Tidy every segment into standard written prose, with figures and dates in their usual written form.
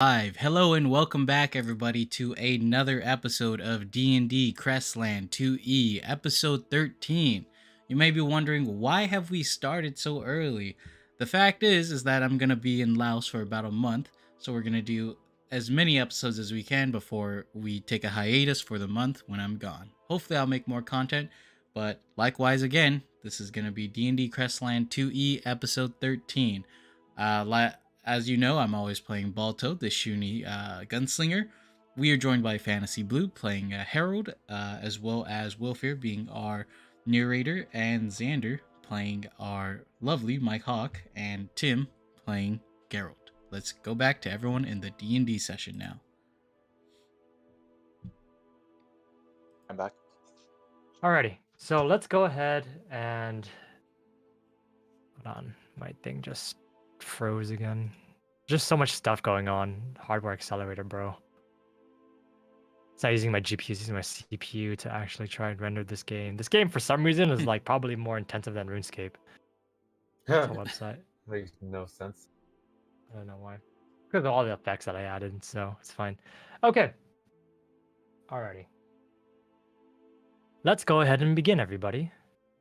Live. Hello and welcome back everybody to another episode of D&D Crestland 2E, episode 13. You may be wondering, why have we started so early? The fact is that I'm going to be in Laos for about a month, so we're going to do as many episodes as we can before we take a hiatus for the month when I'm gone. Hopefully I'll make more content, but likewise again, this is going to be D&D Crestland 2E, episode 13. As you know, I'm always playing Balto, the Shuni gunslinger. We are joined by Fantasy Blue playing Harold, as well as Wilfir being our narrator, and Xander playing our lovely Mike Hawk, and Tim playing Geralt. Let's go back to everyone in the D&D session now. I'm back. Alrighty, so let's go ahead and hold on. My thing just froze again. Just so much stuff going on. Hardware accelerator, bro. It's not using my GPU, it's using my CPU to actually try and render this game. This game, for some reason, is like probably more intensive than RuneScape. It's a website. Makes no sense. I don't know why. Because of all the effects that I added, so it's fine. Okay. Alrighty. Let's go ahead and begin, everybody.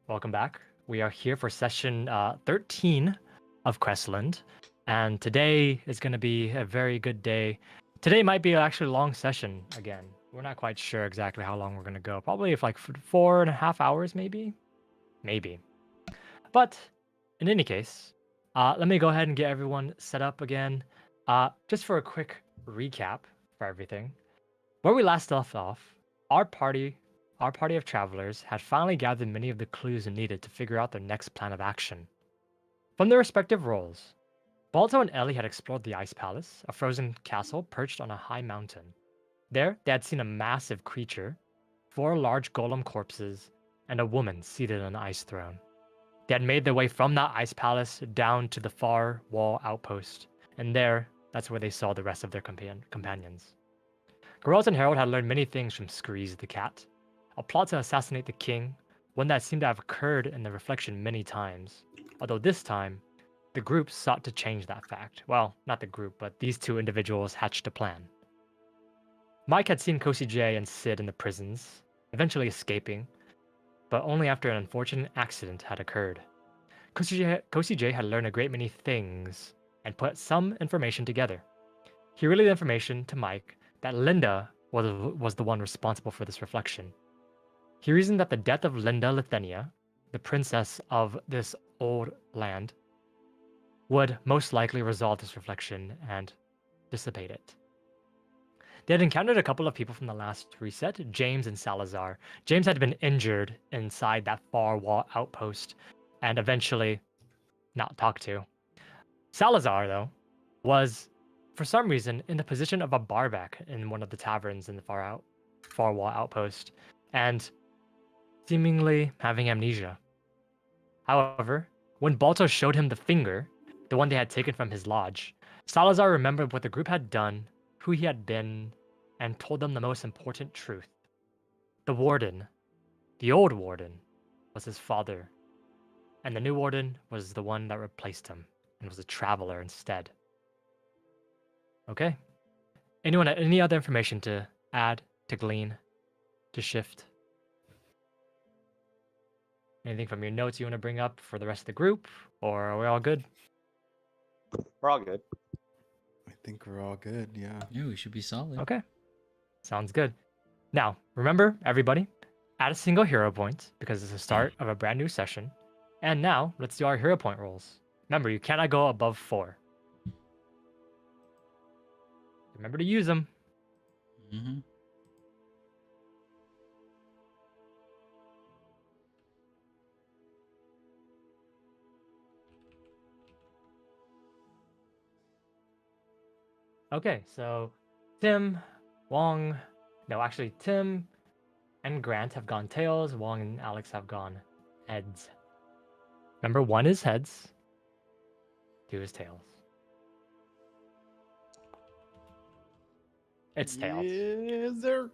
Welcome back. We are here for session 13 of Crestland, and today is going to be a very good day. Today might be actually a long session again. We're not quite sure exactly how long we're going to go. Probably if like 4.5 hours, maybe. But in any case, let me go ahead and get everyone set up again. Just for a quick recap for everything. Where we last left off, our party of travelers had finally gathered many of the clues needed to figure out their next plan of action. From their respective roles, Balto and Ellie had explored the Ice Palace, a frozen castle perched on a high mountain. There, they had seen a massive creature, 4 large golem corpses, and a woman seated on an ice throne. They had made their way from that Ice Palace down to the far wall outpost, and that's where they saw the rest of their companions. Geralt and Harold had learned many things from Screeze the cat. A plot to assassinate the king, one that seemed to have occurred in the reflection many times, although this time, the group sought to change that fact. Well, not the group, but these 2 individuals hatched a plan. Mike had seen Kosi J and Sid in the prisons, eventually escaping, but only after an unfortunate accident had occurred. Kosi J had learned a great many things and put some information together. He relayed the information to Mike that Linda was the one responsible for this reflection. He reasoned that the death of Linda Lithenia, the princess of this old land, would most likely resolve this reflection and dissipate it. They had encountered a couple of people from the last reset, James and Salazar. James had been injured inside that far wall outpost and eventually not talked to. Salazar, though, was, for some reason, in the position of a barback in one of the taverns in the far wall outpost, and seemingly having amnesia. However, when Balto showed him the finger, the one they had taken from his lodge, Salazar remembered what the group had done, who he had been, and told them the most important truth. The warden, the old warden, was his father, and the new warden was the one that replaced him and was a traveler instead. Okay. Anyone have any other information to add, to glean, to shift? Anything from your notes you want to bring up for the rest of the group, or are we all good? We're all good. I think we're all good, yeah. Yeah, we should be solid. Okay. Sounds good. Now, remember, everybody, add a single hero point because it's the start of a brand new session. And now, let's do our hero point rolls. Remember, you cannot go above 4. Remember to use them. Mm-hmm. Okay, so Tim and Grant have gone tails, Wong and Alex have gone heads. Remember, 1 is heads, 2 is tails. It's tails. Is there?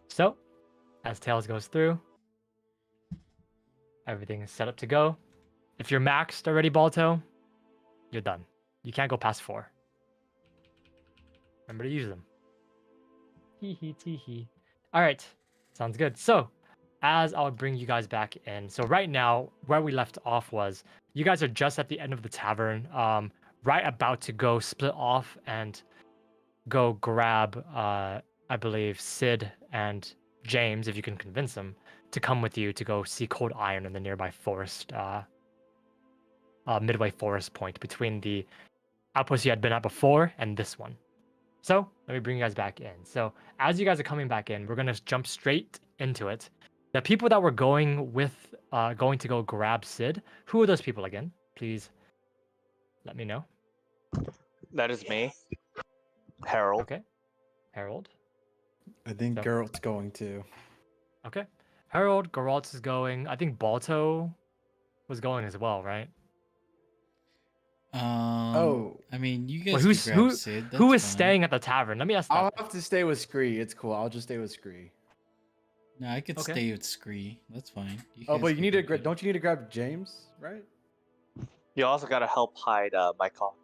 So, as tails goes through, everything is set up to go. If you're maxed already, Balto, you're done. You can't go past 4. Remember to use them. Hee hee tee hee. All right, sounds good. So, as I'll bring you guys back in. So right now, where we left off was you guys are just at the end of the tavern, right about to go split off and go grab, I believe, Sid and James, if you can convince them, to come with you to go see Cold Iron in the nearby forest, midway forest point between the outpost you had been at before and this one. So let me bring you guys back in. So as you guys are coming back in, we're gonna jump straight into it. The people that were going with, going to go grab Sid, who are those people again? Please let me know. That is me, Harold. Okay, Harold. I think So- Geralt's going to. Okay, Harold. Geralt is going. I think Balto was going as well, right? Oh. I mean, you Wait, guys who's can grab who? Sid. Who that's is fine. staying at the tavern? Let me ask that. I'll have to stay with Scree. It's cool. I'll just stay with Scree. No, I could Okay. stay with Scree. That's fine. Oh, guys but you can need to go get it. don't you need to grab James, right? You also gotta help hide my cock.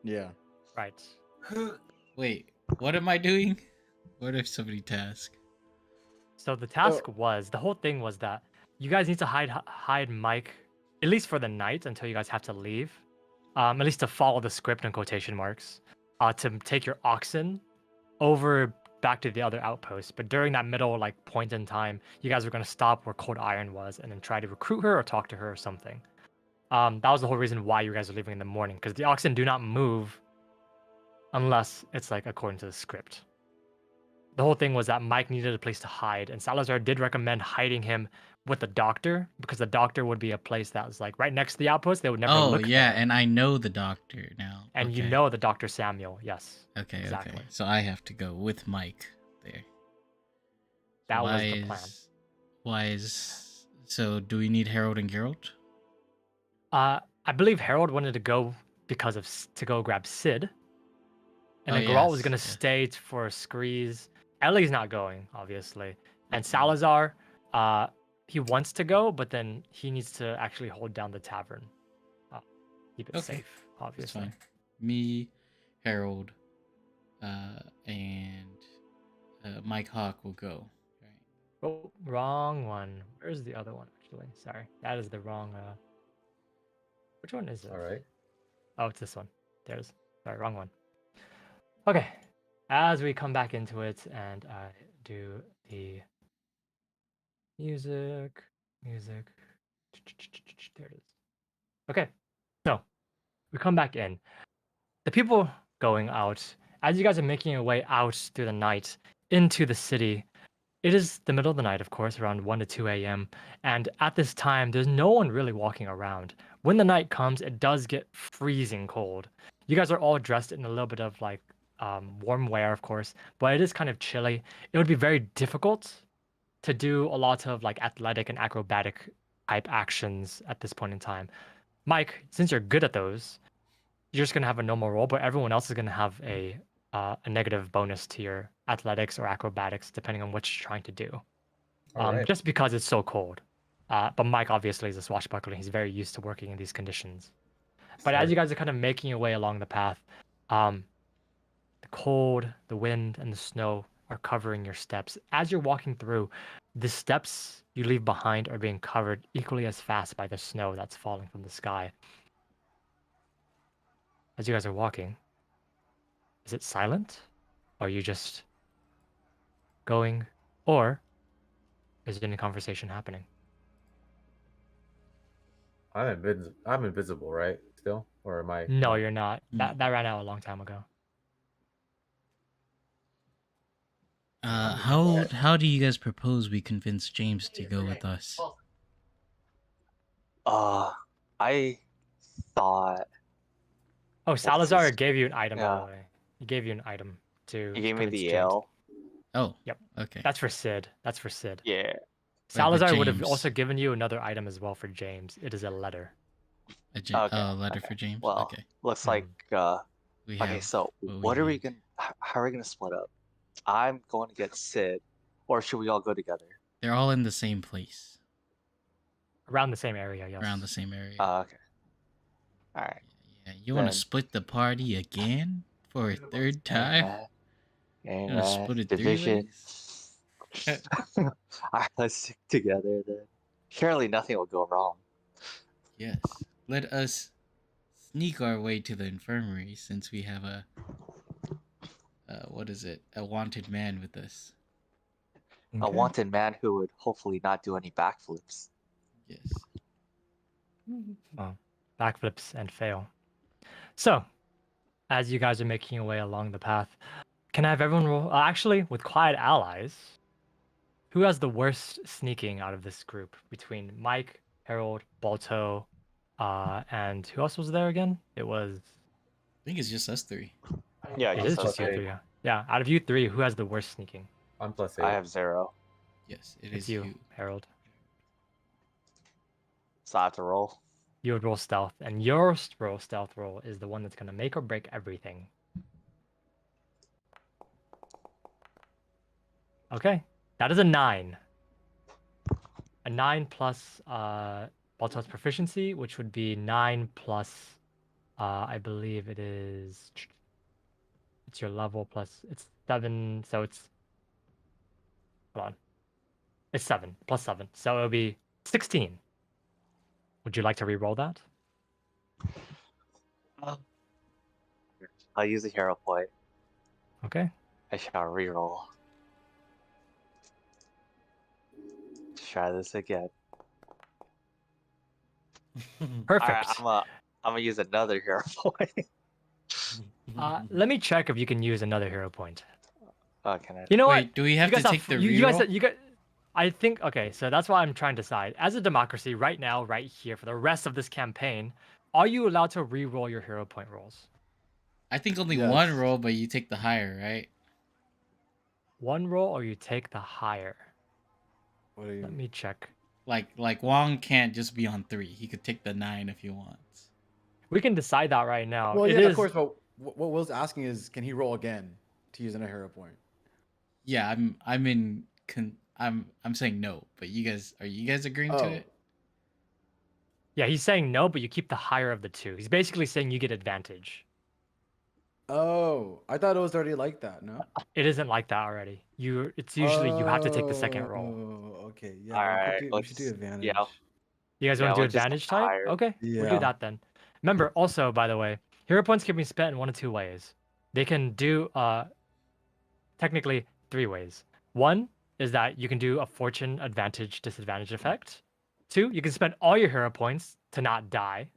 Yeah. Right. Wait, what am I doing? What are so many tasks? So the task was, the whole thing was that you guys need to hide Mike, at least for the night until you guys have to leave. At least to follow the script in quotation marks. To take your oxen over back to the other outpost. But during that middle point in time, you guys were gonna stop where Cold Iron was and then try to recruit her or talk to her or something. That was the whole reason why you guys are leaving in the morning, because the oxen do not move unless it's according to the script. The whole thing was that Mike needed a place to hide, and Salazar did recommend hiding him with the doctor, because the doctor would be a place that was right next to the outpost. They would never Oh look yeah, there. and I know the doctor now. And you Okay. know the Dr. Samuel, yes. Okay, exactly. okay. So I have to go with Mike there. That was Why the plan. Why is so? Do we need Harold and Geralt? I believe Harold wanted to go because of to go grab Sid, and Oh, then Geralt was yes, gonna yes. stay for Screes. Ellie's not going, obviously, and Salazar, he wants to go, but then he needs to actually hold down the tavern, keep it Okay, safe, That's obviously. fine. Me, Harold, and Mike Hawk will go. Right. Oh, wrong one. Where's the other one? Actually, sorry, that is the wrong. Which one is it? All right. Oh, it's this one. There's. Sorry, wrong one. Okay. As we come back into it and I do the music. There it is. Okay. So we come back in. The people going out, as you guys are making your way out through the night into the city, it is the middle of the night, of course, around 1 to 2 a.m. And at this time, there's no one really walking around. When the night comes, it does get freezing cold. You guys are all dressed in a little bit of warm wear, of course, but it is kind of chilly. It would be very difficult to do a lot of athletic and acrobatic type actions at this point in time. Mike, since you're good at those, you're just gonna have a normal roll, but everyone else is gonna have a negative bonus to your athletics or acrobatics, depending on what you're trying to do. All right. Just because it's so cold. But Mike obviously is a swashbuckler. He's very used to working in these conditions. But as you guys are kind of making your way along the path, the cold, the wind, and the snow are covering your steps. As you're walking through, the steps you leave behind are being covered equally as fast by the snow that's falling from the sky. As you guys are walking, is it silent? Are you just going? Or is there any conversation happening? I'm invisible, right? Still, or am I? No, you're not. No. That ran out a long time ago. How do you guys propose we convince James to go with us? I thought Oh, is Salazar this? gave you an item, by Yeah. the way. He gave you an item to you gave me convince the James. ale. Oh. Yep. Okay. That's for Sid. That's for Sid. Yeah. Salazar would have James. also given you another item as well for James. It is a letter. Okay, A letter for James. Well, Okay. looks Mhm. like We okay. have So what what we are we need. gonna? How are we gonna split up? I'm going to get Sid, or should we all go together? They're all in the same place, Around the same area, yes. around the same area. Okay. All right. Yeah. You want to then- split the party again For a third Hey, time? man. Hey, Gonna man. split it 3 Division. ways? Alright, let's stick together then. Surely nothing will go wrong. Yes. Let us sneak our way to the infirmary since we have a what is it? A wanted man with us. A Okay. wanted man who would hopefully not do any backflips. Yes. Well, backflips and fail. So, as you guys are making your way along the path, can I have everyone roll? Actually, with quiet allies, who has the worst sneaking out of this group between Mike, Harold, Balto, and who else was there again? It was. I think it's just us 3. Yeah, It just is us just you three. three. Yeah. Yeah. Out of you three, who has the worst sneaking? I'm +8. I have 0, Yes, it It's is you, Harold. so I have to roll. You would roll stealth, and your stealth roll is the one that's gonna make or break everything. Okay, that is a 9. A 9 plus Balto's proficiency, which would be 9 plus, I believe it is. It's your level plus. It's 7, so it's. Hold on. It's 7 plus 7, so it'll be 16. Would you like to re-roll that? I'll use a hero point. Okay. I shall reroll. Try this again. Perfect. Alright, I'm gonna use another hero point. Let me check if you can use another hero point. Oh, can I? You know Wait, what? do we have you to guys take the you guys, reroll? you guys, I think okay. So that's why I'm trying to decide. As a democracy, right now, right here, for the rest of this campaign, are you allowed to re-roll your hero point rolls? I think only Yes. one roll, but you take the higher, right? One roll, or you take the higher? What do you? Let me check. Like Wong can't just be on 3. He could take the 9 if he wants. We can decide that right now. Well, It yeah, is. of course. But what Will's asking is, can he roll again to use a hero point? Yeah, I'm saying no, but are you guys agreeing to Oh, it? Yeah, he's saying no, but you keep the higher of the two. He's basically saying you get advantage. oh, I thought it was already like that. No. It isn't like that already. It's usually you have to take the second roll. Oh, okay. Yeah, Alright, we should do advantage. yeah. You guys Yeah, want to do we'll just advantage take the type? higher. Okay, we'll do Yeah. that then. Remember, also, by the way, hero points can be spent in one of two ways. They can do technically 3 ways. One is that you can do a fortune advantage disadvantage effect. 2, you can spend all your hero points to not die,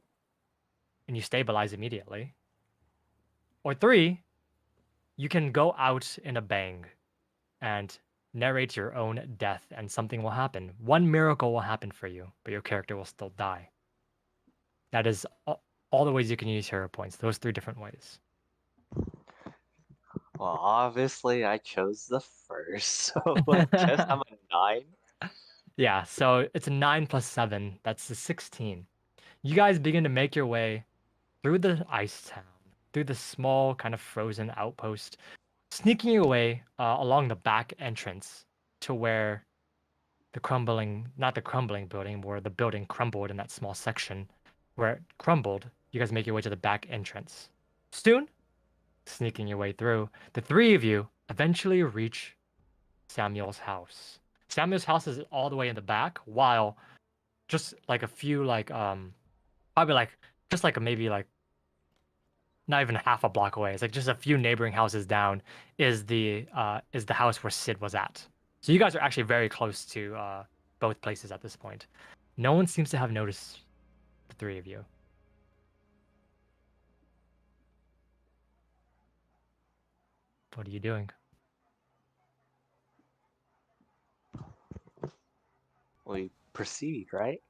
and you stabilize immediately. Or 3, you can go out in a bang and narrate your own death, and something will happen. One miracle will happen for you, but your character will still die. That is all the ways you can use hero points. Those 3 different ways. Well, obviously I chose the first, so I guess I'm a 9. Yeah, so it's a 9 plus 7. That's a 16. You guys begin to make your way through the ice town, through the small kind of frozen outpost, sneaking your way along the back entrance to where not the crumbling building, where the building crumbled in that small section where it crumbled. You guys make your way to the back entrance. Soon, sneaking your way through, the 3 of you eventually reach Samuel's house. Samuel's house is all the way in the back, while just like a few probably just like maybe like not even half a block away. It's like just a few neighboring houses down is the house where Sid was at. So you guys are actually very close to both places at this point. No one seems to have noticed the 3 of you. What are you doing? We proceed, right?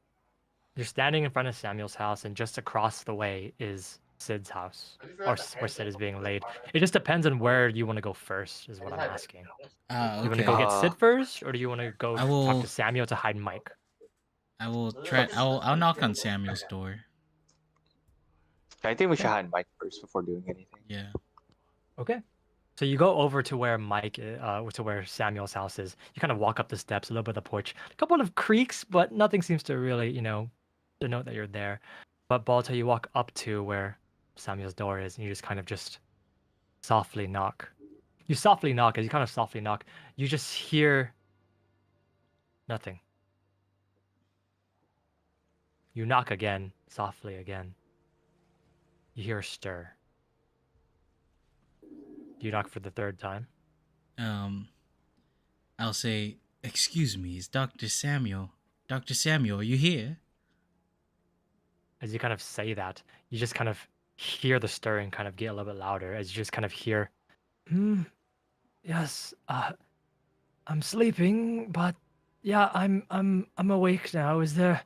You're standing in front of Samuel's house, and just across the way is Sid's house, or where Sid is being laid. It just depends on where you want to go first, is what I'm asking. You want to go Okay. get Sid first, or do you want to go I talk will- to Samuel to hide Mike? I'll knock on Samuel's door. I think we should hide Mike first before doing anything. Yeah. Okay. So you go over to where to where Samuel's house is. You kind of walk up the steps, a little bit of the porch, a couple of creaks, but nothing seems to really, denote that you're there. But Balta, you walk up to where Samuel's door is, and you just kind of softly knock. You softly knock. As you kind of softly knock, you just hear nothing. You knock again, softly again. You hear a stir. You knock for the third time. I'll say, "Excuse me, is Dr. Samuel? Dr. Samuel, are you here?" As you kind of say that, you just kind of hear the stirring kind of get a little bit louder as you just kind of hear, yes, I'm sleeping, but yeah, I'm awake now. Is there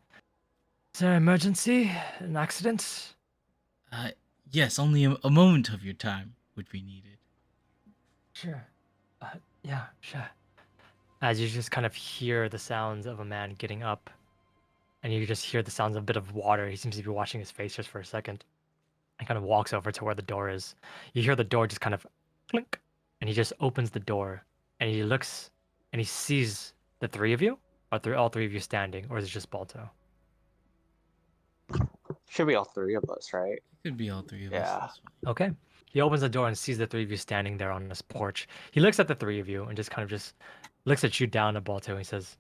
an emergency? An accident? Uh, yes, only a moment of your time would be needed. Sure. Yeah, sure. As you just kind of hear the sounds of a man getting up, and you just hear the sounds of a bit of water. He seems to be washing his face just for a second. And kind of walks over to where the door is. You hear the door just kind of clink, and he just opens the door, and he looks, and he sees the three of you. All three of you standing, or is it just Balto? Should be all three of us, right? It could be all three of us. Yeah. That's fine. Okay. He opens the door and sees the three of you standing there on this porch. He looks at the three of you and just kind of just looks at you down at Balto and he says,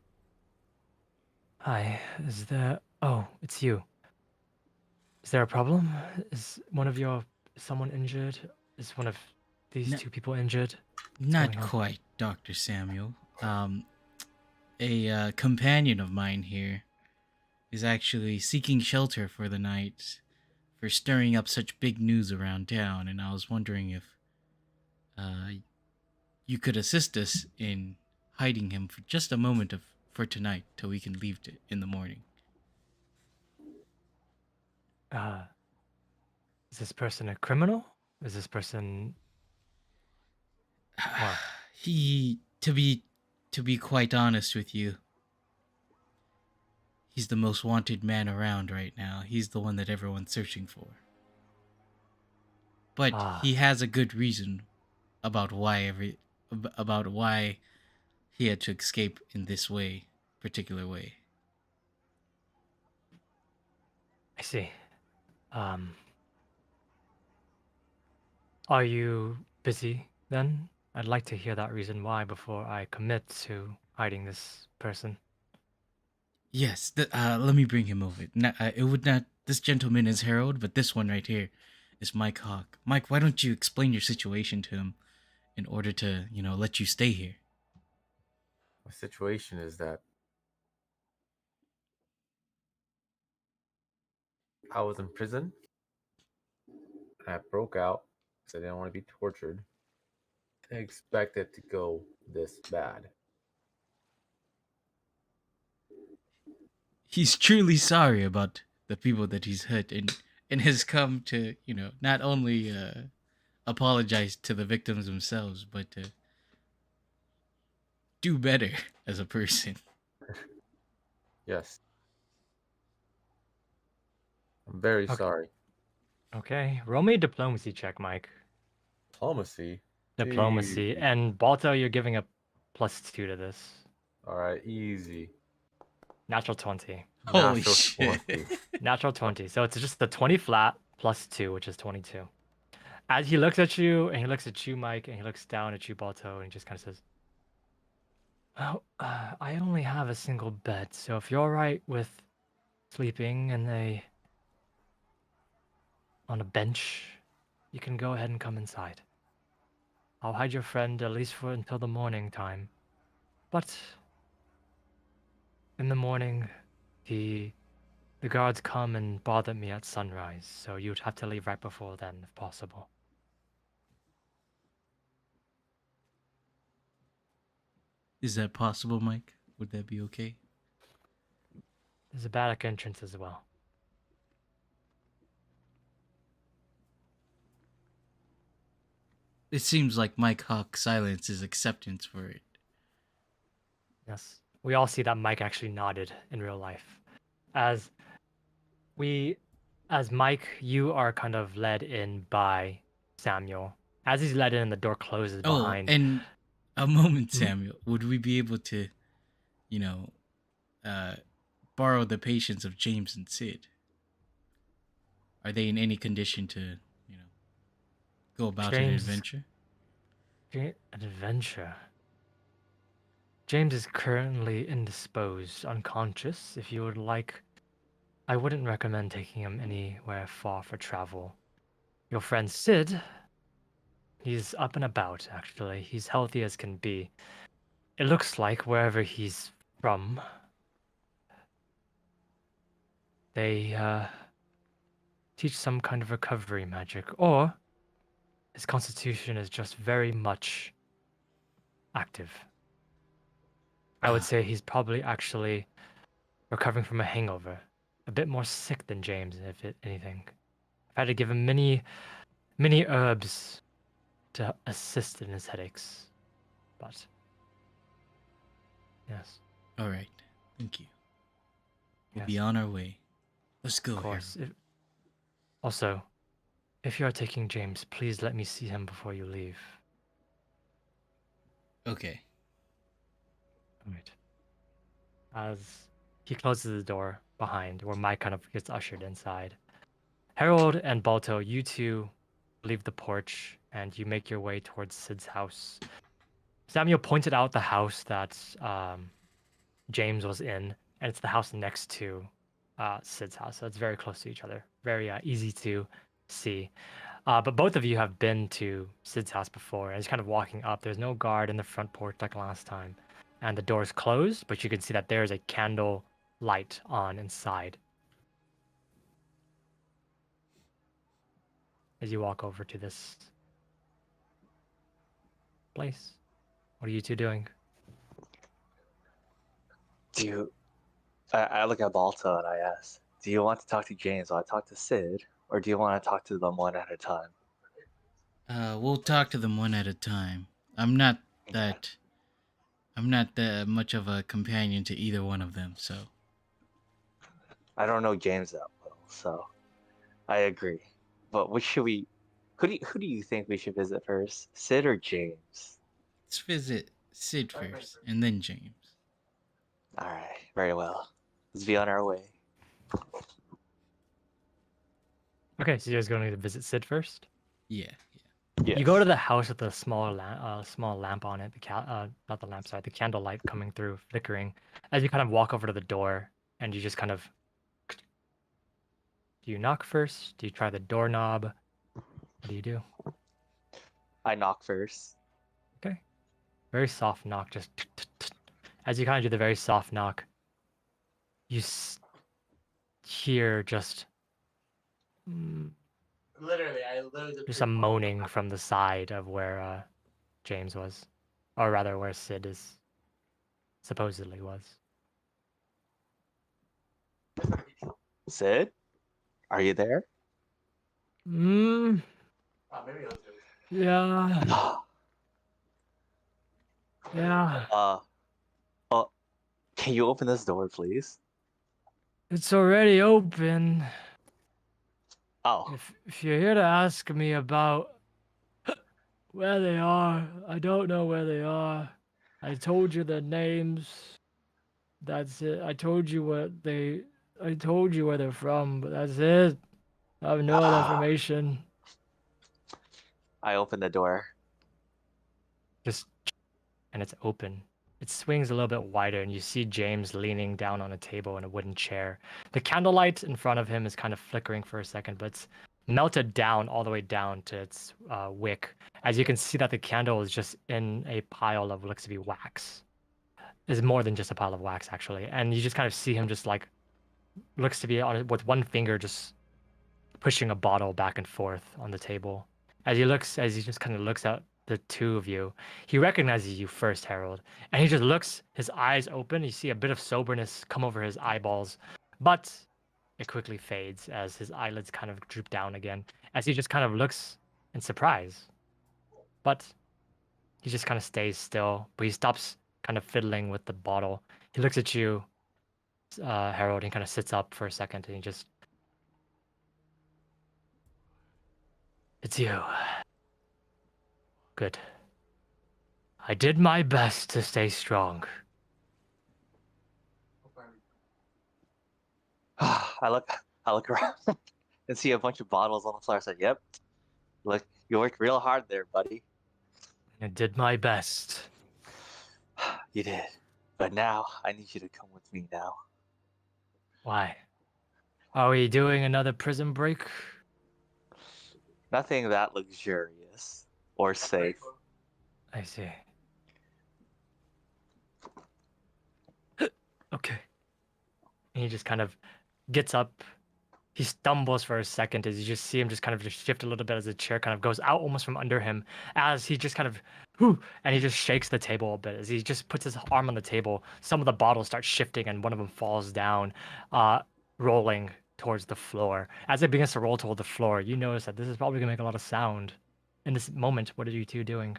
"Hi, is there... Oh, it's you. Is there a problem? Is someone injured? Is one of these No. two people injured? Not going on? quite, Dr. Samuel. A companion of mine here is actually seeking shelter for the night for stirring up such big news around town, and I was wondering if you could assist us in hiding him for just a moment for tonight till we can leave in the morning." Is this person a criminal? Is this person... What? He, to be quite honest with you, he's the most wanted man around right now. He's the one that everyone's searching for. But he has a good reason about why he had to escape in this particular way. I see. Are you busy then? I'd like to hear that reason why before I commit to hiding this person. Yes, let me bring him over. It would not. This gentleman is Harold, but this one right here is Mike Hawk. Mike, why don't you explain your situation to him in order to, let you stay here? My situation is that I was in prison and I broke out because I didn't want to be tortured. I expect it to go this bad. He's truly sorry about the people that he's hurt, and has come to, not only apologize to the victims themselves, but to do better as a person. Yes. I'm very Okay. sorry. Okay, roll me a diplomacy check, Mike. Diplomacy? Diplomacy. Easy. And Balto, you're giving a +2 to this. Alright, easy. Natural 20. Holy Natural shit. 20. Natural 20. So it's just the 20 flat +2, which is 22. As he looks at you, and he looks at you, Mike, and he looks down at you, Balto, and he just kind of says, "Well, I only have a single bed, so if you're alright with sleeping on a bench, you can go ahead and come inside. I'll hide your friend at least for until the morning time. But in the morning, the guards come and bother me at sunrise, so you'd have to leave right before then, if possible." Is that possible, Mike? Would that be okay? There's a back entrance as well. It seems like Mike Hawk silences acceptance for it. Yes. We all see that Mike actually nodded in real life. As Mike, you are kind of led in by Samuel. As he's led in and the door closes behind. Oh, and a moment, Mhm. Samuel. Would we be able to, borrow the patience of James and Sid? Are they in any condition to, go about an James. adventure? An adventure. James is currently indisposed, unconscious. If you would like, I wouldn't recommend taking him anywhere far for travel. Your friend Sid, he's up and about, actually. He's healthy as can be. It looks like wherever he's from, they teach some kind of recovery magic, or his constitution is just very much active. I would Ah. say he's probably actually recovering from a hangover. A bit more sick than James, if anything. I've had to give him many herbs to assist in his headaches. But yes, All right. Thank you. We'll yes, be on our way. Let's go, of course. Harold. Also, if you are taking James, please let me see him before you leave. Okay. Right. As he closes the door behind, where Mike kind of gets ushered inside. Harold and Balto, you two leave the porch and you make your way towards Sid's house. Samuel pointed out the house that James was in, and it's the house next to Sid's house. So it's very close to each other, very easy to see. But both of you have been to Sid's house before, and it's kind of walking up. There's no guard in the front porch like last time, and the door's closed, but you can see that there's a candle light on inside. As you walk over to this place, what are you two doing? I look at Balta and I ask, do you want to talk to James while I talk to Sid, or do you want to talk to them one at a time? We'll talk to them one at a time. I'm not Okay. that. I'm not that much of a companion to either one of them, so. I don't know James that well, so I agree. But which should we? Who do you think we should visit first, Sid or James? Let's visit Sid first, and then James. All right, very well. Let's be on our way. Okay, so you guys going to visit Sid first? Yeah. Yes. You go to the house with the small lamp on it. Not the lamp, sorry, the candle light coming through, flickering. As you kind of walk over to the door, and you just kind of. Do you knock first? Do you try the doorknob? What do you do? I knock first. Okay, very soft knock. Just as you kind of do the very soft knock, you hear just. Literally, I literally. Just a moaning from the side of where James was, or rather, where Sid is supposedly was. Sid, are you there? Mm, Maybe I'll do yeah, it. yeah. Can you open this door, please? It's already open. Oh, If you're here to ask me about where they are, I don't know where they are. I told you their names. That's it. I told you where they're from, but that's it. I have no other information. I open the door. Just and it's open. It swings a little bit wider, and you see James leaning down on a table in a wooden chair. The candlelight in front of him is kind of flickering for a second, but it's melted down all the way down to its wick. As you can see that the candle is just in a pile of what looks to be wax. It's more than just a pile of wax, actually. And you just kind of see him just like, looks to be on it with one finger just pushing a bottle back and forth on the table. As he just kind of looks at the two of you, he recognizes you first, Harold, and he just looks, his eyes open. You see a bit of soberness come over his eyeballs, but it quickly fades as his eyelids kind of droop down again, as he just kind of looks in surprise. But he just kind of stays still, but he stops kind of fiddling with the bottle. He looks at you, Harold, and kind of sits up for a second, and he just, it's you. Good. I did my best to stay strong. I look around and see a bunch of bottles on the floor. I said, "Yep, You worked real hard there, buddy. I did my best. You did. But now, I need you to come with me now. Why? Are we doing another prison break? Nothing that luxurious or safe. I see. Okay. And he just kind of gets up. He stumbles for a second as you just see him just kind of just shift a little bit as the chair kind of goes out almost from under him as he just kind of and he just shakes the table a bit as he just puts his arm on the table. Some of the bottles start shifting and one of them falls down, rolling towards the floor. As it begins to roll toward the floor, you notice that this is probably gonna make a lot of sound. In this moment, what are you two doing?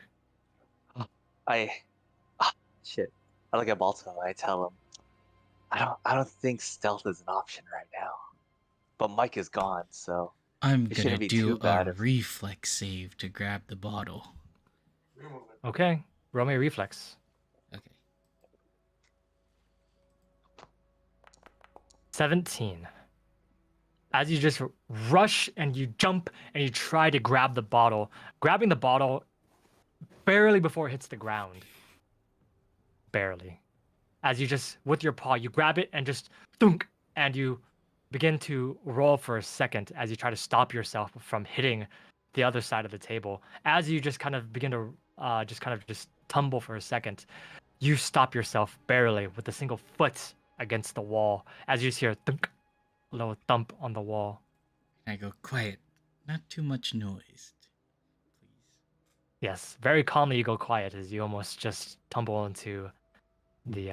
I shit. I look at Balto and I tell him, I don't think stealth is an option right now. But Mike is gone, so I'm it gonna shouldn't be do too bad a if reflex save to grab the bottle. Okay, roll me a reflex. Okay. 17. As you just rush and you jump and you try to grab the bottle, grabbing the bottle barely before it hits the ground. Barely. As you just, with your paw, you grab it and just thunk, and you begin to roll for a second as you try to stop yourself from hitting the other side of the table. As you just kind of begin to just tumble for a second, you stop yourself barely with a single foot against the wall as you just hear a thunk, a little thump on the wall. I go, quiet. Not too much noise. Please. Yes, very calmly you go quiet as you almost just tumble into the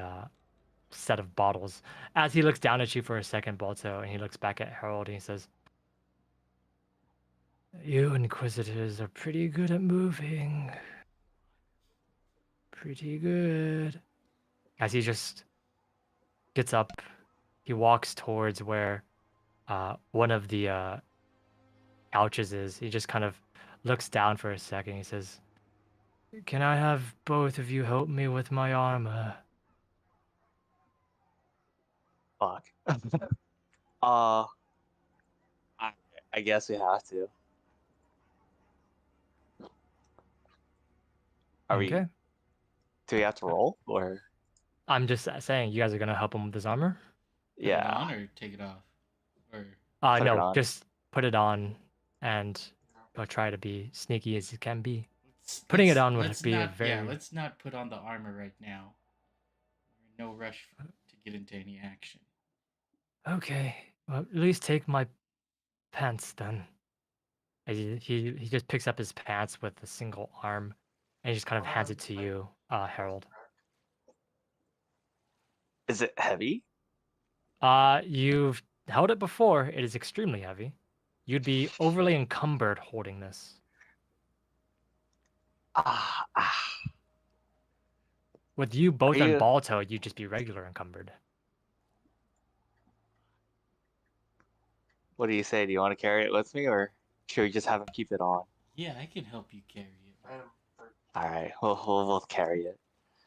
set of bottles. As he looks down at you for a second, Balto, and he looks back at Harold and he says, "You Inquisitors are pretty good at moving. Pretty good." As he just gets up, he walks towards where one of the couches is. He just kind of looks down for a second. He says, "Can I have both of you help me with my armor?" fuck. uh I guess we have to. Are we Okay. do we have to roll or I'm just saying, you guys are gonna help him with his armor? Put it yeah. on or take it off? Or Put it No, on. just put it on and go try to be sneaky as you can be. let's, Putting it let's- on would let's be a not, yeah, very- let's not put on the armor right now. We're in no rush to get into any action. Okay. Well, at least take my pants then. And he just picks up his pants with a single arm and he just kind of hands it to you, Harold. Is it heavy? You've held it before. It is extremely heavy. You'd be overly encumbered holding this. Ah, ah. With you both Are on you- Balto, you'd just be regular encumbered. What do you say? Do you want to carry it with me or should we just have him keep it on? Yeah, I can help you carry it. Alright, we'll both carry it.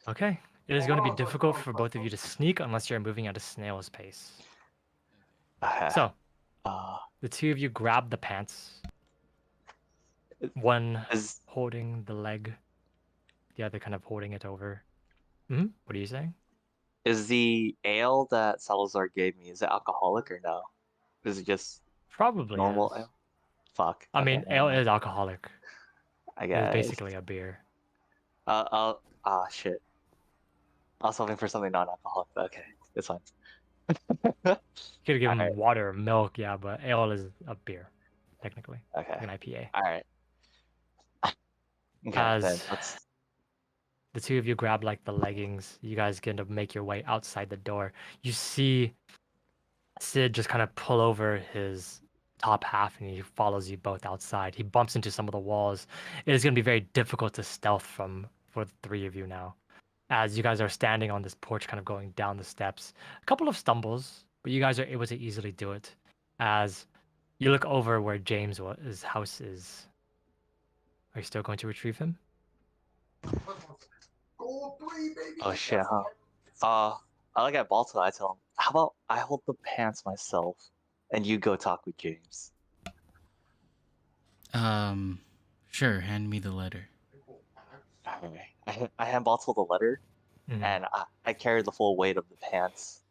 Okay. It is going to be difficult for both of you to sneak unless you're moving at a snail's pace. Okay. So, uh the two of you grab the pants. One is holding the leg, the other kind of holding it over. What are you saying? is the ale that Salazar gave me, is it alcoholic or no? Is it just Probably normal is. ale? Fuck. I Okay, mean, never ale mind. is alcoholic. I It is guess. basically a beer. Shit. I was hoping for something non-alcoholic, but okay, it's fine. You could give him Alright. water or milk, yeah, but ale is a beer, technically, like Okay. an IPA. Alright. Okay, As- then let's The two of you grab like the leggings. You guys get to make your way outside the door. You see Sid just kind of pull over his top half and he follows you both outside. He bumps into some of the walls. It is going to be very difficult to stealth for the three of you now. As you guys are standing on this porch, kind of going down the steps. A couple of stumbles, but you guys are able to easily do it. As you look over where his house is. Are you still going to retrieve him? oh shit, huh? I look at Balto, I tell him, how about I hold the pants myself and you go talk with James? Sure, hand me the letter. Alright. I hand Balto the letter, Mhm. and I carry the full weight of the pants.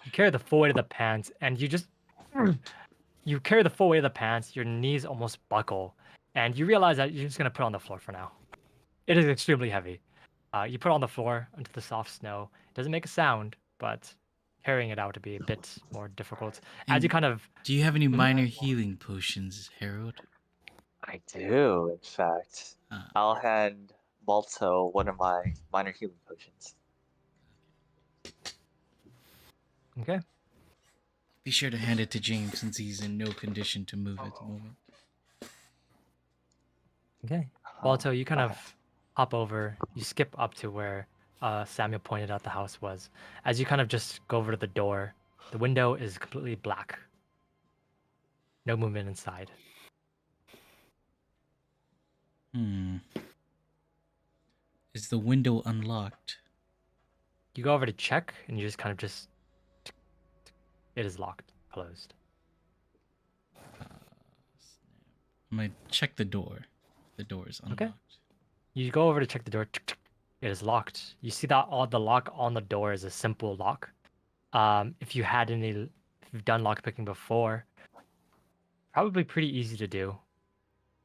You carry the full weight of the pants, and you carry the full weight of the pants. Your knees almost buckle, and you realize that you're just gonna put it on the floor for now. It is extremely heavy. You put it on the floor into the soft snow. It doesn't make a sound, but carrying it out would be a bit more difficult. As you And kind of do you have any Mhm. minor healing potions, Harold? I do, in fact. Uh, I'll hand Balto one of my minor healing potions. Okay. be sure to hand it to James since he's in no condition to move at the moment. Okay. Oh, Balto, you kind okay. of hop over. You skip up to where Samuel pointed out the house was. As you kind of just go over to the door, the window is completely black. No movement inside. Hmm. Is the window unlocked? You go over to check, and you just kind of it is locked, closed. Snap. I'm gonna check the door. The door is unlocked. Okay. You go over to check the door. It is locked. You see that all the lock on the door is a simple lock. If you've done lockpicking before, probably pretty easy to do.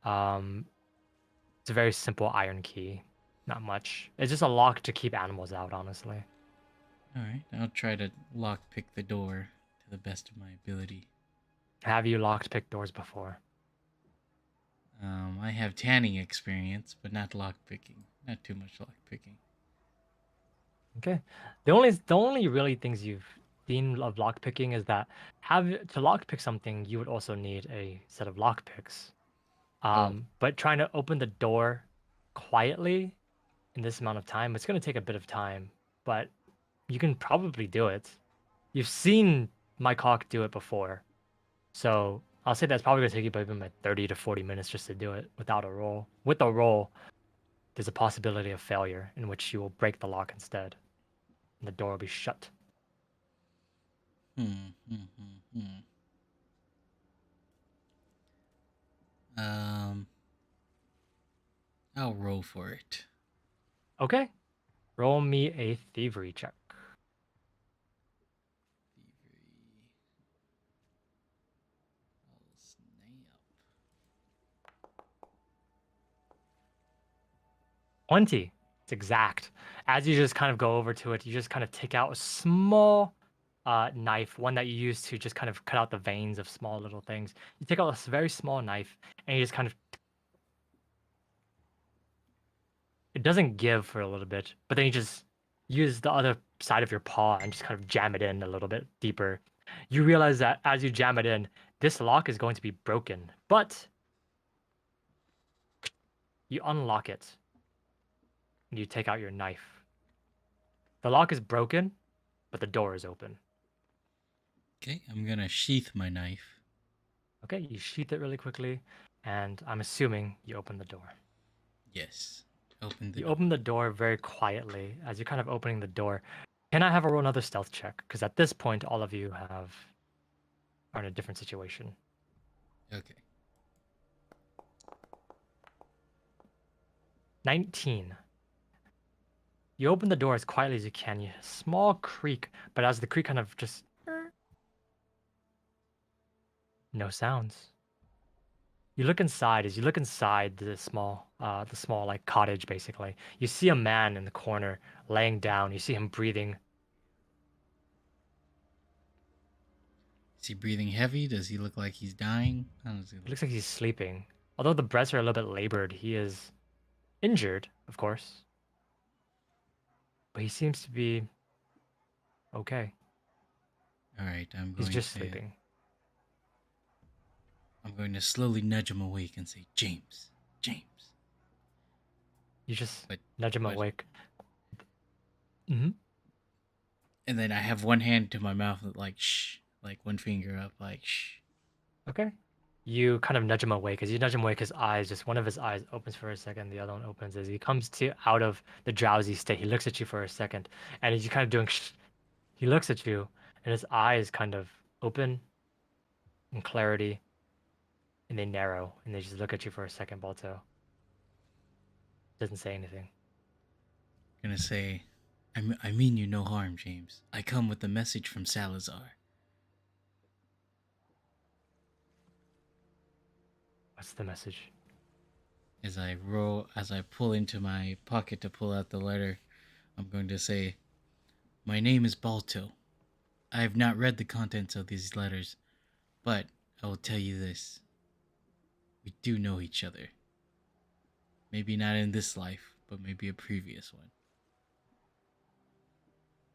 It's a very simple iron key. Not much. It's just a lock to keep animals out, honestly. Alright, I'll try to lockpick the door to the best of my ability. Have you locked-picked doors before? I have tanning experience, but not lockpicking. Not too much lockpicking. Okay. The only really things you've seen of lockpicking is that to lockpick something, you would also need a set of lockpicks. But trying to open the door quietly in this amount of time, it's going to take a bit of time, but you can probably do it. You've seen my cock do it before, so I'll say that's probably going to take you maybe like 30 to 40 minutes just to do it without a roll. With a roll, there's a possibility of failure in which you will break the lock instead, and the door will be shut. Hmm, hmm, hmm, hmm. I'll roll for it. Okay, roll me a thievery check. Thievery. Oh, snap. 20. It's exact. As you just kind of go over to it, you just kind of take out a small knife, one that you use to just kind of cut out the veins of small little things. You take out a very small knife and you just kind of. It doesn't give for a little bit, but then you just use the other side of your paw and just kind of jam it in a little bit deeper. You realize that as you jam it in, this lock is going to be broken, but you unlock it and you take out your knife. The lock is broken, but the door is open. Okay, I'm gonna sheath my knife. Okay, you sheath it really quickly, and I'm assuming you open the door. Yes. Open the You door. open the door very quietly as you're kind of opening the door. Can I have a roll another stealth check? Because at this point, all of you are in a different situation. Okay. 19. You open the door as quietly as you can. You hear a small creak, but as the creak kind of just no sounds. You look inside. As you look inside the small like cottage, basically, you see a man in the corner laying down. You see him breathing. Is he breathing heavy? Does he look like he's dying? How does he It look? looks like he's sleeping. Although the breaths are a little bit labored, he is injured, of course, but he seems to be okay. Alright, He's just sleeping. I'm going to slowly nudge him awake and say, James, James. You just But nudge him but- awake. Hmm. And then I have one hand to my mouth, like shh, like one finger up, like shh. Okay. You kind of nudge him awake. As you nudge him awake, his eyes, just one of his eyes opens for a second, the other one opens. As he comes to out of the drowsy state, he looks at you for a second, and as you kind of doing shh, he looks at you, and his eyes kind of open in clarity, and they narrow, and they just look at you for a second, Balto. Doesn't say anything. Gonna say, I mean you no harm, James. I come with a message from Salazar. What's the message? As I pull into my pocket to pull out the letter, I'm going to say, my name is Balto. I have not read the contents of these letters, but I will tell you this. We do know each other. Maybe not in this life, but maybe a previous one.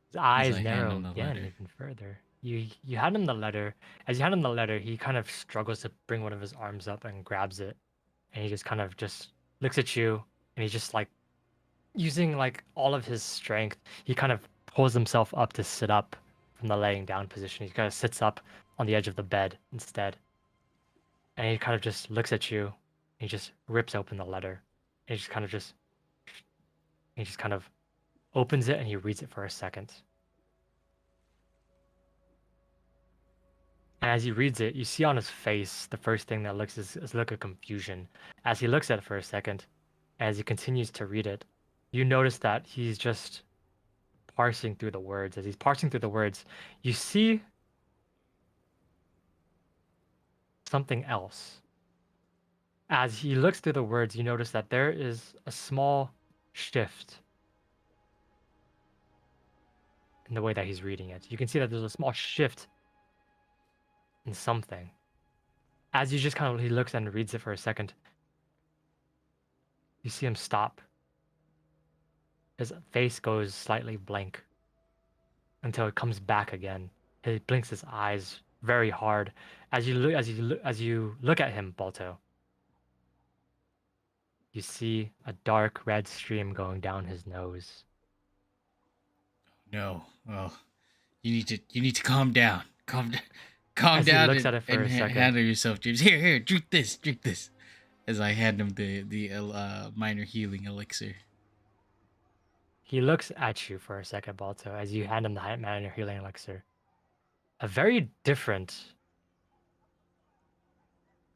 His As eyes I hand narrow him the again letter. even further. You hand him the letter. As you hand him the letter, he kind of struggles to bring one of his arms up and grabs it, and he just kind of just looks at you, and he's just like using like all of his strength. He kind of pulls himself up to sit up from the laying down position. He kind of sits up on the edge of the bed instead, and he kind of just looks at you. And he just rips open the letter. And he just kind of opens it and he reads it for a second. And as he reads it, you see on his face the first thing that looks is a look of confusion. As he looks at it for a second, as he continues to read it, you notice that he's just parsing through the words. As he's parsing through the words, you see something else. As he looks through the words, you notice that there is a small shift in the way that he's reading it. You can see that there's a small shift in something. As you just kind of, he looks and reads it for a second, you see him stop. His face goes slightly blank until it comes back again. He blinks his eyes very hard. As you look at him, Balto, you see a dark red stream going down his nose. No. Well, you need to calm down. Calm As he down looks at it for a second. handle yourself, James. Here, drink this. As I hand him the minor healing elixir. He looks at you for a second, Balto, as you hand him the minor healing elixir. A very different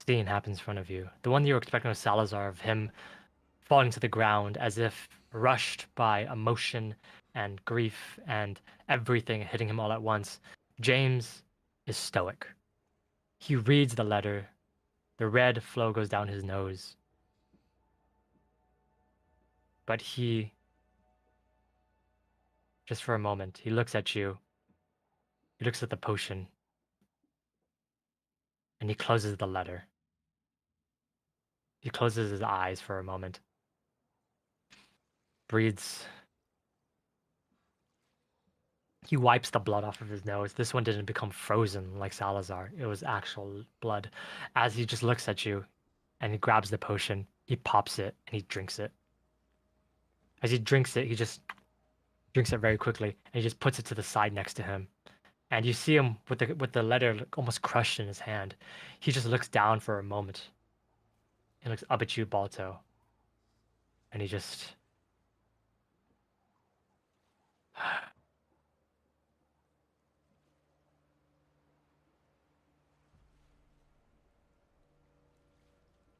scene happens in front of you. The one you were expecting was Salazar, of him falling to the ground as if rushed by emotion and grief and everything hitting him all at once. James is stoic. He reads the letter. The red flow goes down his nose. But he, just for a moment, he looks at you. He looks at the potion. And he closes the letter. He closes his eyes for a moment. Breathes. He wipes the blood off of his nose. This one didn't become frozen like Salazar. It was actual blood. As he just looks at you and he grabs the potion, he pops it and he drinks it. As he drinks it, he just drinks it very quickly and he just puts it to the side next to him. And you see him with the letter almost crushed in his hand. He just looks down for a moment. He looks up at you, Balto. And he just...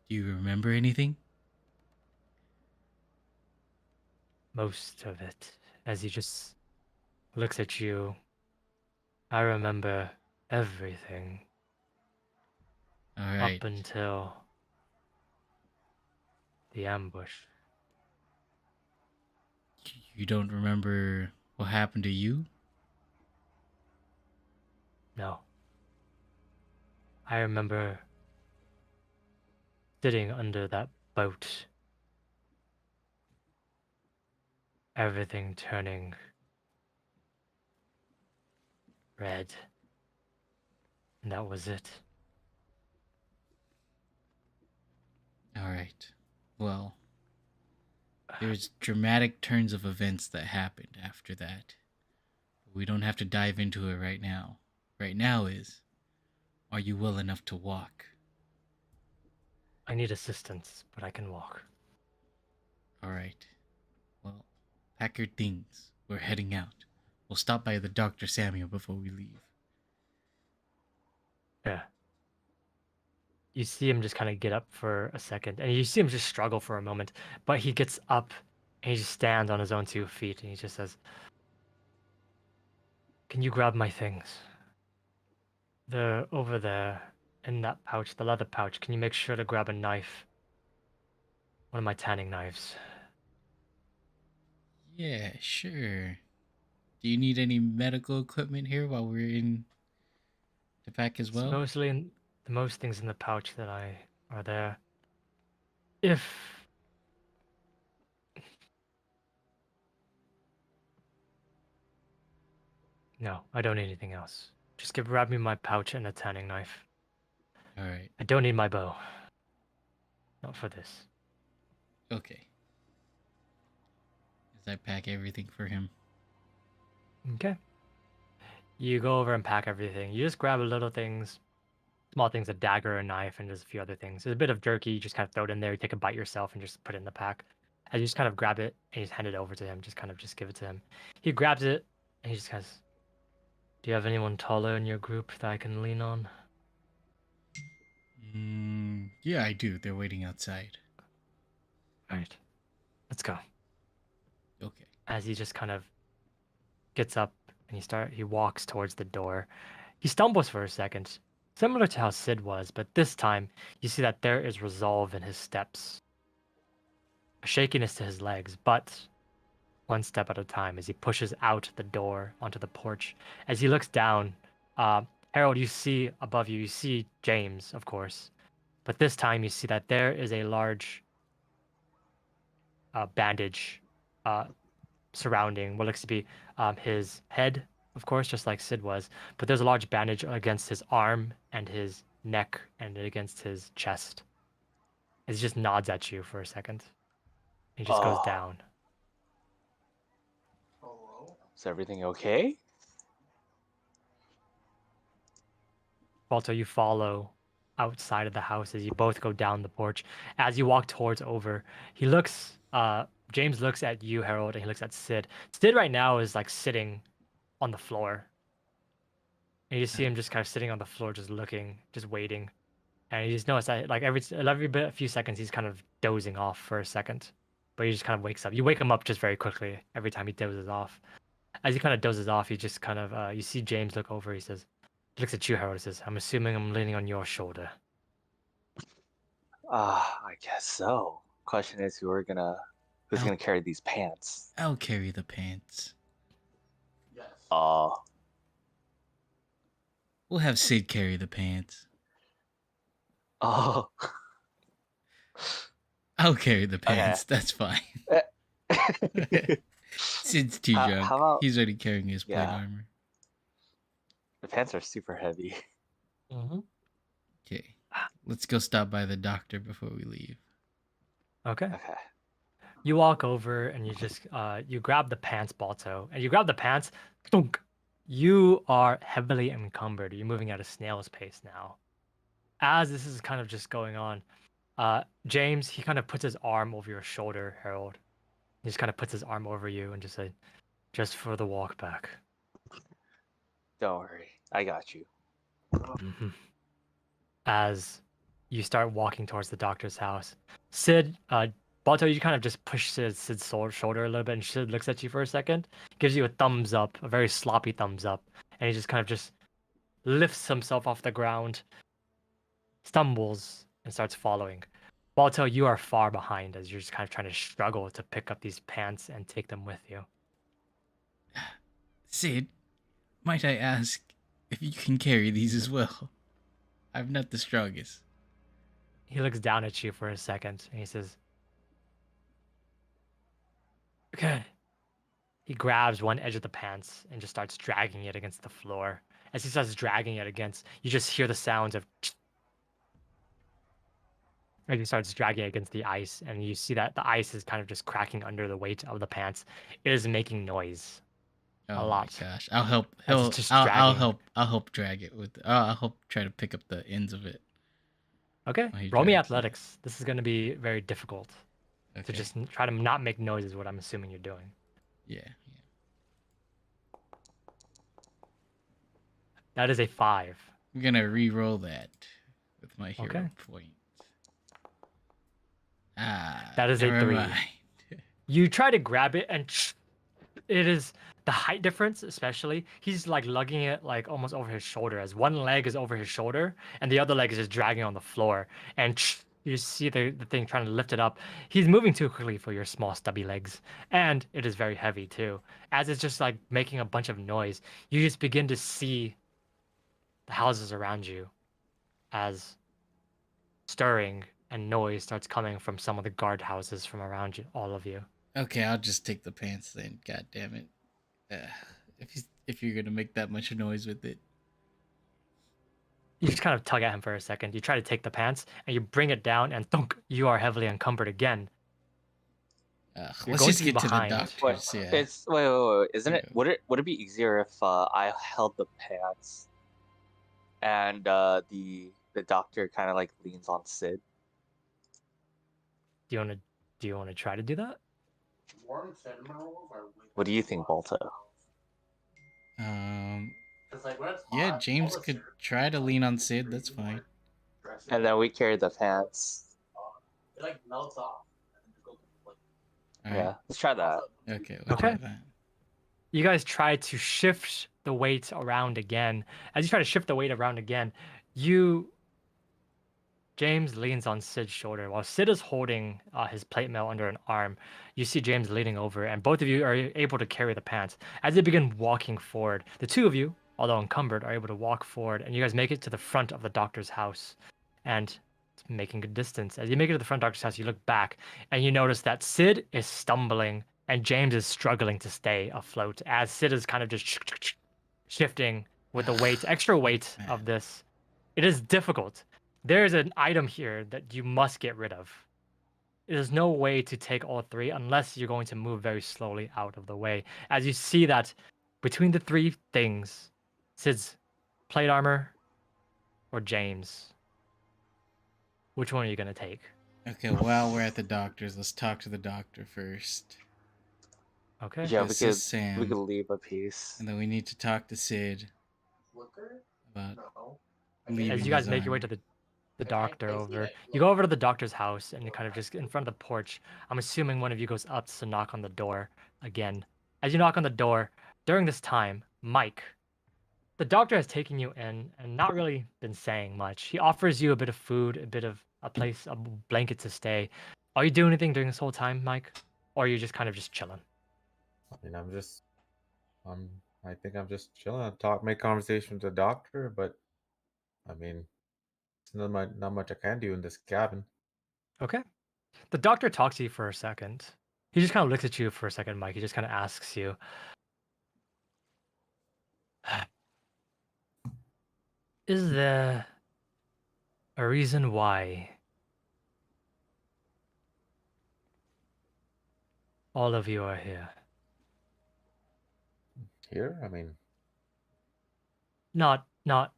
Do you remember anything? most of it. As he just looks at you, I remember everything All right. up until the ambush. You don't remember what happened to you? No. I remember sitting under that boat. Everything turning red. And that was it. All right. Well, there's dramatic turns of events that happened after that. We don't have to dive into it right now. Right now is, are you well enough to walk? I need assistance, but I can walk. All right. Well, pack your things. We're heading out. We'll stop by the Dr. Samuel before we leave. Yeah. you see him just kind of get up for a second, and you see him just struggle for a moment, but he gets up and he just stands on his own 2 feet, and he just says, "Can you grab my things? They're over there in that pouch, the leather pouch. Can you make sure to grab a knife? One of my tanning knives." Yeah, sure. Do you need any medical equipment here while we're in the pack as It's well? mostly the most things in the pouch that I are there. If no, I don't need anything else. Just grab me my pouch and a tanning knife. All right. I don't need my bow. Not for this. Okay. As I pack everything for him. Okay. You go over and pack everything. You just grab little things, small things, a dagger, a knife, and just a few other things. There's a bit of jerky. You just kind of throw it in there. You take a bite yourself and just put it in the pack. And you just kind of grab it and you just hand it over to him. Just give it to him. He grabs it and he just goes, "Do you have anyone taller in your group that I can lean on?" Yeah, I do. They're waiting outside. All right. Let's go. Okay. As he just kind of gets up and he walks towards the door. He stumbles for a second, similar to how Sid was, but this time you see that there is resolve in his steps, a shakiness to his legs, but one step at a time as he pushes out the door onto the porch. As he looks down, uh, Harold, you see above you, you see James, of course, but this time you see that there is a large bandage uh, surrounding what looks to be his head, of course, just like Sid was. But there's a large bandage against his arm and his neck and against his chest. He just nods at you for a second. He just goes Oh, down. is everything okay? Balto, you follow outside of the house as you both go down the porch. As you walk towards over, he looks, James looks at you, Harold, and he looks at Sid. Sid right now is like sitting on the floor. And you see him just kind of sitting on the floor, just looking, just waiting. And you just notice that like a few seconds, he's kind of dozing off for a second. But he just kind of wakes up. You wake him up just very quickly every time he dozes off. As he kind of dozes off, he just kind of, you see James look over. He looks at you, Harold, and says, "I'm assuming I'm leaning on your shoulder." I guess so. Question is, who's I'll gonna carry these pants? I'll carry the pants. Uh, We'll have Sid carry the pants. oh, I'll carry the okay. pants. That's fine. Sid's too drunk. How about He's already carrying his plate yeah? armor. The pants are super heavy. Mm-hmm. Okay. Let's go stop by the doctor before we leave. Okay. Okay. You walk over and you just, you grab the pants, Balto, and you grab the pants. Thunk. You are heavily encumbered. You're moving at a snail's pace now. As this is kind of just going on, James, he kind of puts his arm over your shoulder, Harold. He just kind of puts his arm over you and just says, "Just for the walk back." Don't worry, I got you. Mm-hmm. As you start walking towards the doctor's house, Sid, Balto, you kind of just push Sid's shoulder a little bit, and Sid looks at you for a second, gives you a thumbs up, a very sloppy thumbs up, and he just kind of just lifts himself off the ground, stumbles, and starts following. Balto, you are far behind as you're just kind of trying to struggle to pick up these pants and take them with you. Sid, might I ask if you can carry these as well? I'm not the strongest. He looks down at you for a second and he says, "Okay." He grabs one edge of the pants and just starts dragging it against the floor. As he starts dragging it against, you just hear the sounds of as he starts dragging it against the ice, and you see that the ice is kind of just cracking under the weight of the pants. It is making noise Oh a my lot. gosh! I'll help. As it's just I'll dragging. help. I'll help drag it with. I'll help try to pick up the ends of it. Okay, while he roll me drags it. athletics. This is going to be very difficult to Okay. just try to not make noise, is what I'm assuming you're doing. Yeah. That is a 5. I'm gonna re-roll that. with my hero Okay. point. Ah, That is a never 3. mind. You try to grab it, and it is the height difference, especially. He's like lugging it like almost over his shoulder, as one leg is over his shoulder and the other leg is just dragging on the floor. And you see the thing trying to lift it up. He's moving too quickly for your small, stubby legs. And it is very heavy too. As it's just like making a bunch of noise, you just begin to see the houses around you as stirring and noise starts coming from some of the guard houses from around you, all of you. Okay, I'll just take the pants then. God damn it. If you're gonna make that much noise with it. You just kind of tug at him for a second. You try to take the pants and you bring it down, and thunk, you are heavily encumbered again. You're Let's going just to be get to the behind. doctors. Yeah. It's wait. Isn't it? Yeah. Would it be easier if I held the pants and the doctor kind of like leans on Sid? Do you want to try to do that? What do you think, Balto? Yeah, James could try to lean on Sid. That's fine. And then we carry the pants. All Yeah, right. let's try that. Okay. We'll Okay. try that. You guys try to shift the weight around again. As you try to shift the weight around again, James leans on Sid's shoulder while Sid is holding his plate mail under an arm. You see James leaning over, and both of you are able to carry the pants. As they begin walking forward, the two of you, although encumbered, are able to walk forward, and you guys make it to the front of the doctor's house, and it's making good distance. As you make it to the front doctor's house, you look back, and you notice that Sid is stumbling, and James is struggling to stay afloat, as Sid is kind of just shifting with the weight, extra weight Man. of this. It is difficult. There's an item here that you must get rid of. There's no way to take all three unless you're going to move very slowly out of the way. As you see that between the three things, Sid's plate armor or James, which one are you going to take? Okay. While we're at the doctors, let's talk to the doctor first. Okay. Yeah, This we is Sam. could leave a piece. And then we need to talk to Sid about leaving As you guys his make your way arm. to the doctor over, you go over to the doctor's house and you're kind of just in front of the porch. I'm assuming one of you goes up to knock on the door again. As you knock on the door, during this time, Mike, the doctor has taken you in and not really been saying much. He offers you a bit of food, a bit of a place, a blanket to stay. Are you doing anything during this whole time, Mike? Or are you just kind of just chilling? I mean, I think I'm just chilling, make conversation with the doctor, but I mean, there's not much I can do in this cabin. Okay. The doctor talks to you for a second. He just kind of looks at you for a second, Mike. He just kind of asks you, is there a reason why all of you are here? Here, I mean, Not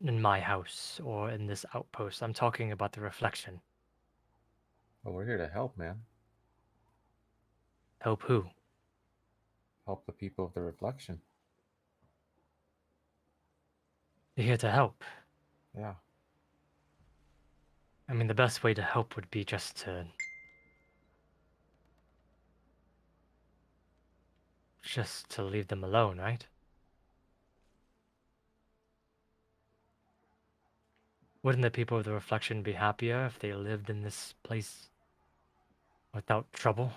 in my house or in this outpost. I'm talking about the reflection. well, we're here to help, man. Help who? Help the people of the reflection. You're here to help. Yeah. I mean, the best way to help would be just to leave them alone, right? Wouldn't the people of the reflection be happier if they lived in this place without trouble?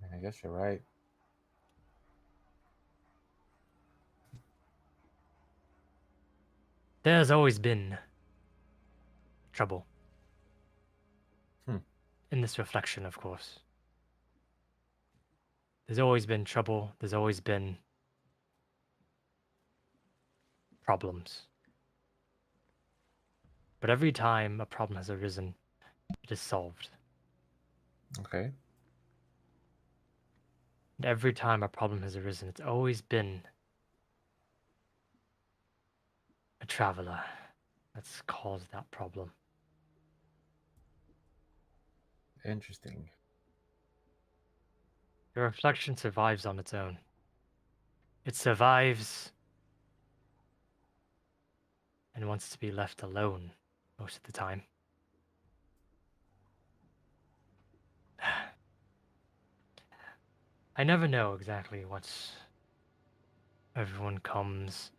I mean, I guess you're right. There's always been trouble. In this reflection, of course. There's always been trouble. There's always been problems. But every time a problem has arisen, it is solved. Okay. And every time a problem has arisen, it's always been a traveler that's caused that problem. Interesting. The reflection survives on its own. It survives and wants to be left alone most of the time. I never know exactly what everyone comes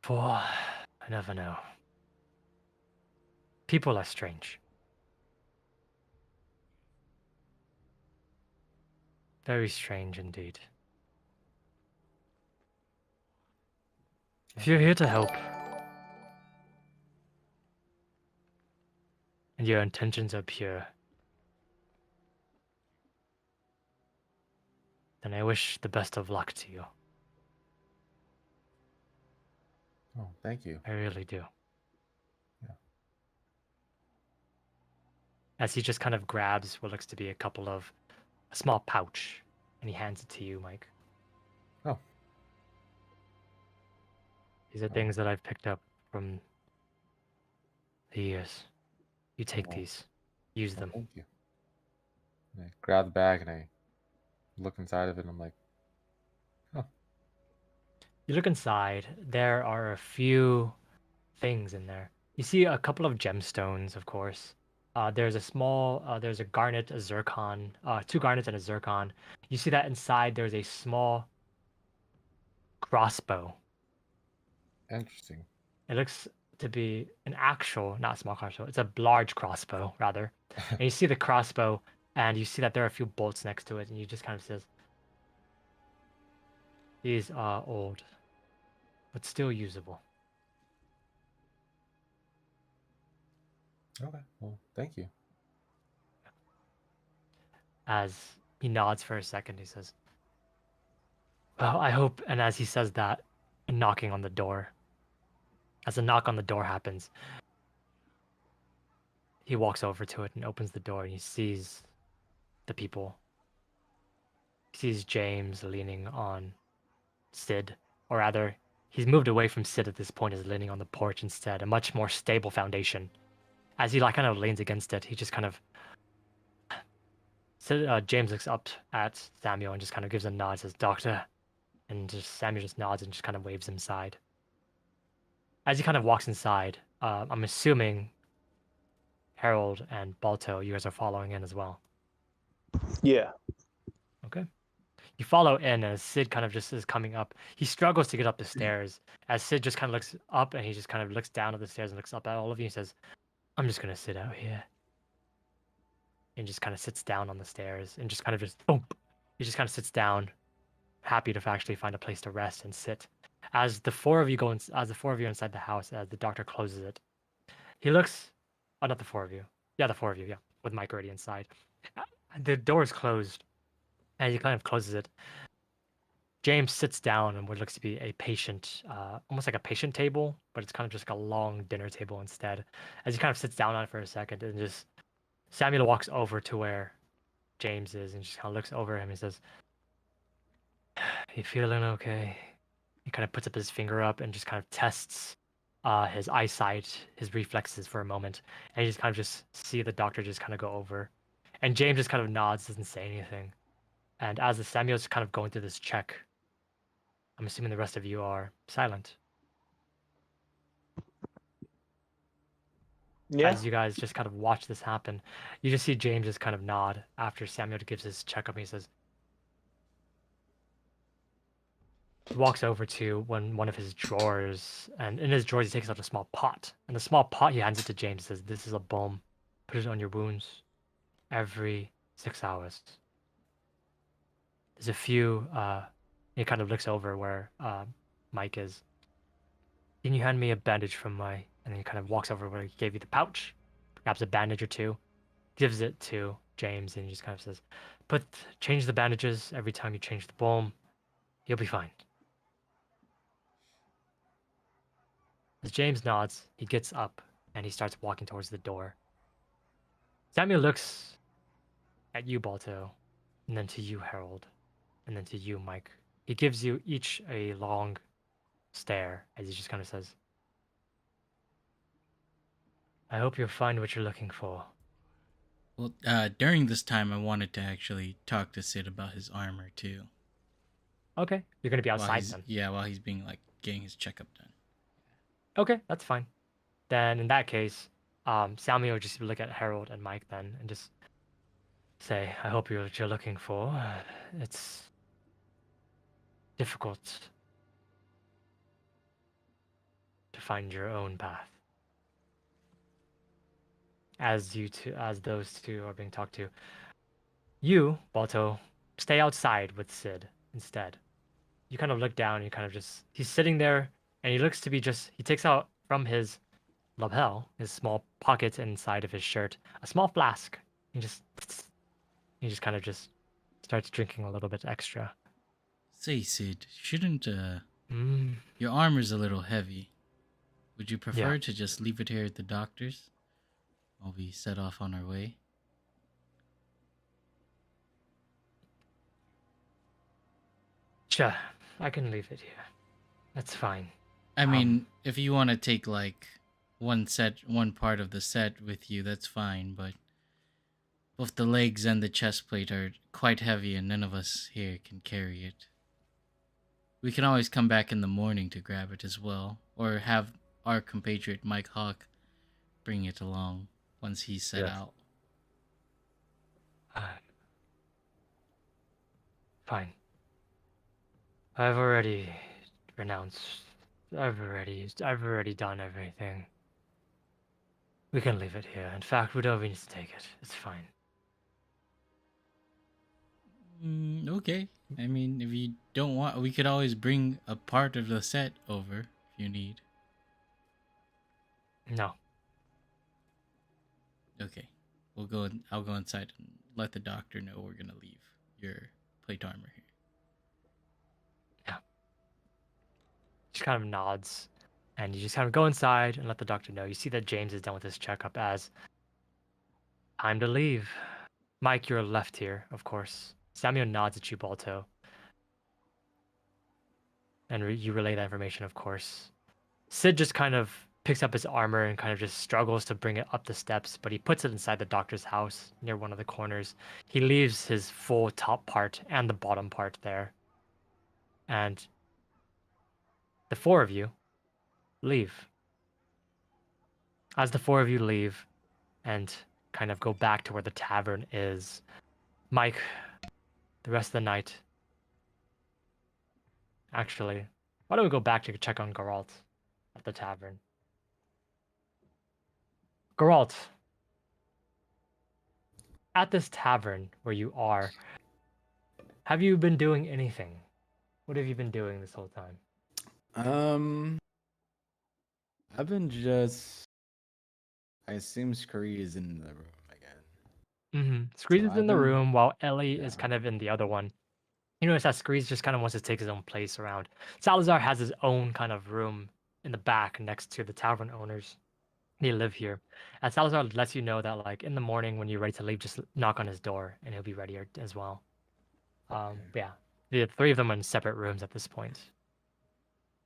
for. I never know. People are strange. Very strange indeed. If you're here to help, and your intentions are pure, then I wish the best of luck to you. Oh, thank you. I really do. Yeah. As he just kind of grabs what looks to be a small pouch, and he hands it to you, Mike. Oh. These are things that I've picked up from the years. You take Oh. these, use Oh, them. thank you. And I grab the bag and I look inside of it and I'm like, oh, You look inside, there are a few things in there. You see a couple of gemstones, of course. There's there's a garnet, a zircon, two garnets and a zircon. You see that inside there's a small crossbow. interesting. It looks to be an actual, not small crossbow, it's a large crossbow, rather. And you see the crossbow, and you see that there are a few bolts next to it, and you just kind of says, these are old, but still usable. Okay. Well, thank you. As he nods for a second, he says, well, I hope, and as he says that, a knocking on the door. As a knock on the door happens, he walks over to it and opens the door, and he sees the people. He sees James leaning on Sid, or rather, he's moved away from Sid at this point, is leaning on the porch instead, a much more stable foundation. As he kind of leans against it, he just kind of James looks up at Samuel and just kind of gives a nod, says, Doctor. And just Samuel just nods and just kind of waves him inside. As he kind of walks inside, I'm assuming Harold and Balto, you guys are following in as well. Yeah. Okay. You follow in as Sid kind of just is coming up. He struggles to get up the stairs as Sid just kind of looks up and he just kind of looks down at the stairs and looks up at all of you and says, I'm just going to sit out here. And just kind of sits down on the stairs and just kind of just, boom. He just kind of sits down, happy to actually find a place to rest and sit. As the four of you as the four of you are inside the house, as the doctor closes it, he looks, oh, not the four of you. Yeah, the four of you, yeah, with Mike already inside. The door is closed, and he kind of closes it. James sits down on what looks to be a patient, almost like a patient table, but it's kind of just like a long dinner table instead. As he kind of sits down on it for a second, and just Samuel walks over to where James is and just kind of looks over him and says, you feeling okay? He kind of puts up his finger up and just kind of tests his eyesight, his reflexes for a moment. And you just kind of just see the doctor just kind of go over. And James just kind of nods, doesn't say anything. And as the Samuel's kind of going through this check, I'm assuming the rest of you are silent. Yeah. As you guys just kind of watch this happen, you just see James just kind of nod after Samuel gives his checkup. He says, he walks over to one of his drawers, and in his drawers he takes out a small pot. And the small pot, he hands it to James, says, this is a balm. Put it on your wounds every 6 hours. There's a few, he kind of looks over where Mike is. Can you hand me a bandage from my, and then he kind of walks over where he gave you the pouch, grabs a bandage or two, gives it to James, and he just kind of says, change the bandages every time you change the balm. You'll be fine. As James nods, he gets up and he starts walking towards the door. Samuel looks at you, Balto, and then to you, Harold, and then to you, Mike. He gives you each a long stare as he just kind of says, I hope you'll find what you're looking for. Well, during this time, I wanted to actually talk to Sid about his armor too. Okay, you're going to be While outside he's then. while he's being like getting his checkup done. Okay, that's fine. then in that case, Samuel would just look at Harold and Mike then and just say, I hope you're what you're looking for. It's difficult to find your own path. As those two are being talked to. You, Balto, stay outside with Sid instead. You kind of look down and you kind of just he's sitting there and he looks to be he takes out from his lapel, his small pocket inside of his shirt, a small flask. He just kind of just starts drinking a little bit extra. Say, Sid, shouldn't Mm, your armor's a little heavy? Would you Yeah. prefer to just leave it here at the doctor's while we set off on our way? Sure, I can leave it here. That's fine. I mean, if you want to take like one part of the set with you, that's fine, but both the legs and the chest plate are quite heavy and none of us here can carry it. We can always come back in the morning to grab it as well, or have our compatriot Mike Hawk bring it along once he's set Yes. out. Fine. I've already renounced. I've already done everything. We can leave it here. In fact, we don't even need to take it. It's fine. Okay. I mean, if you don't want, we could always bring a part of the set over if you need. No. Okay. I'll go inside and let the doctor know we're gonna leave your plate armor here. She kind of nods, and you just kind of go inside and let the doctor know. You see that James is done with his checkup as time to leave. Mike, you're left here, of course. Samuel nods at you, Balto. And you relay that information, of course. Sid just kind of picks up his armor and kind of just struggles to bring it up the steps, but he puts it inside the doctor's house near one of the corners. He leaves his full top part and the bottom part there. And the four of you leave. As the four of you leave and kind of go back to where the tavern is, Mike, the rest of the night. Actually, why don't we go back to check on Geralt at the tavern? Geralt, at this tavern where you are, have you been doing anything? What have you been doing this whole time? I've been just. I assume Scree is in the room again. Screez So is in the room while Ellie is yeah. kind of in the other one. You notice that Screez just kind of wants to take his own place around. Salazar has his own kind of room in the back next to the tavern owners. They live here. And Salazar lets you know that, like, in the morning when you're ready to leave, just knock on his door and he'll be ready as well. Okay. Yeah, the three of them are in separate rooms at this point.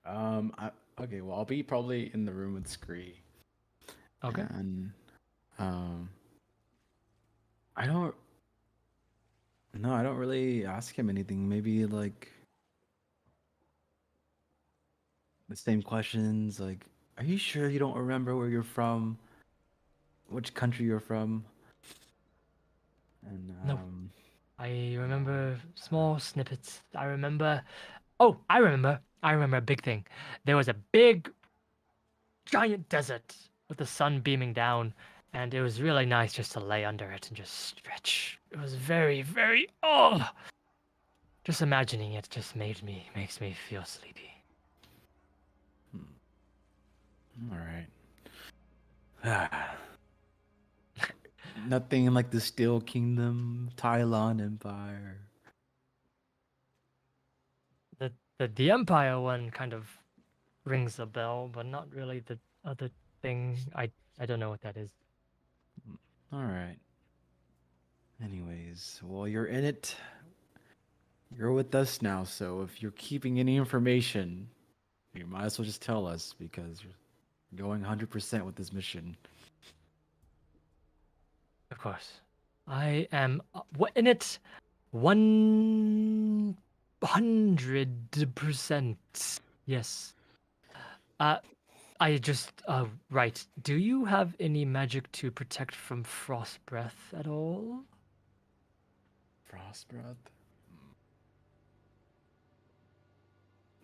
Okay. Well, I'll be probably in the room with Scree. Okay. And I don't. No, I don't really ask him anything. Maybe like the same questions. Like, are you sure you don't remember where you're from? Which country you're from? And No. I remember small snippets. I remember a big thing. There was a big, giant desert with the sun beaming down, and it was really nice just to lay under it and just stretch. It was very, very, just imagining it just makes me feel sleepy. All right. Nothing like the Steel Kingdom, Tylon Empire. The Empire one kind of rings a bell, but not really the other thing. I don't know what that is. All right. Anyways, well, you're in it. You're with us now, so if you're keeping any information, you might as well just tell us because you're going 100% with this mission. Of course. I am in it 100%. Yes. I just right. Do you have any magic to protect from frost breath at all? Frost breath?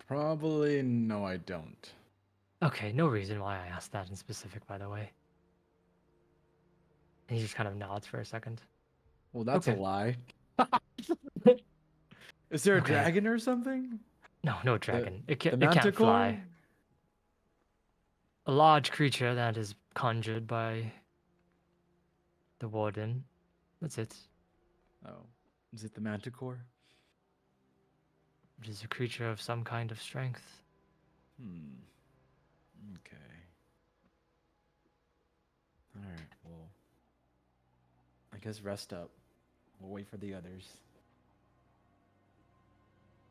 Probably no, I don't. Okay, no reason why I asked that in specific, by the way. And he just kind of nods for a second. Well, that's a Okay. lie. Is there a Okay. dragon or something? No, no dragon. The It can't manticore? fly. A large creature that is conjured by the warden. That's it. Oh, is it the manticore? It is a creature of some kind of strength. Hmm. Okay. All right. Well, I guess rest up. We'll wait for the others.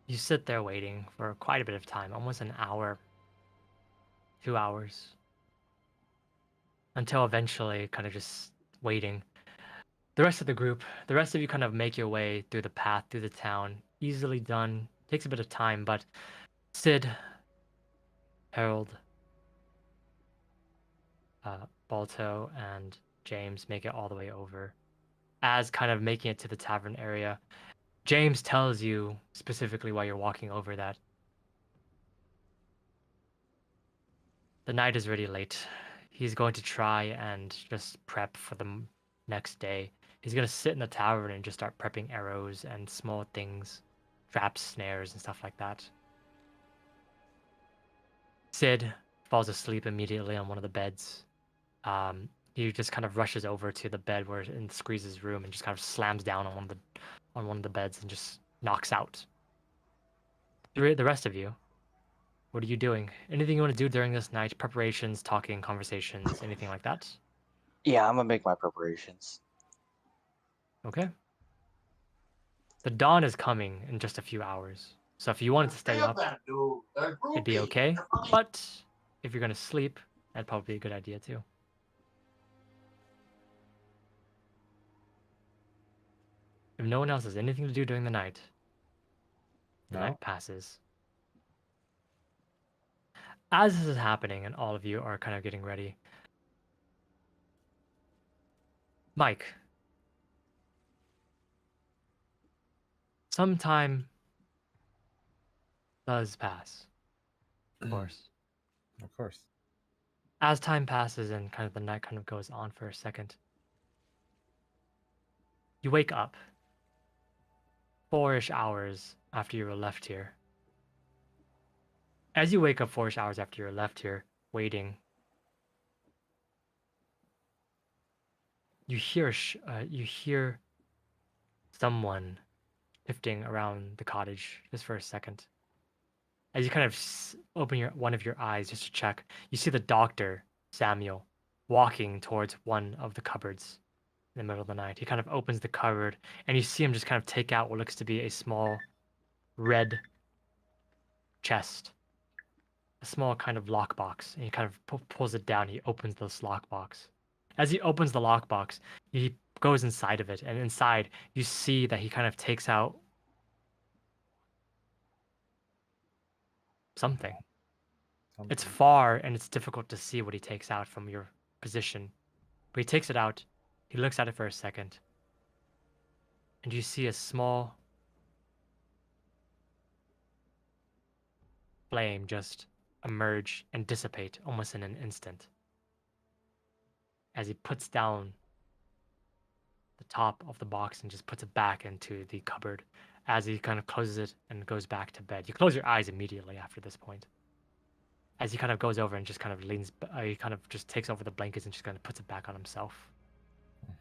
You sit there waiting for quite a bit of time, almost an hour, 2 hours, until eventually kind of just waiting. The rest of the group, the rest of you kind of make your way through the path, through the town. Easily done. Takes a bit of time, but Sid, Harold, Balto, and James make it all the way over. As kind of making it to the tavern area, James tells you specifically while you're walking over that the night is really late. He's going to try and just prep for the next day. He's going to sit in the tavern and just start prepping arrows and small things, traps, snares, and stuff like that. Sid falls asleep immediately on one of the beds. He just kind of rushes over to the bed where in Squeeze's room and just kind of slams down on one of the beds and just knocks out. The rest of you, what are you doing? Anything you want to do during this night? Preparations, talking, conversations, anything like that? Yeah, I'm gonna make my preparations. Okay. The dawn is coming in just a few hours. So if you wanted to stay up, it'd be okay. But if you're gonna sleep, that'd probably be a good idea too. If no one else has anything to do during the night, the No. night passes. As this is happening and all of you are kind of getting ready, Mike, some time does pass, of course. Of course. As time passes and kind of the night kind of goes on for a second, you wake up 4-ish hours after you were left here. As you wake up 4-ish hours after you're left here, waiting, you hear someone shifting around the cottage just for a second. As you kind of open one of your eyes just to check, you see the doctor, Samuel, walking towards one of the cupboards in the middle of the night. He kind of opens the cupboard, and you see him just kind of take out what looks to be a small red chest, a small kind of lockbox, and he kind of pulls it down. He opens this lockbox. As he opens the lockbox, he goes inside of it, and inside you see that he kind of takes out something. It's Something. far and it's difficult to see what he takes out from your position. But he takes it out, he looks at it for a second, and you see a small flame just emerge and dissipate almost in an instant. As he puts down the top of the box and just puts it back into the cupboard as he kind of closes it and goes back to bed. You close your eyes immediately after this point. As he kind of goes over and just kind of he kind of just takes over the blankets and just kind of puts it back on himself.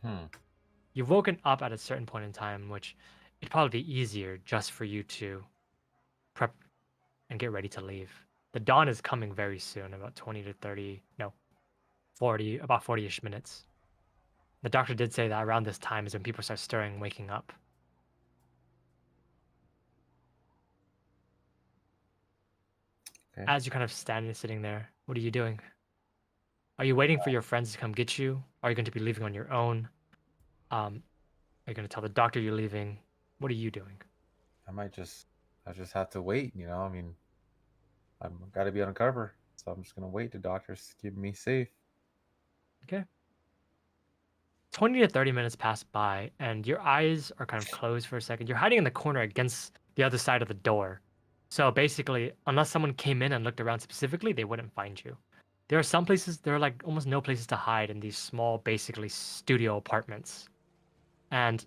Hmm. You've woken up at a certain point in time, which it'd probably be easier just for you to prep and get ready to leave. The dawn is coming very soon, about 20 to 30, no, 40, about 40-ish minutes. The doctor did say that around this time is when people start stirring and waking up. Okay. As you're kind of sitting there, what are you doing? Are you waiting for your friends to come get you? Are you going to be leaving on your own? Are you going to tell the doctor you're leaving? What are you doing? I just have to wait, you know. I mean, I'm gotta be on cover. so I'm just gonna wait. The doctor's keeping me safe. Okay. 20 to 30 minutes pass by, and your eyes are kind of closed for a second. You're hiding in the corner against the other side of the door. So basically, unless someone came in and looked around specifically, they wouldn't find you. There are some places, there are like almost no places to hide in these small, basically studio apartments. And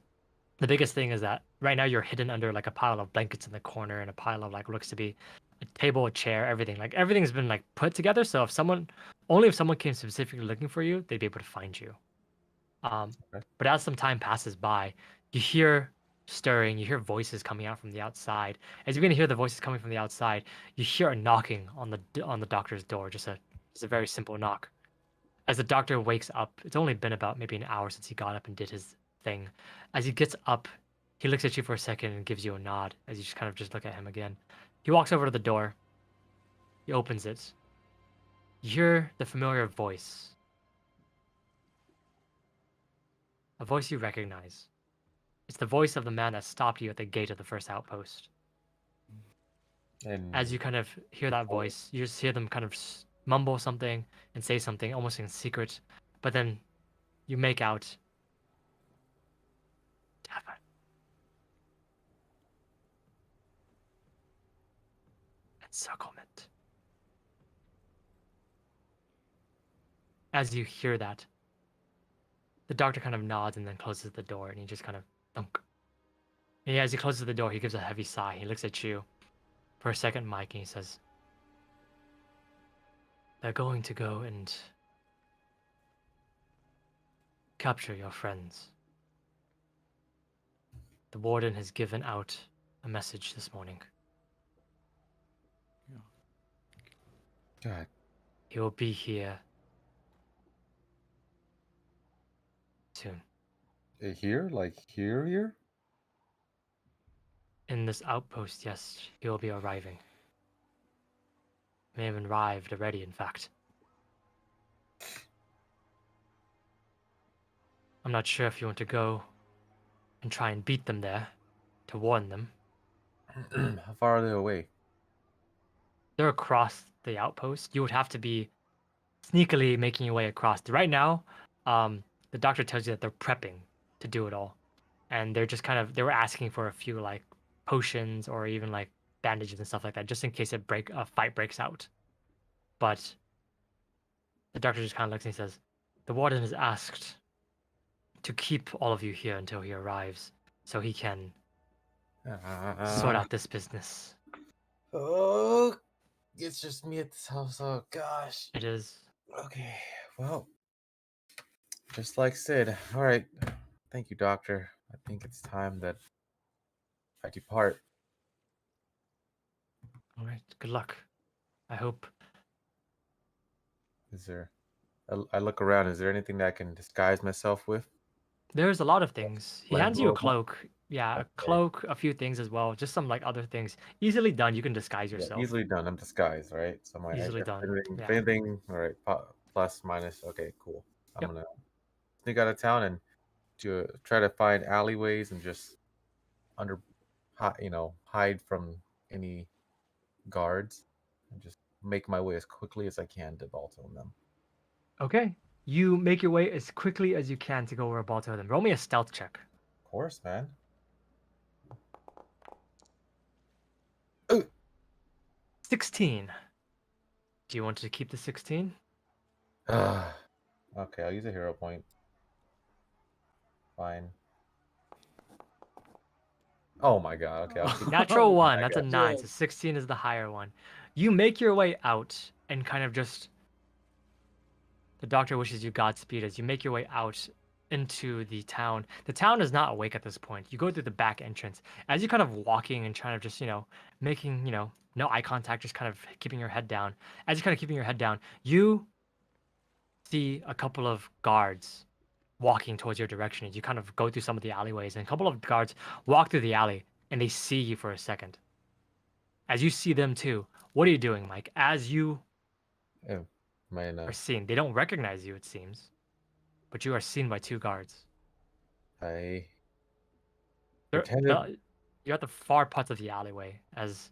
the biggest thing is that right now you're hidden under like a pile of blankets in the corner and a pile of like looks to be a table, a chair, everything. Like everything's been like put together. So only if someone came specifically looking for you, they'd be able to find you. Okay. But as some time passes by, you hear stirring, you hear voices coming out from the outside. As you're gonna hear the voices coming from the outside, you hear a knocking on the doctor's door, just a very simple knock. As the doctor wakes up, it's only been about maybe an hour since he got up and did his thing. As he gets up, he looks at you for a second and gives you a nod as you just kind of just look at him again. He walks over to the door. He opens it. You hear the familiar voice. A voice you recognize. It's the voice of the man that stopped you at the gate of the first outpost. And As you kind of hear that voice, you just hear them kind of mumble something and say something almost in secret, but then you make out Devon. Encirclement. As you hear that, the doctor kind of nods and then closes the door, and he just kind of thunk. And as he closes the door, he gives a heavy sigh. He looks at you for a second, Mike, and he says, "They're going to go and capture your friends. The warden has given out a message this morning. God, He will be here soon. here, like here. In this outpost, yes, he will be arriving. May have arrived already, in fact. I'm not sure if you want to go and try and beat them there to warn them. How far are they away? They're across the outpost. You would have to be sneakily making your way across. Right now, the doctor tells you that they're prepping to do it all. And they're just they were asking for a few like potions or even like bandages and stuff like that, just in case a fight breaks out. But the doctor just kind of looks and he says, "The warden has asked to keep all of you here until he arrives, so he can sort out this business." Oh, it's just me at this house. Oh gosh. It is. Okay, well, just like Sid. All right, thank you, doctor. I think it's time that I depart. All right. Good luck. I hope. Is there? I look around. Is there anything that I can disguise myself with? There's a lot of things. He Like hands you a robe? cloak. Yeah, a Okay. cloak, a few things as well. Just some like other things. Easily done. You can disguise Yeah, yourself. easily done. I'm disguised, right? So my Easily done. anything, Yeah. if anything, all right, plus minus. Okay, cool. I'm Yep. gonna sneak out of town and to try to find alleyways and just hide from any guards and just make my way as quickly as I can to Balto and them. Okay. You make your way as quickly as you can to go where Balto them. Roll me a stealth check. Of course, man. 16. Do you want to keep the 16? Okay, I'll use a hero point. Fine. Oh my god. Okay, I'll keep Natural one. I That's a got 9. you. So 16 is the higher one. You make your way out and kind of just. The doctor wishes you Godspeed as you make your way out into the town. The town is not awake at this point. You go through the back entrance. As you're kind of walking and trying to just, making, no eye contact, just kind of keeping your head down. As you're kind of keeping your head down, you see a couple of guards walking towards your direction as you kind of go through some of the alleyways. And a couple of guards walk through the alley and they see you for a second. As you see them too, what are you doing, Mike? As you are seen, they don't recognize you, it seems, but you are seen by two guards. I You're pretended. at the far parts of the alleyway as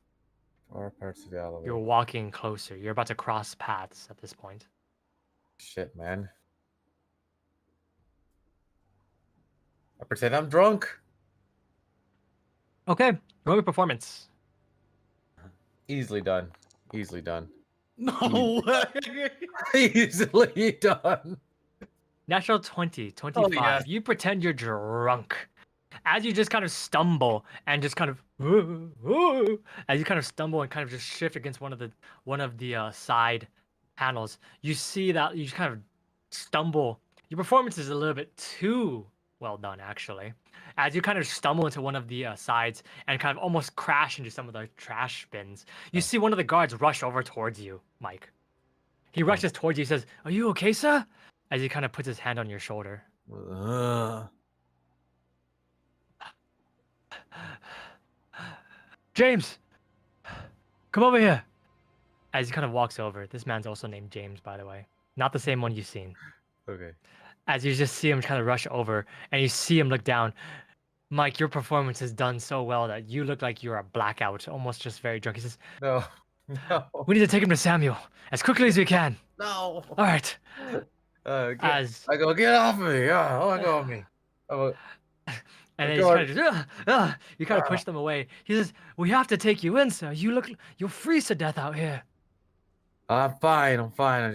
Or parts of the alleyway. You're walking closer. You're about to cross paths at this point. Shit, man. I pretend I'm drunk. Okay, roll your performance. Easily done. Easily done. No way. Easily done. Natural 20, 25. yes. You pretend you're drunk. As you just kind of stumble and just kind of as you kind of stumble and kind of just shift against one of the side panels, you see that you just kind of stumble. Your performance is a little bit too well done, actually. As you kind of stumble into one of the sides and kind of almost crash into some of the trash bins, you see one of the guards rush over towards you, Mike. He rushes towards you. He says, "Are you okay, sir?" As he kind of puts his hand on your shoulder. James, come over here. As he kind of walks over, this man's also named James, by the way, not the same one you've seen. Okay. As you just see him kind of rush over, and you see him look down. Mike, your performance is done so well that you look like you're a blackout, almost just very drunk. He says, No. No. "We need to take him to Samuel as quickly as we can." No. All right. As I go, get off me. Yeah. Oh my god, me. Oh, And then Go he's on. kind of just, you kind of push them away. He says, "We have to take you in, sir. You'll freeze to death out here." I'm fine. I'm fine. I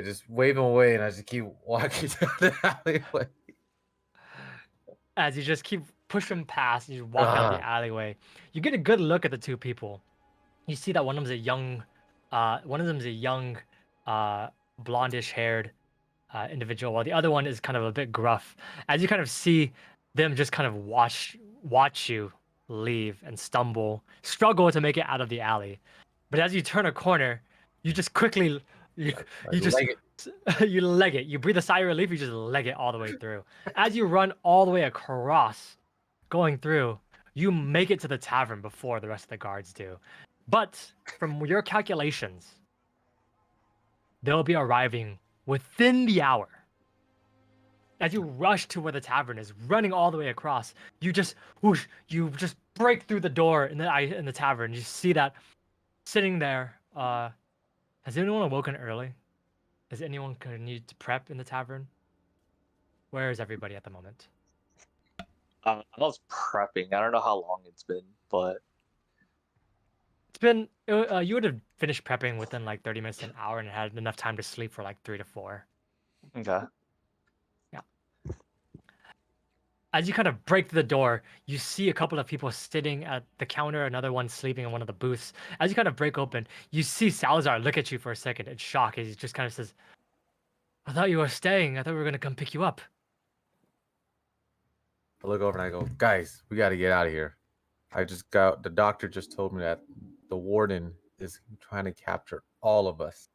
just wave him away and I just keep walking down the alleyway. As you just keep pushing past, you walk down the alleyway. You get a good look at the two people. You see that one of them's a young, blondish-haired individual, while the other one is kind of a bit gruff. As you kind of see them just kind of watch you leave and struggle to make it out of the alley. But as you turn a corner, you just quickly you just leg you leg it. You breathe a sigh of relief. You just leg it all the way through. As you run all the way across, going through, you make it to the tavern before the rest of the guards do. But from your calculations, they'll be arriving within the hour. As you rush to where the tavern is, running all the way across, you just break through the door in the tavern. You see that sitting there. Has anyone awoken early? Is anyone gonna need to prep in the tavern? Where is everybody at the moment? I was prepping. I don't know how long it's been, but It's been you would have finished prepping within like 30 minutes to an hour and had enough time to sleep for like 3 to 4. okay. As you kind of break through the door, you see a couple of people sitting at the counter, another one sleeping in one of the booths. As you kind of break open, you see Salazar look at you for a second in shock as he just kind of says, "I thought you were staying. I thought we were going to come pick you up." I look over and I go, guys, we got to get out of here. The doctor just told me that the warden is trying to capture all of us.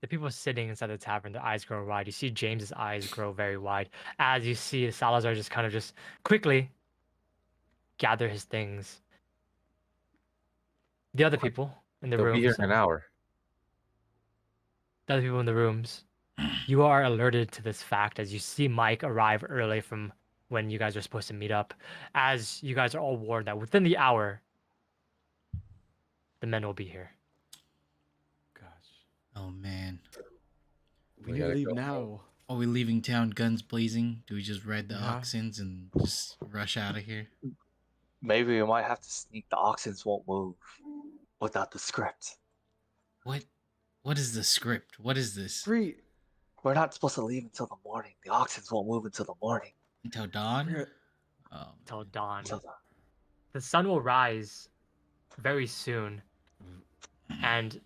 The people sitting inside the tavern, their eyes grow wide. You see James's eyes grow very wide as you see Salazar just kind of just quickly gather his things. The other people in the They'll be here rooms, in an hour. the other people in the rooms, you are alerted to this fact as you see Mike arrive early from when you guys are supposed to meet up. As you guys are all warned that within the hour, the men will be here. Gosh. Oh man. We We need to gotta leave go. now. Are we leaving town guns blazing? Do we just ride the Yeah. oxens and just rush out of here? Maybe we might have to sneak. The oxens won't move without the script. What? What is the script? What is this? Free. We're not supposed to leave until the morning. The oxens won't move until the morning. Until dawn? We're- Till dawn. Until the... The sun will rise very soon, and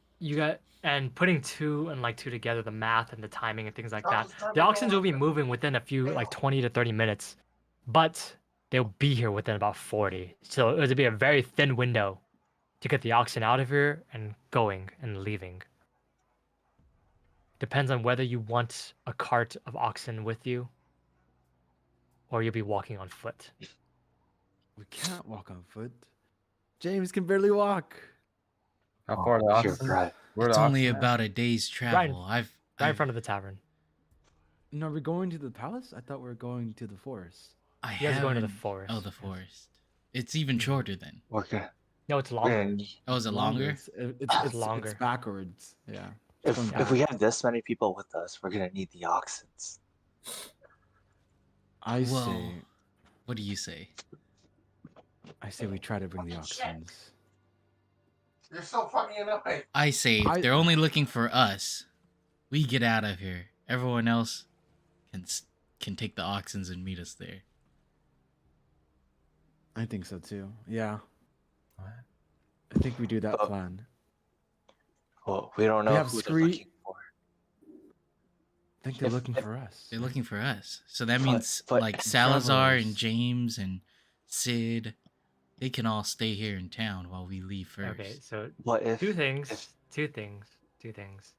putting two and two together, the math and the timing and things like that, the oxens will be moving within a few 20 to 30 minutes, but they'll be here within about 40. So it would be a very thin window to get the oxen out of here and going and leaving. Depends on whether you want a cart of oxen with you or you'll be walking on foot. We can't walk on foot. James can barely walk. How far the You're oxen? right. Where It's the only oxen at? about a day's travel. right in front of the tavern. No, are we going to the palace? I thought we were going to the forest. I You guys are going to the haven't- forest. Oh, the forest. It's even shorter then. We're gonna, No, it's we're longer. gonna need, Oh, is it longer? It's longer. It's backwards. Yeah. if going if we back. have this many people with us, we're gonna need the oxens. I Well, say, what do you say? we try to bring the oxens. You're so funny enough. I say if I- they're only looking for us, we get out of here. Everyone else can take the oxens and meet us there. I think so too. Yeah. What? I think we do that But- plan. Well, we don't know have who they're Scree- looking for. I think they're If- looking if- for us. They're looking for us. So that But- means but like Salazar and travelers. James and Sid, they can all stay here in town while we leave first. Okay, so What if? two things. if- Two things. Two things.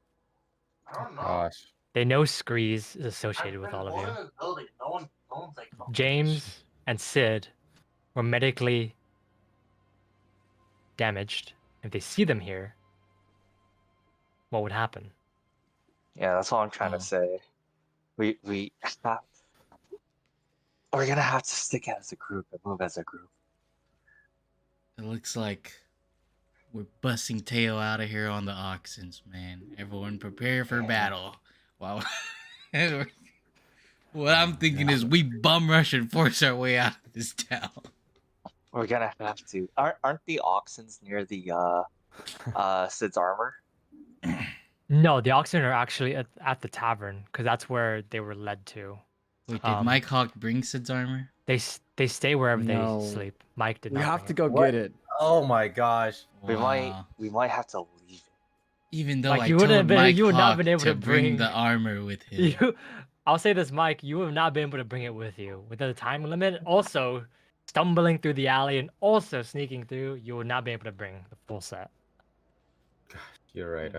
I don't know. Gosh. They know Screes is I've associated with been all of going you. in this building. No one's like James and Sid were medically damaged. If they see them here, what would happen? Yeah, that's all I'm trying Oh. to say. We have, we're gonna have to stick as a group and move as a group. It looks like we're busting tail out of here on the oxens, man. Everyone prepare for battle. Wow. What I'm thinking is we bum rush and force our way out of this town. We're gonna have to. Aren't the oxens near the Sid's armor? No, the oxen are actually at the tavern because that's where they were led to. Wait, did Um, Mike Hawk bring Sid's armor? They stay wherever No. they sleep. Mike did We not. have bring to it. go What? get it. Oh my gosh. We might have to leave it. Even though Like, I you wouldn't told have been- Mike you would not Hawk have been able to to bring bring- the armor with him. I'll say this, Mike. You have not been able to bring it with you within the time limit. Also, stumbling through the alley and also sneaking through, you will not be able to bring the full set. You're right.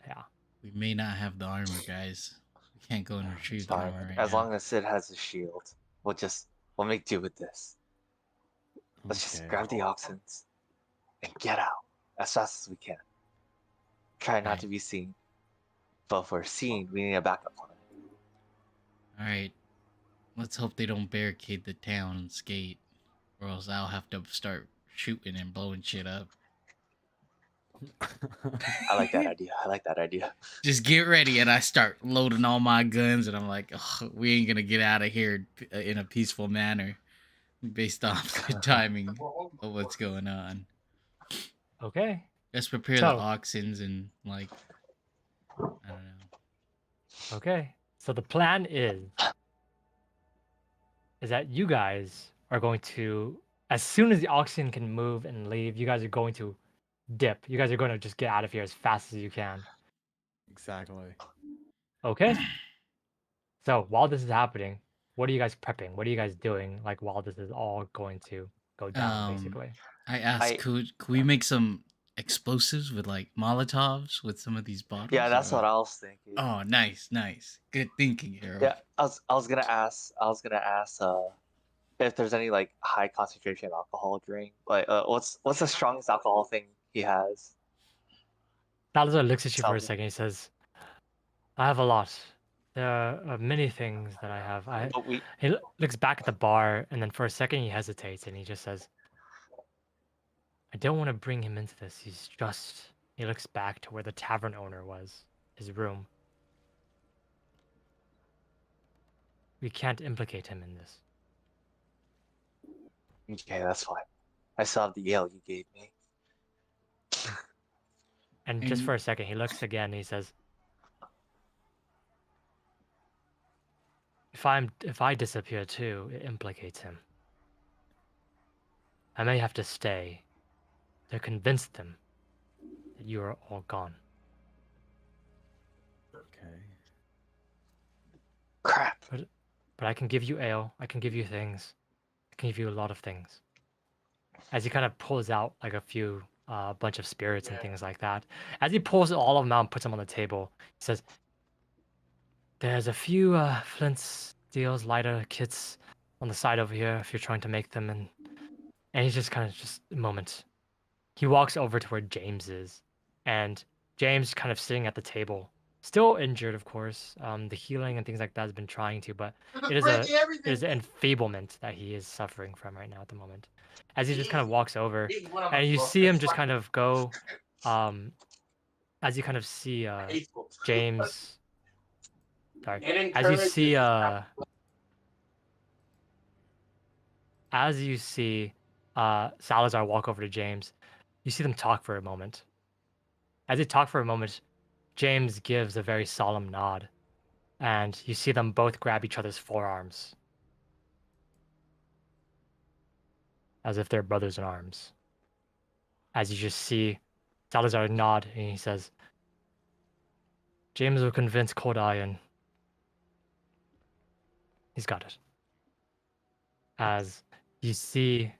Yeah. We may not have the armor, guys. We can't go and It's retrieve the fine. armor right As now. long as Sid has a shield, we'll make do with this. Let's just Okay. grab the oxens and get out as fast as we can. Try not Right. to be seen. But if we're seen, we need a backup plan. All right. Let's hope they don't barricade the town and skate, or else I'll have to start shooting and blowing shit up. I like that idea. I like that idea. Just get ready, and I start loading all my guns, and I'm like, oh, we ain't gonna get out of here in a peaceful manner, based off the timing of what's going on. Okay. Let's prepare So- the oxens and like, I don't know. Okay. So the plan is that you guys are going to, as soon as the oxen can move and leave, you guys are going to dip. You guys are going to just get out of here as fast as you can. Exactly. Okay. So while this is happening, what are you guys prepping? What are you guys doing? Like while this is all going to go down, basically. I asked, could we make some explosives with like Molotovs with some of these bottles? Yeah, that's or- what I was thinking. Oh, nice. Good thinking, Harold. Yeah, I was gonna ask if there's any like high concentration alcohol drink. Like what's the strongest alcohol thing he has? Salazar looks at you for a Something. second. He says, "I have a lot. There are many things that I have. But we He looks back at the bar, and then for a second he hesitates, and he just says, "I don't want to bring him into this. He's just." He looks back to where the tavern owner was, his room. We can't implicate him in this. okay, that's fine. I still have the ale you gave me. And just And- for a second, he looks again. And he says, "If I disappear too, it implicates him. I may have to stay to convince them that you are all gone." Okay. Crap. But I can give you ale. I can give you things. I can give you a lot of things. As he kind of pulls out like a few, bunch of spirits and things like that. As he pulls all of them out and puts them on the table, he says, "There's a few flint steels, lighter kits on the side over here if you're trying to make them." And he's just kind of just a moment. He walks over to where James is, and James kind of sitting at the table still injured, of course. The healing and things like that has been trying to, but it is Breaking it everything. is an enfeeblement that he is suffering from right now at the moment. As he just kind of Easy. walks over, Easy one on the and you floor. see him It's just fine. kind of go, as you kind of see Hateful. James. Sorry, It as you encourages. see as you see Salazar walk over to James, you see them talk for a moment. As they talk for a moment, James gives a very solemn nod, and you see them both grab each other's forearms as if they're brothers in arms. As you just see Salazar nod, and he says, James will convince Kodai, and he's got it. As you see,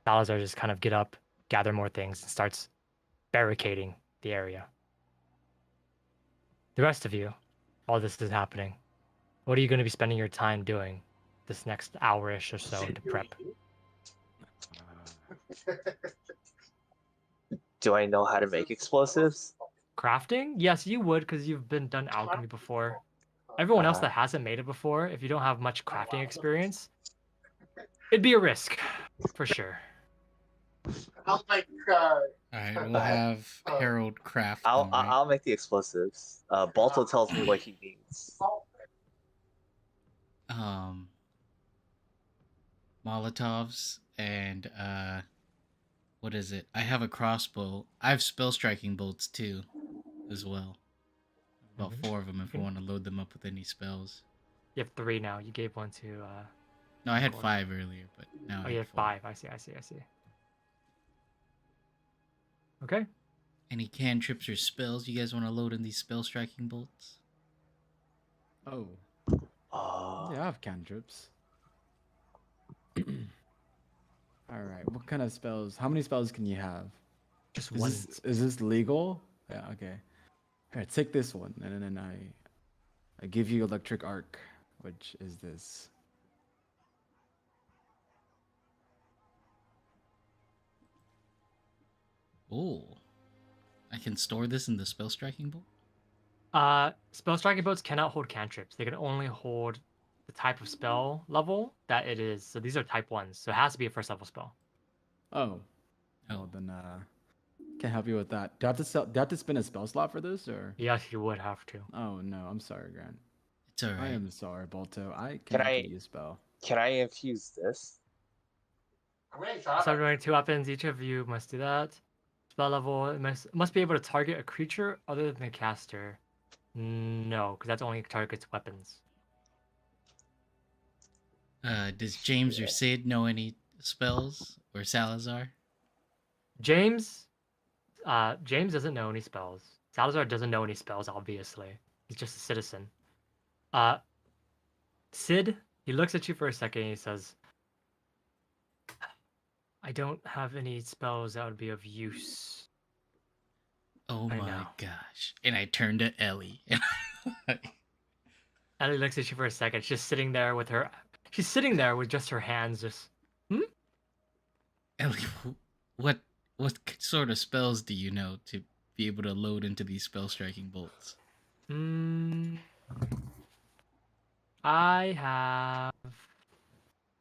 Salazar just kind of get up, gather more things, and starts barricading the area. The rest of you, all this is happening. What are you going to be spending your time doing this next hour-ish or so to prep? Do I know how to make explosives? Crafting? Yes, you would, because you've been done alchemy before. Everyone else Uh, that hasn't made it before, if you don't have much crafting experience, it'd be a risk, for sure. I'll like. All right, we'll Okay. have Harold craft them, right? I'll make the explosives. Balto tells me what he needs. Molotovs and what is it? I have a crossbow. I have spell striking bolts too, as well. About 4 of them if we want to load them up with any spells. You have 3 now. You gave one to No, I had Gordon. 5 earlier, but now Oh, I you have have 4. 5. I see. Okay. Any cantrips or spells you guys want to load in these spell striking bolts? Oh, Uh, yeah, I have cantrips. All right, what kind of spells? How many spells can you have? Just Is one. is this legal? Yeah, okay. All right, take this one, and then I give you electric arc, which is this. Oh, I can store this in the spell striking bolt? Spell striking bolts cannot hold cantrips. They can only hold the type of spell level that it is. So these are type 1s. So it has to be a first level spell. Oh, well then can't help you with that. Do I have to spend a spell slot for this, or? Yes, you would have to. Oh no, I'm sorry, Grant. It's alright. I am sorry, Balto. I Can cannot I- give you a spell. can I infuse this? Subject 2 weapons. Each of you must do that. Spell level it must be able to target a creature other than the caster. No, because that's only targets weapons. Does James or Sid know any spells? Or Salazar? James doesn't know any spells. Salazar doesn't know any spells, obviously. He's just a citizen. Sid, he looks at you for a second and he says, I don't have any spells that would be of use. Oh I my know. gosh. And I turned to Ellie. Ellie looks at you for a second. She's sitting there with her. She's sitting there with just her hands just. Ellie, what sort of spells do you know to be able to load into these spell striking bolts? I have.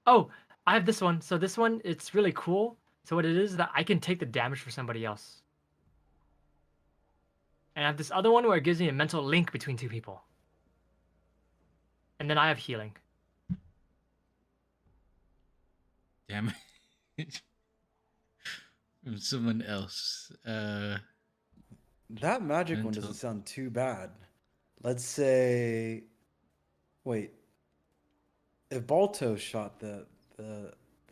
Oh, I have this one. So this one, it's really cool. So what it is that I can take the damage for somebody else. And I have this other one where it gives me a mental link between 2 people. And then I have healing. Damn it. From someone else. That magic one Mental- doesn't sound too bad. Let's say, wait, if Balto shot the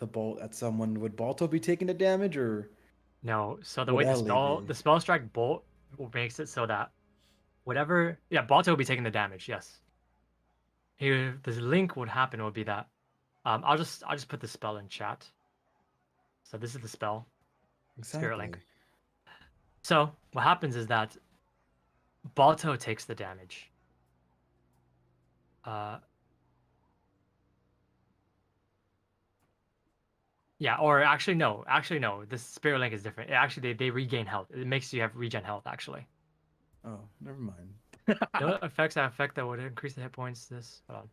bolt at someone, would Balto be taking the damage, or No, so the Would way Ellie be? the spell strike bolt makes it so that whatever, yeah, Balto will be taking the damage. Yes. Here, the link would happen would be that. I'll just put the spell in chat. So this is the spell. Spirit Link. So what happens is that Balto takes the damage. Yeah, or actually no. Actually no. The spirit link is different. Actually, they regain health. It makes you have regen health. Actually, Oh, never mind. no effects that would increase the hit points. This hold on.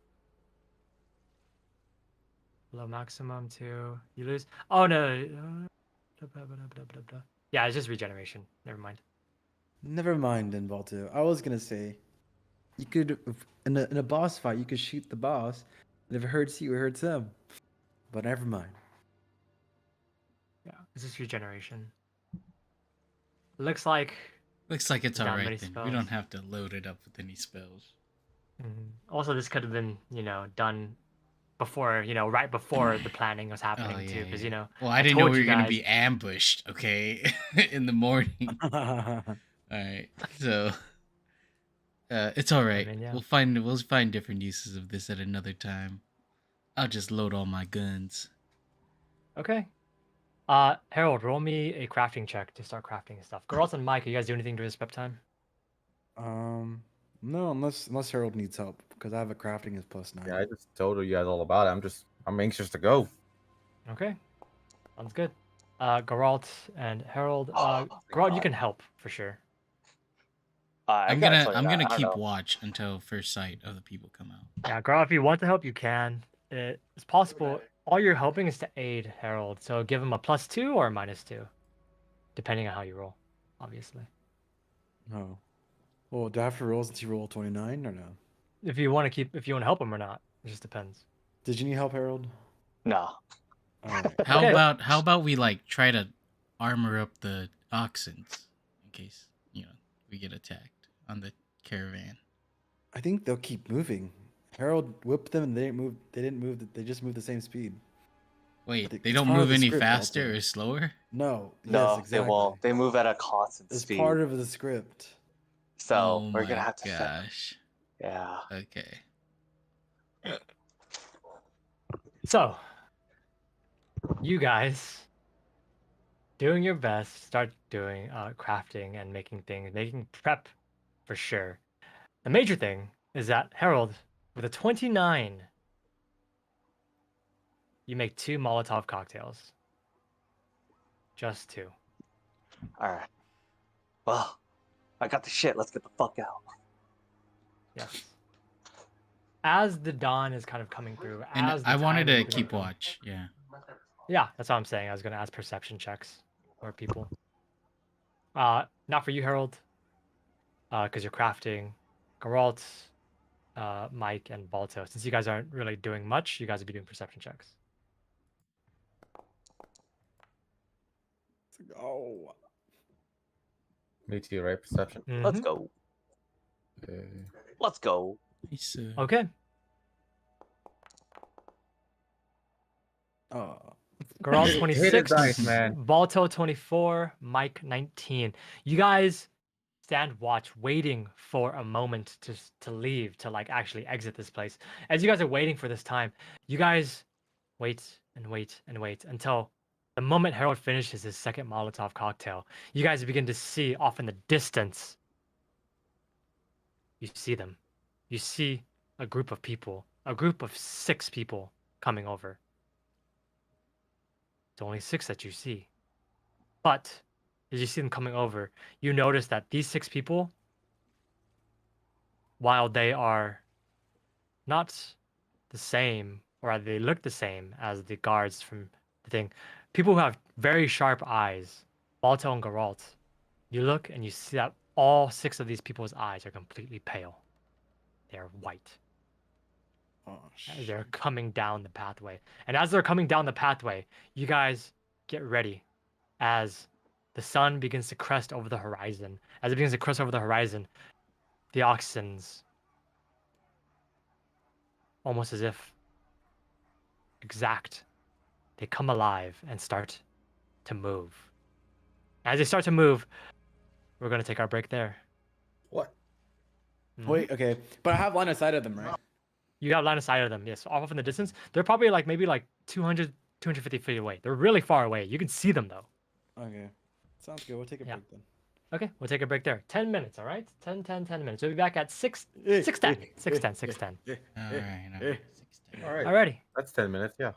Below maximum too. You lose. Oh no. Yeah, it's just regeneration. Never mind. Never mind, then, Balto. I was gonna say, you could in a boss fight, you could shoot the boss, and if it hurts you, it hurts them. But never mind. Yeah, it's just regeneration. Looks like. Looks like it's Not alright many then. We spells. don't have to load it up with any spells. Also, this could have been, done before, right before the planning was happening too, because Well, I didn't know we were gonna be ambushed. Okay, in the morning. All right, so it's all right. mean, yeah. We'll find different uses of this at another time. I'll just load all my guns. Okay. Harold, roll me a crafting check to start crafting stuff. Girls and Mike, you guys do anything during this prep time? No, unless Harold needs help, because I have a crafting is +9. Yeah, I just told you guys all about it. I'm anxious to go. Okay. Sounds good. Geralt and Harold. Oh, Geralt, you God. can help for sure. I I'm got a gonna 29, I don't keep know. watch until first sight of the people come out. Yeah, Geralt, if you want to help, you can. It's possible. All you're helping is to aid Harold, so give him a +2 or a -2, depending on how you roll, obviously. Oh. Well, do I have to roll since you roll 29 or no? If you want to help him or not, it just depends. Did you need help, Harold? No. Alright. How Okay. about we like try to armor up the oxens in case we get attacked on the caravan. I think they'll keep moving. Harold whipped them and they didn't move. They just moved the same speed. Wait, they It's don't part of move the any script, faster Balto. or slower? No. No, Yes, exactly. they won't. They move at a constant It's speed. part of the script. So Oh we're gonna my have to gosh. Yeah. Okay. So, you guys doing your best, start doing crafting and making prep for sure. The major thing is that Harold, with a 29, you make 2 Molotov cocktails. Just 2. Alright. Well, I got the shit. Let's get the fuck out. Yes. As the dawn is kind of coming through, And as the I wanted time to is keep going- watch. Yeah. Yeah, that's what I'm saying. I was going to ask perception checks for people. Not for you, Harold, because you're crafting. Geralt, Mike, and Balto. Since you guys aren't really doing much, you guys will be doing perception checks. Oh. Me too, right? Perception. Let's Mhm. go. Okay. Let's go. Nice, Okay. Oh. Geralt Hit his 26, dice, man. Balto 24, Mike 19. You guys stand watch, waiting for a moment to leave, to like actually exit this place. As you guys are waiting for this time, you guys wait and wait and wait until the moment Harold finishes his second Molotov cocktail. You guys begin to see off in the distance. You see them. You see a group of people, a group of 6 people coming over. It's only 6 that you see. But as you see them coming over, you notice that these 6 people, while they are not the same, or they look the same as the guards from the thing, people who have very sharp eyes, Balto and Geralt, you look and you see that all 6 of these people's eyes are completely pale. They are white. Oh, As they're coming down the pathway. And as they're coming down the pathway, you guys get ready as the sun begins to crest over the horizon. As it begins to crest over the horizon, the oxens, almost as if they come alive and start to move. As they start to move, we're going to take our break there. What? Wait, okay. But I have line of sight of them, right? You got line of sight of them, yes. Off in the distance. They're probably maybe 200, 250 feet away. They're really far away. You can see them, though. Okay. Sounds good. We'll take a break then. Okay, we'll take a break there. 10 minutes, all right? 10 minutes. We'll be back at 6:10. 6:10. All right. All right. Alrighty. That's 10 minutes. Yeah.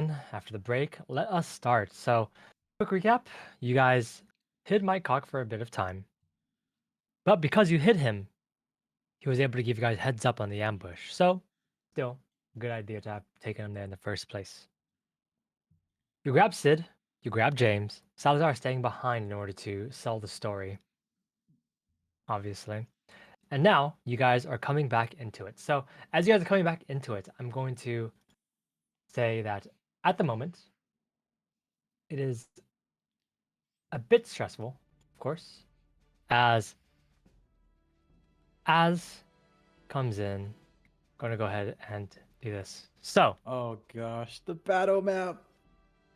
after the break, let us start. So, quick recap: you guys hid Mike Cock for a bit of time, but because you hid him, he was able to give you guys heads up on the ambush. So, still, good idea to have taken him there in the first place. You grab Sid, you grab James. Salazar staying behind in order to sell the story, obviously. And now you guys are coming back into it. So, as you guys are coming back into it, I'm going to say that at the moment, it is a bit stressful, of course, as comes in. Going to go ahead and do this. So, Oh gosh, the battle map.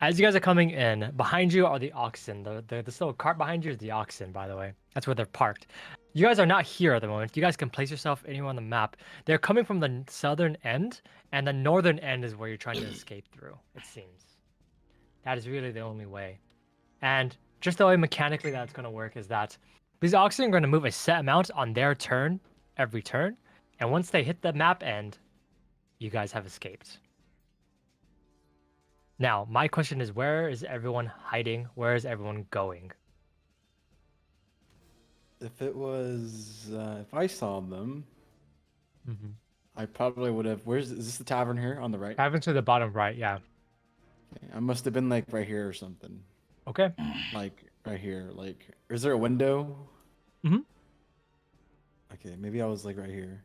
as you guys are coming in, behind you are the oxen. This little cart behind you is the oxen, by the way. That's where they're parked. You guys are not here at the moment. You guys can place yourself anywhere on the map. They're coming from the southern end, and the northern end is where you're trying to escape through, it seems. That is really the only way. And just the way mechanically that's going to work is that these oxen are going to move a set amount on their turn, every turn. And once they hit the map end, you guys have escaped. Now, my question is, where is everyone hiding? Where is everyone going? If it was, if I saw them, Mm-hmm. I probably would have. Is this the tavern here on the right? Tavern to the bottom right, yeah. Okay, I must have been like right here or something. Okay. Like right here. Like, is there a window? Mhm. Okay, maybe I was like right here.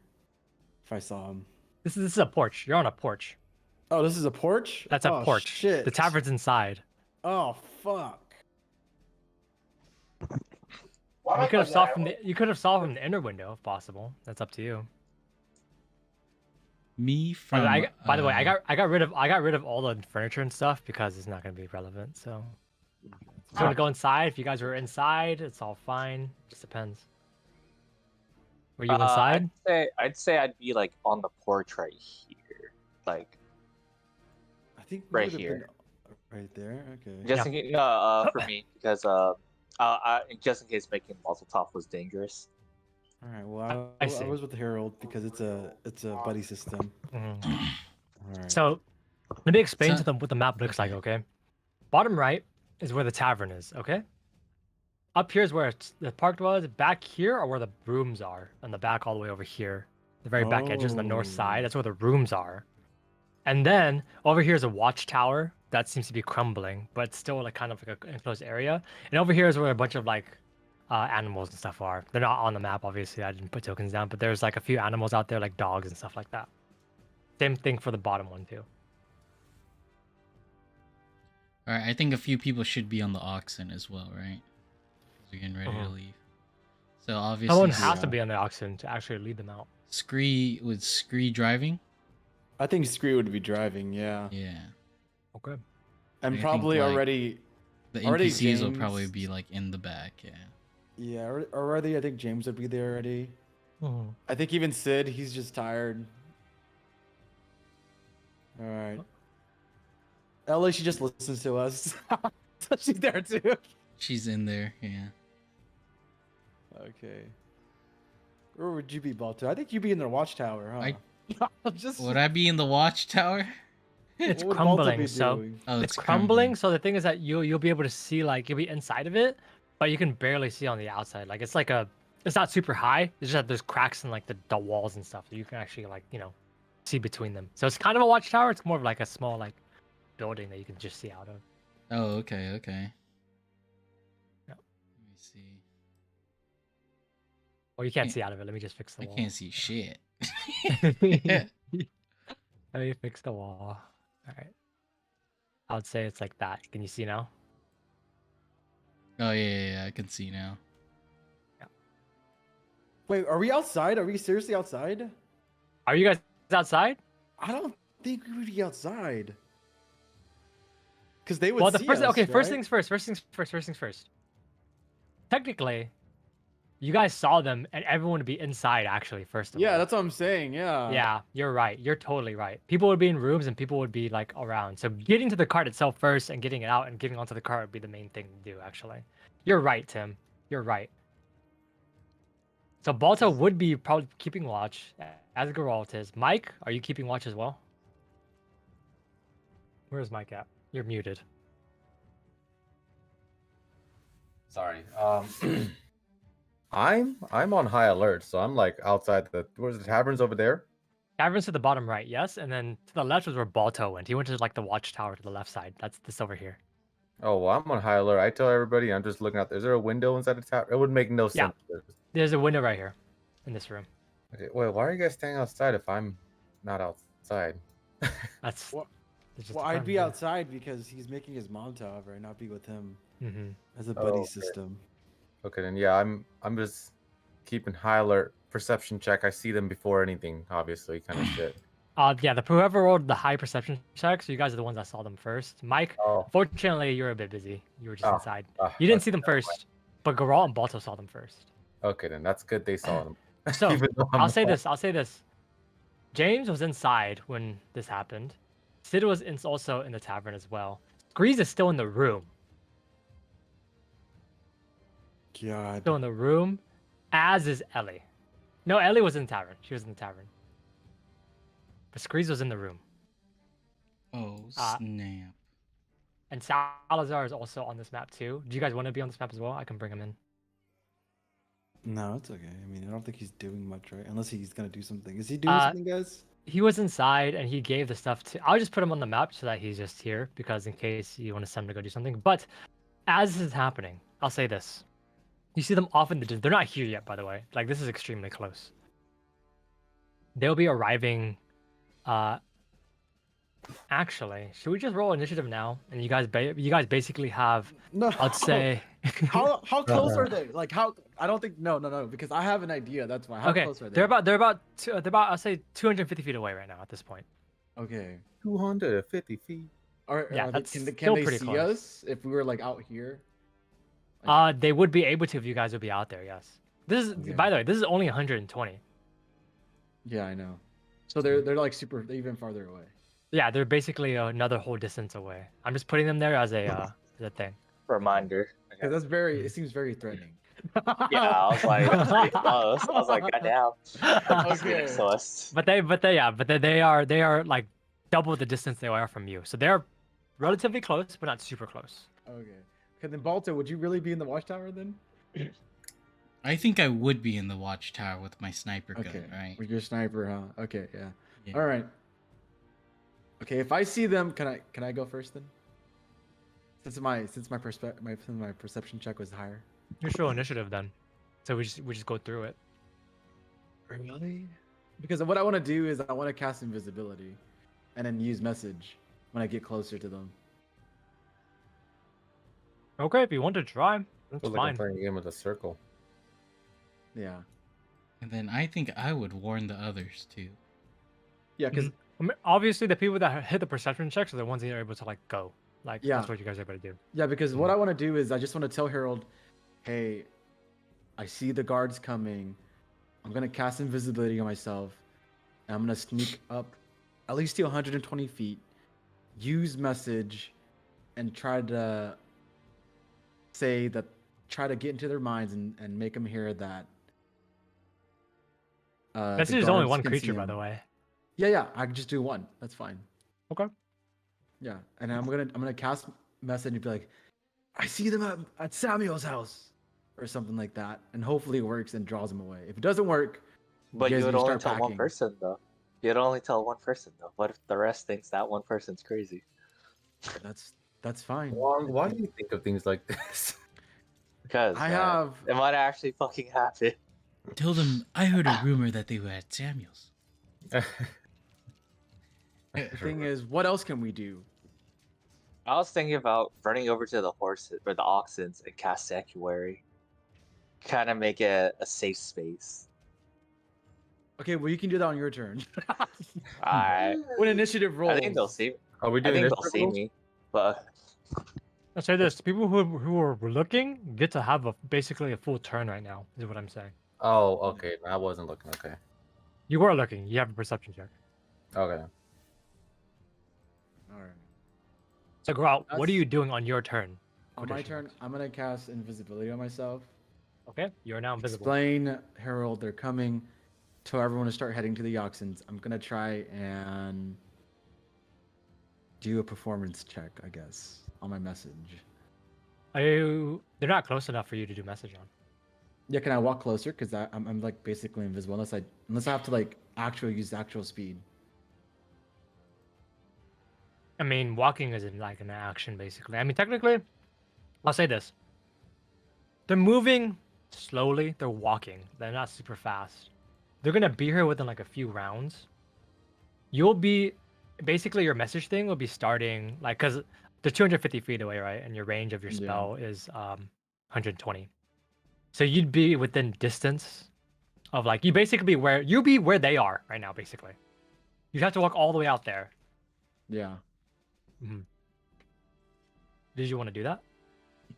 If I saw him. This is a porch. You're on a porch. Oh, this is a porch? That's a Oh, porch. Shit. The tavern's inside. Oh, fuck. You could have saw from the inner window if possible. That's up to you. Me from. By the way, I got rid of all the furniture and stuff because it's not going to be relevant. So, if you want to go inside, if you guys were inside, it's all fine. Just depends. Were you inside? I'd say I'd be like on the porch right here, like I think we right would have here. been right there. Okay. Just in case, for me, because just in case making Molotov was dangerous. All right. Well, I I see. was with Harold because it's a buddy system. Mhm. All right. So, let me explain So- to them what the map looks like. Okay. Bottom right is where the tavern is. Okay. Up here is where the park was. Back here are where the rooms are, and the back all the way over here, the very back edges on the north side. Oh. That's where the rooms are. And then over here is a watchtower that seems to be crumbling, but it's still like kind of like an enclosed area. And over here is where a bunch of like animals and stuff are. They're not on the map, obviously. I didn't put tokens down, but there's like a few animals out there, like dogs and stuff like that. Same thing for the bottom one too. All right, I think a few people should be on the oxen as well, right? 'Cause we're getting ready to leave. So obviously, Someone has to yeah. be on the oxen to actually lead them out. Scree driving. I think Scree would be driving. Yeah. Yeah, Okay. And I think, probably like, already. the Already NPCs will probably James- be like in the back. Yeah. Yeah. Already, I think James would be there already. Mhm. I think even Sid, he's just tired. All right. Ellie, she just listens to us. So she's there too. She's in there. Yeah. Okay. Where would you be, Balto? I think you'd be in the watchtower, huh? Just Would I be in the watchtower? It's what would Balto crumbling, be so doing? Oh, it's crumbling. So the thing is that you'll be able to see, like, you'll be inside of it, but you can barely see on the outside. Like, it's not super high. It's just that there's cracks in like the walls and stuff, so you can actually, like, see between them. So it's kind of a watchtower. It's more of like a small, like, building that you can just see out of. Oh, okay, okay. Yeah. Let me see. Or you can't Can't- see out of it. Let me just fix the I wall. can't see shit. Let me fix the wall. All right. I would say it's like that. Can you see now? Oh yeah, I can see now. Wait, are we outside? Are we seriously outside? Are you guys outside? I don't think we would be outside. Because they would Well, the see first us, okay. First right? things first. First things first. Technically, you guys saw them, and everyone would be inside. Actually, first of all. Yeah, that's what I'm saying. Yeah. Yeah, you're right. You're totally right. People would be in rooms, and people would be like around. So getting to the cart itself first, and getting it out, and getting onto the cart would be the main thing to do. Actually, you're right, Tim. You're right. So Balto would be probably keeping watch, as Geralt is. Mike, are you keeping watch as well? Where's Mike at? You're muted. Sorry. I'm on high alert, so I'm like outside the. Where's the taverns over there? Tavern's to the bottom right, yes, and then to the left was where Balto went. He went to like the watchtower to the left side. That's this over here. Oh, well, I'm on high alert. I tell everybody I'm just looking out there. Is there a window inside the tavern? It would make no Yeah. sense. There's a window right here, in this room. Okay, wait, why are you guys staying outside if I'm not outside? That's. What- it's just Well, a I'd friend, be yeah. outside because he's making his Molotov, right? Not be with him Mm-hmm. as a Oh, buddy okay. system. Okay, then yeah, I'm just keeping high alert. Perception check. I see them before anything, obviously, kind of shit. Yeah, whoever rolled the high perception check, so you guys are the ones that saw them first. Mike, Oh, unfortunately, you're a bit busy. You were just Oh, inside. You didn't see them first, but Garal and Balto saw them first. okay, then that's good. They saw them. So Even though I'm I'll say not- this. I'll say this. James was inside when this happened. Sid was also in the tavern as well. Grease is still in the room. God. Still in the room, as is Ellie. No, Ellie was in the tavern. She was in the tavern. But Screeze was in the room. Oh Uh, snap! And Salazar is also on this map too. Do you guys want to be on this map as well? I can bring him in. No, it's okay. I mean, I don't think he's doing much, right? Unless he's gonna do something. Is he doing Uh, something, guys? He was inside and he gave the stuff to. I'll just put him on the map so that he's just here because in case you want to send him to go do something. But as this is happening, I'll say this. You see them off in the distance. They're not here yet, by the way. Like this is extremely close. They'll be arriving. Actually, should we just roll initiative now? And you guys, you guys basically have. No. I'd say. How close are they? Like how? I don't think no because I have an idea. That's why. How Okay, close are they? they're about I'll say 250 feet away right now at this point. Okay. 250 feet. Yeah, Are that's can still they pretty see close. us if we were like out here? They would be able to if you guys would be out there. Yes. This is, Okay. by the way, this is only 120. Yeah, I know. So they're like they're even farther away. Yeah, they're basically another whole distance away. I'm just putting them there as a thing. Reminder. Because that's very. It seems very threatening. Yeah, I was like, that's pretty close. I was like, goddamn. That's Okay. getting close. But they are like double the distance they are from you. So they're relatively close, but not super close. Okay. Okay, then Balto, would you really be in the watchtower then? I think I would be in the watchtower with my sniper gun, Okay. right? With your sniper, huh? Okay, yeah. Yeah. All right. Okay, if I see them, can I go first then? Since my perception check was higher. Just roll initiative then. So we just go through it. Really? Because what I want to do is I want to cast invisibility, and then use message when I get closer to them. Okay, if you want to try, that's Feels like I'm fine. playing a game with a circle. Yeah. And then I think I would warn the others too. Yeah, because I mean, obviously, the people that hit the perception checks are the ones that are able to like go. Like Yeah. that's what you guys are able to do. because what I want to do is I just want to tell Harold, hey, I see the guards coming. I'm gonna cast invisibility on myself. And I'm gonna sneak up at least to 120 feet, use message, and try to get into their minds and make them hear that. This the is only guards one can creature, see by him. the way. Yeah, I can just do one. That's fine. Okay. Yeah, and I'm gonna cast message and be like, I see them at Samuel's house, or something like that, and hopefully it works and draws them away. If it doesn't work, But guys you would need to only start tell one packing. person, though. You'd only tell one person, though. What if the rest thinks that one person's crazy? That's fine. Why do you think of things like this? Because I have it might actually fucking happen. Tell them I heard a rumor that they were at Samuel's. the thing is, what else can we do? I was thinking about running over to the horses or the oxens and cast sanctuary. Kind of make it a safe space. Okay, well you can do that on your turn. I When initiative rolls. I think they'll see. Are we I doing think this? they'll see me. But I'll say this: people who are looking get to have basically a full turn right now. Is what I'm saying. Oh, okay. I wasn't looking. Okay. You were looking. You have a perception check. Okay. All right. So Grout, what are That's- you doing on your turn? On my turn, I'm gonna cast invisibility on myself. Okay, you're now invisible. Explain, Harold, they're coming. Tell everyone to start heading to the Oxens. I'm gonna try and do a performance check, I guess, on my message. They're not close enough for you to do message on. Yeah, can I walk closer? Because I'm like basically invisible unless I have to like actually use actual speed. I mean, walking isn't like an action, basically. I mean, technically, I'll say this. They're moving slowly. They're walking. They're not super fast. They're going to be here within like a few rounds. You'll be... Basically, your message thing will be starting... Like, because they're 250 feet away, right? And your range of your spell is 120. So you'd be within distance of like... You'll be where they are right now, basically. You'd have to walk all the way out there. Yeah. Mm-hmm. Did you want to do that?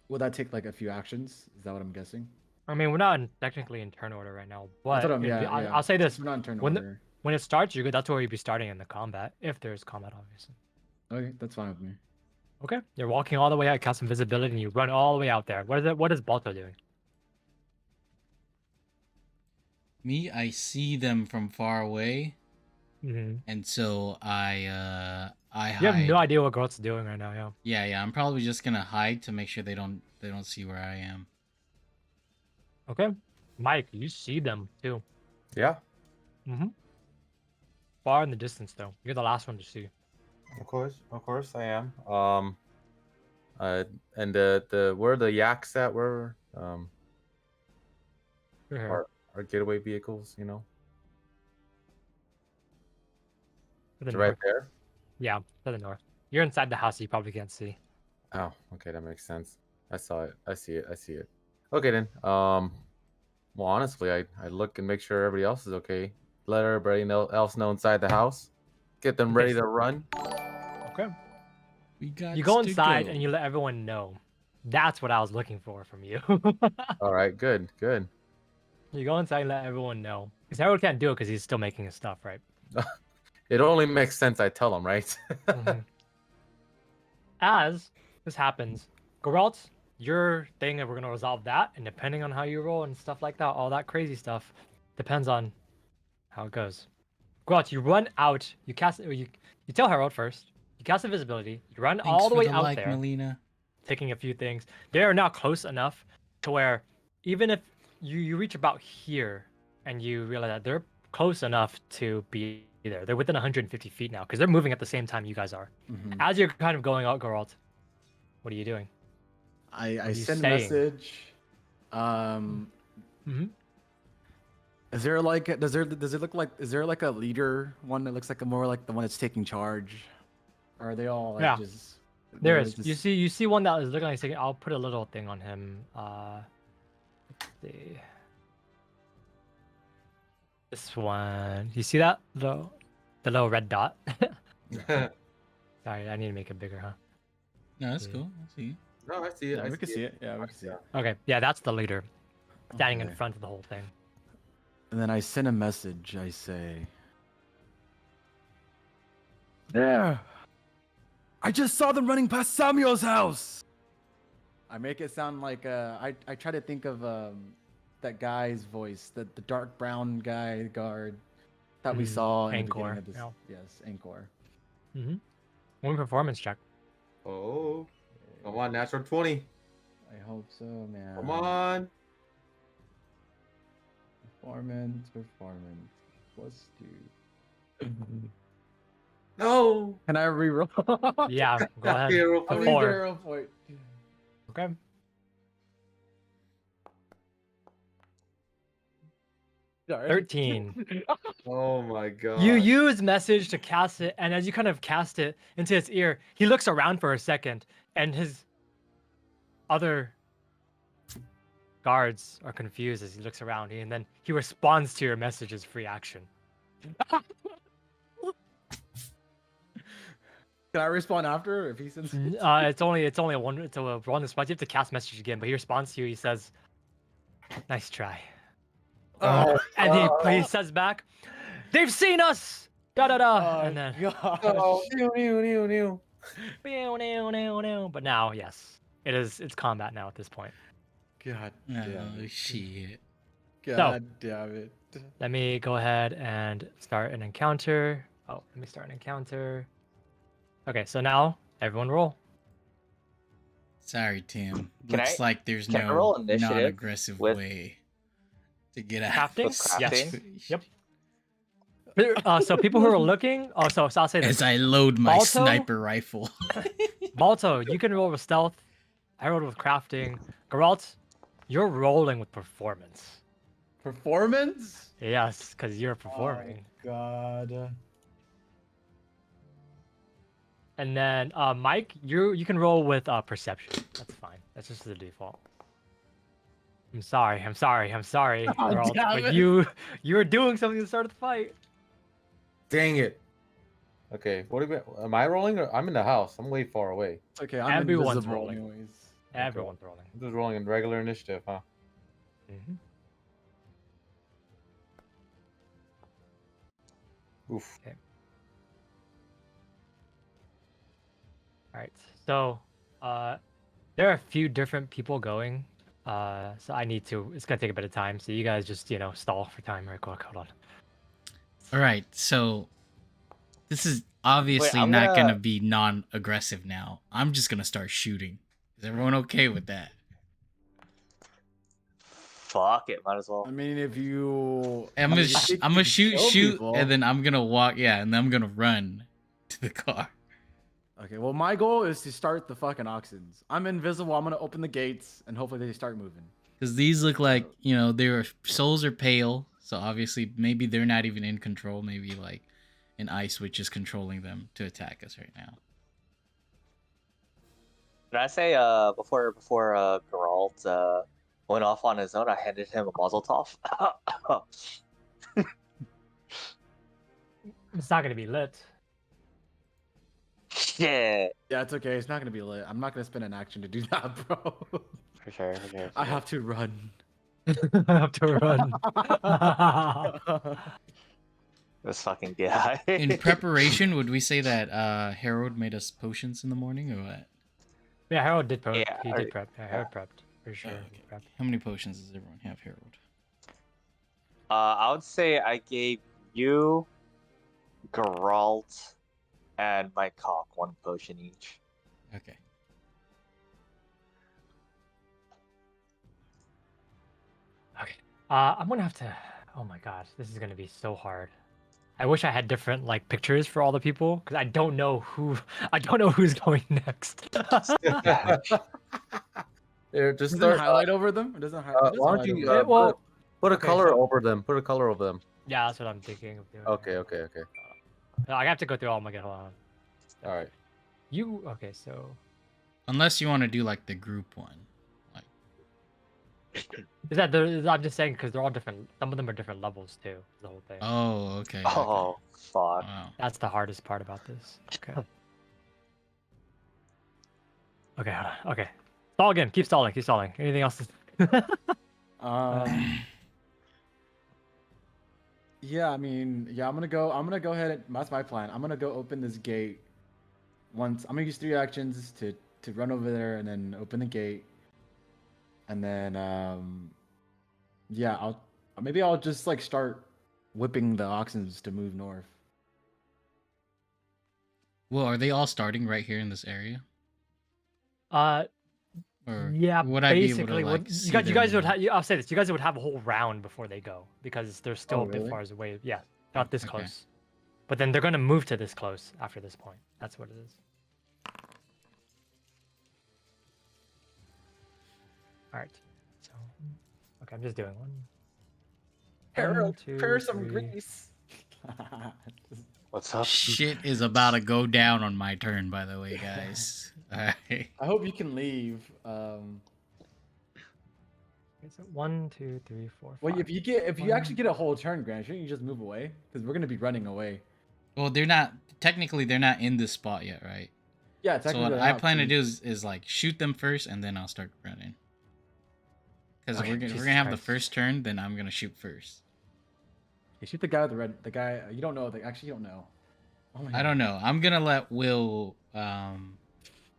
Will that take like a few actions? Is that what I'm guessing? I mean, we're not technically in turn order right now, but I'll say this: We're not in turn when order. when it starts, that's where you'd be starting in the combat, if there's combat, obviously. Okay, that's fine with me. Okay, you're walking all the way out, cast invisibility, and you run all the way out there. What is Balto doing? Me, I see them from far away, Mm-hmm. and so I hide. You have no idea what Groth's doing right now, yeah. Yeah. I'm probably just gonna hide to make sure they don't see where I am. Okay, Mike, you see them too. Yeah, Mm-hmm. Far in the distance, though. You're the last one to see. of course I am. And the where the yaks at were You're here. our getaway vehicles, you know, To the it's right north. there. Yeah, to the north. You're inside the house, so you probably can't see. Oh, okay, that makes sense. I saw it. I see it. Okay then. Well, honestly, I look and make sure everybody else is okay. Let everybody else know inside the house. Get them ready to run. Okay. We got. You go inside and you let everyone know. That's what I was looking for from you. All right, good. You go inside and let everyone know. Because Harold can't do it because he's still making his stuff, right? It only makes sense I tell them, right? Mhm. As this happens, Geralt, your thing, and we're gonna resolve that. And depending on how you roll and stuff like that, all that crazy stuff, depends on how it goes. Geralt, you run out. You cast. You tell Harold first. You cast invisibility. You run Thanks all the for way the out like, there, Melina. taking a few things. They are now close enough to where even if you reach about here and you realize that they're close enough to be there. They're within 150 feet now because they're moving at the same time you guys are. Mhm. As you're kind of going out, Geralt, what are you doing? I are you send a saying? message. Mm-hmm. Is there like does it look like is there like a leader one that looks like more like the one that's taking charge? Or are they all like Yeah. just There they're is. just- You see one that is looking like I'll put a little thing on him. Let's see. This one. You see that? The little red dot? Sorry, I need to make it bigger, huh? No, that's Yeah. cool. I see. No, I see it. Yeah, I we can see it. Yeah, we can see it. Okay, yeah, that's the leader. Standing in Okay. front of the whole thing. And then I send a message. I say, "There! I just saw them running past Samuel's house." I make it sound like I try to think of that guy's voice, the dark brown guy guard that we saw in the beginning Angkor, of this. yeah. Yes, Angkor. Mm-hmm. One performance check. Oh, come on, natural 20. I hope so, man. Come on. Performance. Plus 2. No. Can I reroll? Yeah, go ahead. Hero I point. need Four. the hero point. Okay. Sorry. 13. Oh my god. You use message to cast it, and as you kind of cast it into his ear, he looks around for a second, and his other guards are confused as he looks around, and then he responds to your message as free action. Can I respond after if he sends? It's only a one response. You have to cast message again, but he responds to you. He says, "Nice try," Oh, and he says back, "They've seen us." Da da da. And then, oh, new. but now, yes, it's combat now at this point. God damn Oh it. shit. God damn it. Let me go ahead and start an encounter. Oh, let me start an encounter. Okay, so now everyone roll. Sorry, Tim. Can Looks I- like there's can I no roll initiative non-aggressive with- way to get out Crafting? of this Yes. situation. Yep. So people who are looking. Oh, so I'll say this. As I load my Balto? sniper rifle. Balto, you can roll with stealth. I rolled with crafting. Geralt, you're rolling with performance. Performance? Yes, because you're performing. Oh, God. And then Mike, you can roll with perception. That's fine. That's just the default. I'm sorry, Geralt, damn but it. you were doing something to start the fight. Dang it. Okay, what are we, am I rolling or I'm in the house? I'm way far away. It's okay. I'm Everyone's invisible rolling. anyways. Everyone's rolling. I'm just rolling in regular initiative, huh? Oof. All right. So, there are a few different people going. So I need to. It's gonna take a bit of time. So you guys just stall for time real quick. Hold on. All right, so this is obviously I'm not gonna- gonna be non-aggressive now. I'm just gonna start shooting. Is everyone okay with that? Fuck it, might as well. I mean, if you. I'm I gonna, mean, you think I'm you gonna can shoot, kill people. and then I'm gonna walk. Yeah, and then I'm gonna run to the car. Okay, well, my goal is to start the fucking auctions. I'm invisible. I'm gonna open the gates, and hopefully they start moving. Because these look like, their souls are pale. So obviously, maybe they're not even in control. Maybe like an ice witch is controlling them to attack us right now. Can I say before Geralt went off on his own, I handed him a Mazel Tov. It's not gonna be lit. Shit. Yeah, it's okay. It's not gonna be lit. I'm not gonna spend an action to do that, bro. For sure. I have to run. I have to run. This fucking guy. In preparation, would we say that Harold made us potions in the morning or what? Yeah, Harold did prep. Yeah, He I- did prep. Yeah, Harold prepped for sure. Oh, He okay. prepped. How many potions does everyone have, Harold? I would say I gave you, Geralt, and my cock one potion each. Okay. Okay. I'm gonna have to. Oh my god, this is gonna be so hard. I wish I had different pictures for all the people because I don't know who. I don't know who's going next. Here, just Does it start. highlight over them? It doesn't Why don't you Yeah, well, put a okay, color so- over them? Put a color over them. yeah, that's what I'm thinking of doing. Okay. I have to go through all my. Hold on. All right. You okay? So Unless you want to do like the group one. is that the? I'm just saying because they're all different. Some of them are different levels too. The whole thing. Oh, okay. Oh fuck. Wow. That's the hardest part about this. Okay. Okay. Hold on. Okay. Stall again. Keep stalling. Keep stalling. Anything else? Yeah, I mean, yeah, I'm gonna go ahead and that's my plan. I'm gonna go open this gate once. I'm gonna use 3 actions to run over there and then open the gate. And then yeah, I'll just start whipping the oxens to move north. Well, are they all starting right here in this area? Or Yeah, would I be able to basically. like you see guys, you guys them? would have. I'll say this: you guys would have a whole round before they go because they're still Oh, a bit really? far away. Yeah, not this Okay. close. But then they're gonna move to this close after this point. That's what it is. All right. So, okay, I'm just doing one. One, two, three. What's up? Shit is about to go down on my turn, by the way, guys. Alright. I hope you can leave. Okay, so 1, 2, 3, 4, 5. Well, if you actually get a whole turn, Grant, shouldn't you just move away? Because we're gonna be running away. Well, they're not in this spot yet, right? Yeah, So technically. what they're I not, plan to so do is like shoot them first, and then I'll start running. Because Okay, we're Jesus gonna have the Christ. first turn, then I'm gonna shoot first. you shoot the guy with the red. The guy you don't know. Actually, you don't know. Oh my I don't know. I'm gonna let Will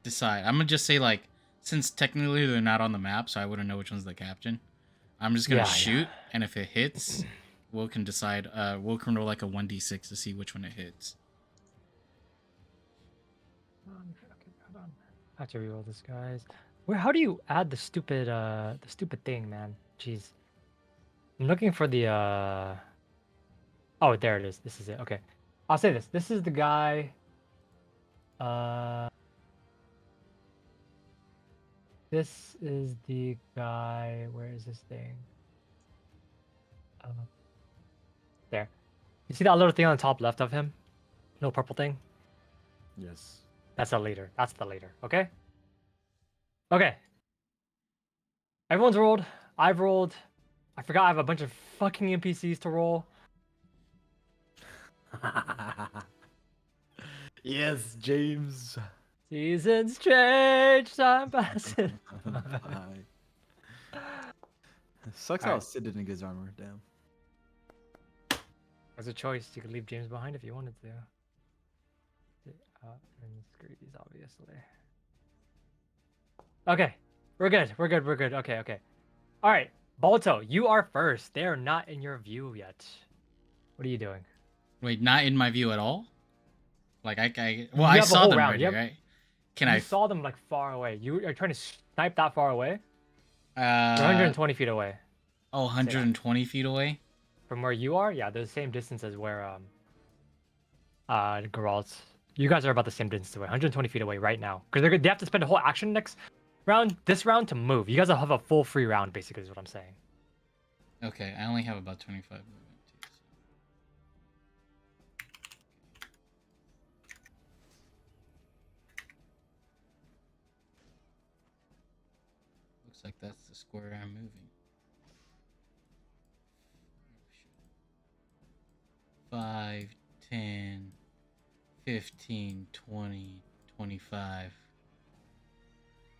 decide. I'm gonna just say like, since technically they're not on the map, so I wouldn't know which one's the captain. I'm just gonna Yeah, yeah. shoot, and if it hits, Will can decide. Will can roll like a 1d6 to see which one it hits. Okay, hold on. I have to reroll this, guys. Where? How do you add the stupid thing, man? Jeez. I'm looking for the Oh, there it is. This is it. Okay. I'll say this. This is the guy. This is the guy. Where is this thing? There. You see that little thing on the top left of him? No purple thing? Yes. That's the leader. That's the leader. Okay? Okay. Everyone's rolled. I've rolled. I forgot I have a bunch of fucking NPCs to roll. Yes, James. Seasons change, time passes. Bye. Sucks Alright. how Sid didn't get his armor. Damn. There's a choice. You could leave James behind if you wanted to. And Screezy, obviously. Okay. We're good. We're good. We're good. Okay, okay. Alright. Balto, you are first. They are not in your view yet. What are you doing? Wait, not in my view at all. Like You well, I have a saw whole them round. already, You have- right? Can you I? saw them like far away. You are trying to snipe that far away? They're 120 120 feet away. Oh, 120 feet away. From where you are? Yeah, they're the same distance as where Geralt. You guys are about the same distance away, 120 feet away right now. Because they have to spend a whole action next round, this round, to move. You guys will have a full free round, basically, is what I'm saying. Okay, I only have about 25 movement too. So. Looks like that's the square I'm moving. 5, 10, 15, 20, 25.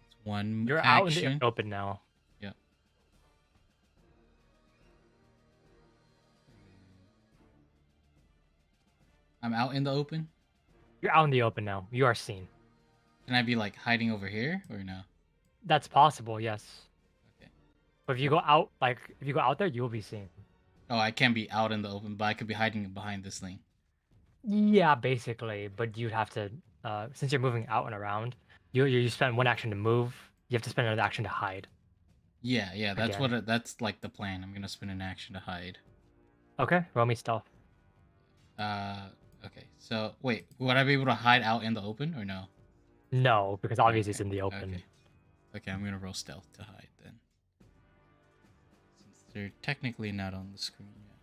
It's one You're action. out in the open now. Yep. I'm out in the open. You're out in the open now. You are seen. Can I be like hiding over here or no? That's possible, yes. Okay. But if you go out, if you go out there, you will be seen. Oh, I can't be out in the open, but I could be hiding behind this thing. Yeah, basically. But you'd have to, since you're moving out and around, you spend one action to move. You have to spend another action to hide. Yeah, that's Again. that's like the plan. I'm gonna spend an action to hide. Okay, roll me stealth. Okay. So wait, would I be able to hide out in the open or no? No, because obviously it's Okay, in the open. Okay. Okay, I'm gonna roll stealth to hide then. Since they're technically not on the screen yet.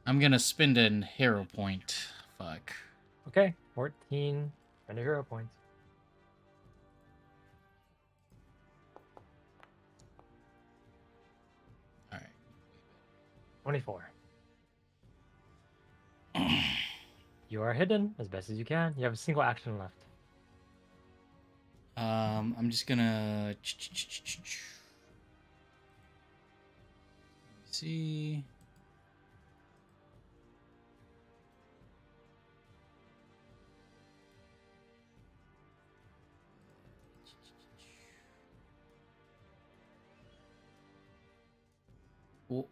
I'm gonna spend an hero point. Fuck. Okay, 14. Spend a hero points. Alright. 24. You are hidden as best as you can. You have a single action left. I'm just gonna see.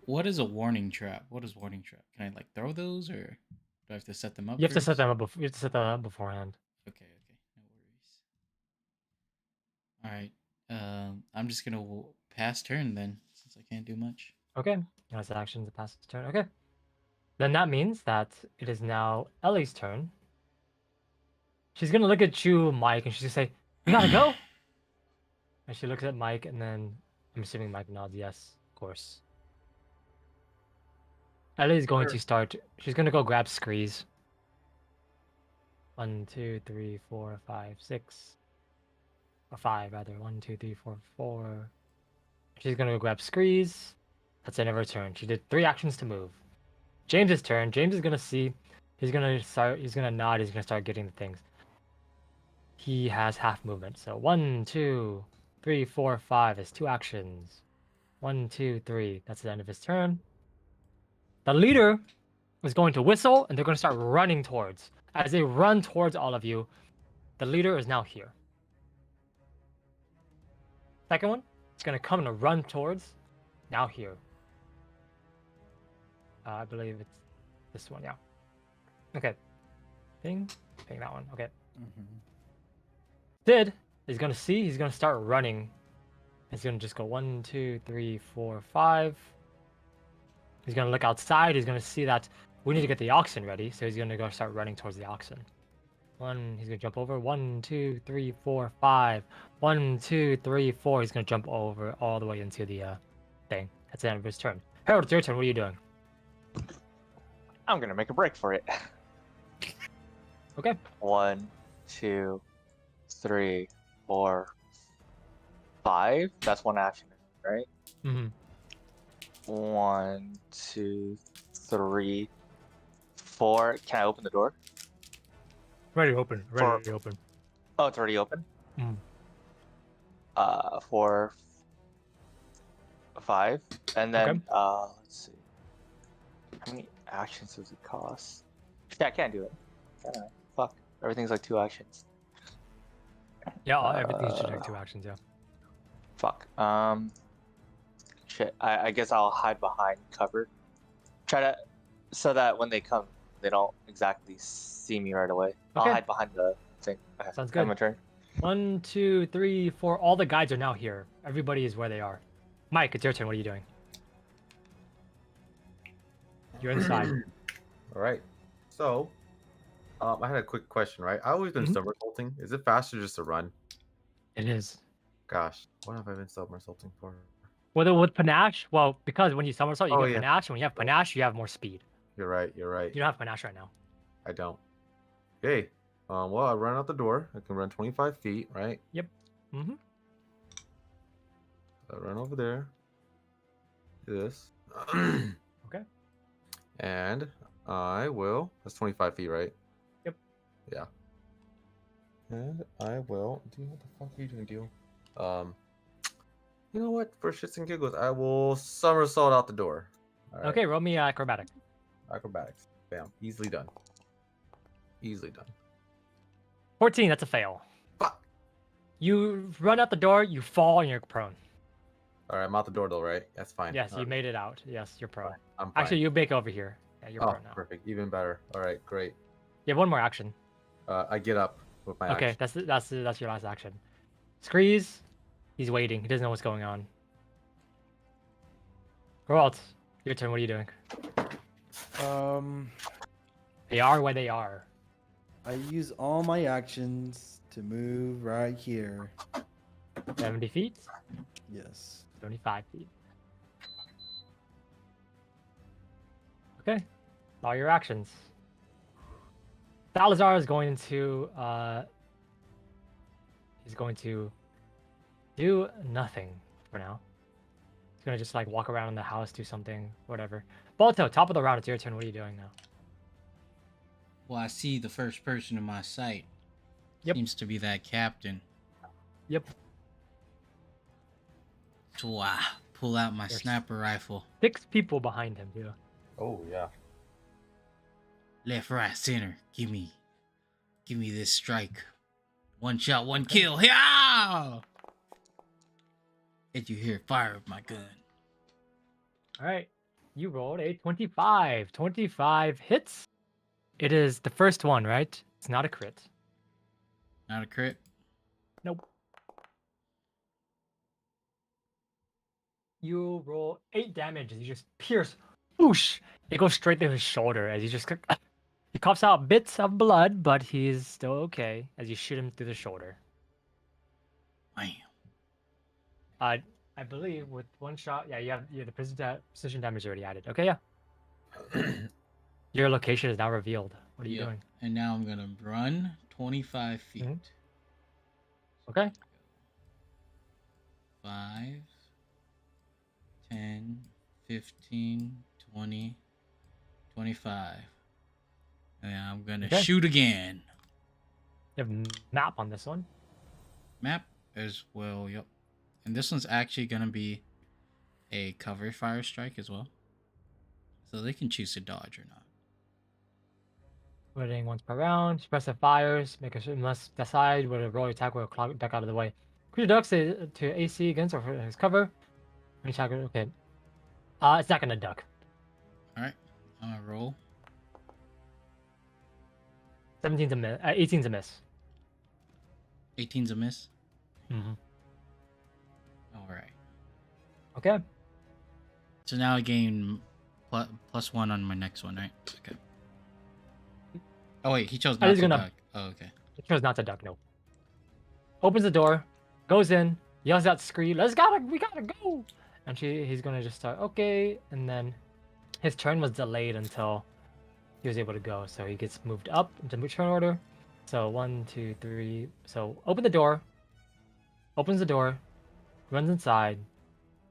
What is a warning trap? What is warning trap? Can I like throw those or do I have to set them up? You have to set first? them up. You have to set them up beforehand. Okay, no worries. All right, I'm just gonna pass turn then, since I can't do much. Okay. That's an action to pass its turn. Okay. Then that means that it is now Ellie's turn. She's gonna look at you, Mike, and she's gonna say, "We gotta go." And she looks at Mike, and then I'm assuming Mike nods yes, of course. Ellie's going to start. She's gonna go grab Screes. 1, 2, 3, 4, 5, 6. Or 5 rather. 1, 2, 3, 4, 4. She's gonna go grab Screes. That's the end of her turn. She did 3 actions to move. James's turn. James is gonna see. He's gonna start. He's gonna nod. He's gonna start getting the things. He has half movement. So 1, 2, 3, 4, 5 is 2 actions. 1, 2, 3. That's the end of his turn. The leader is going to whistle, and they're going to start running towards. As they run towards all of you, the leader is now here. Second one, it's going to come and run towards, now here. I believe it's this one. Yeah. Okay. Ping that one. Okay. Sid is gonna see. He's gonna start running. He's gonna just go 1, 2, 3, 4, 5. He's gonna look outside. He's gonna see that we need to get the oxen ready. So he's gonna go start running towards the oxen. He's gonna jump over. 1, 2, 3, 4, 5. 1, 2, 3, 4. He's gonna jump over all the way into the thing. That's the end of his turn. Harold, it's your turn. What are you doing? I'm gonna make a break for it. Okay. 1, 2, 3, 4, 5. That's one action, right? Mm-hmm. 1, 2, 3, 4. Can I open the door? Ready to open. Ready to open. Oh, it's already open. Mhm. 4, 5, and then let's see. How many actions does it cost? Yeah, I can't do it. Can I? Fuck. Everything's like 2 actions. Yeah, everything should take 2 actions. Yeah. Fuck. Shit. I guess I'll hide behind cover. Try to, so that when they come, they don't exactly see me right away. Okay. I'll hide behind the thing. Sounds good. My turn. 1, 2, 3, 4. All the guides are now here. Everybody is where they are. Mike, it's your turn. What are you doing? You're inside. All right. So, I had a quick question, right? I always been somersaulting. Is it faster just to run? It is. Gosh, what have I been somersaulting for? With panache, well, because when you somersault, you Oh, get yeah. panache. And when you have panache, you have more speed. You're right. You're right. You don't have panache right now. I don't. Okay. Well, I run out the door. I can run 25 feet, right? Yep. Mm-hmm. I run over there. Do this. Okay. And I will. That's 25 feet, right? Yep. Yeah. And I will. Dude, what the fuck are you doing, Deal? You know what? For shits and giggles, I will somersault out the door. All right. Okay, roll me acrobatic. Acrobatics. Bam. Easily done. Easily done. 14, that's a fail. Fuck. You run out the door, you fall, and you're prone. All right, I'm out the door though, right? That's fine. Yes, All you right, made it out. Yes, you're prone. I'm fine. Actually, you make over here. Yeah, you're Oh, prone now. perfect. Even better. All right, great. You have one more action. I get up with my Okay, action. that's your last action. Screeze, he's waiting. He doesn't know what's going on. Geralt, your turn. What are you doing? They are where they are. I use all my actions to move right here. 70 feet, Yes. 75 feet. Okay, all your actions. Salazar is going to he's going to do nothing for now. He's gonna just like walk around in the house, do something, whatever. Balto, top of the round, it's your turn. What are you doing now? Well, I see the first person in my sight. Yep. Seems to be that captain. Yep. So I pull out my There's- sniper rifle. 6 people behind him, too. Oh yeah. Left, right, center. Give me this strike. One shot, one kill. Yeah! Did you hear fire of my gun? All right. You rolled a 25. 25 hits. It is the first one, right? It's not a crit. Not a crit. Nope. You roll 8 damage as you just pierce. Whoosh! It goes straight through his shoulder as you just... He coughs out bits of blood, but he's still okay as you shoot him through the shoulder. Bam. I believe with one shot, yeah, you have the precision damage already added. Okay, yeah. Your location is now revealed. What are you Yep. doing? And now I'm gonna run 25 feet. Mhm. Okay. 5, 10, 15, 20, 25. And I'm gonna Okay. shoot again. You have map on this one. Map as well, yep. And this one's actually gonna be a cover fire strike as well. So they can choose to dodge or not. Running once per round. Suppressive fires. Make a certain must decide whether roll attack will duck out of the way. Creature ducks to AC against or for his cover. When attacker, okay. It's not gonna duck. Alright. Roll. 17's a miss. 18's a miss. 18's a miss. Mm-hmm. All right. Okay. So now I gain +1 on my next one, right? Okay. Oh wait, he chose I not was to gonna- duck. Oh, okay. He chose not to duck. No. Opens the door, goes in, yells out, "Scream! We gotta go!" And he's gonna just start. Okay, and then his turn was delayed until he was able to go, so he gets moved up into turn order. So 1, 2, 3. So opens the door, runs inside,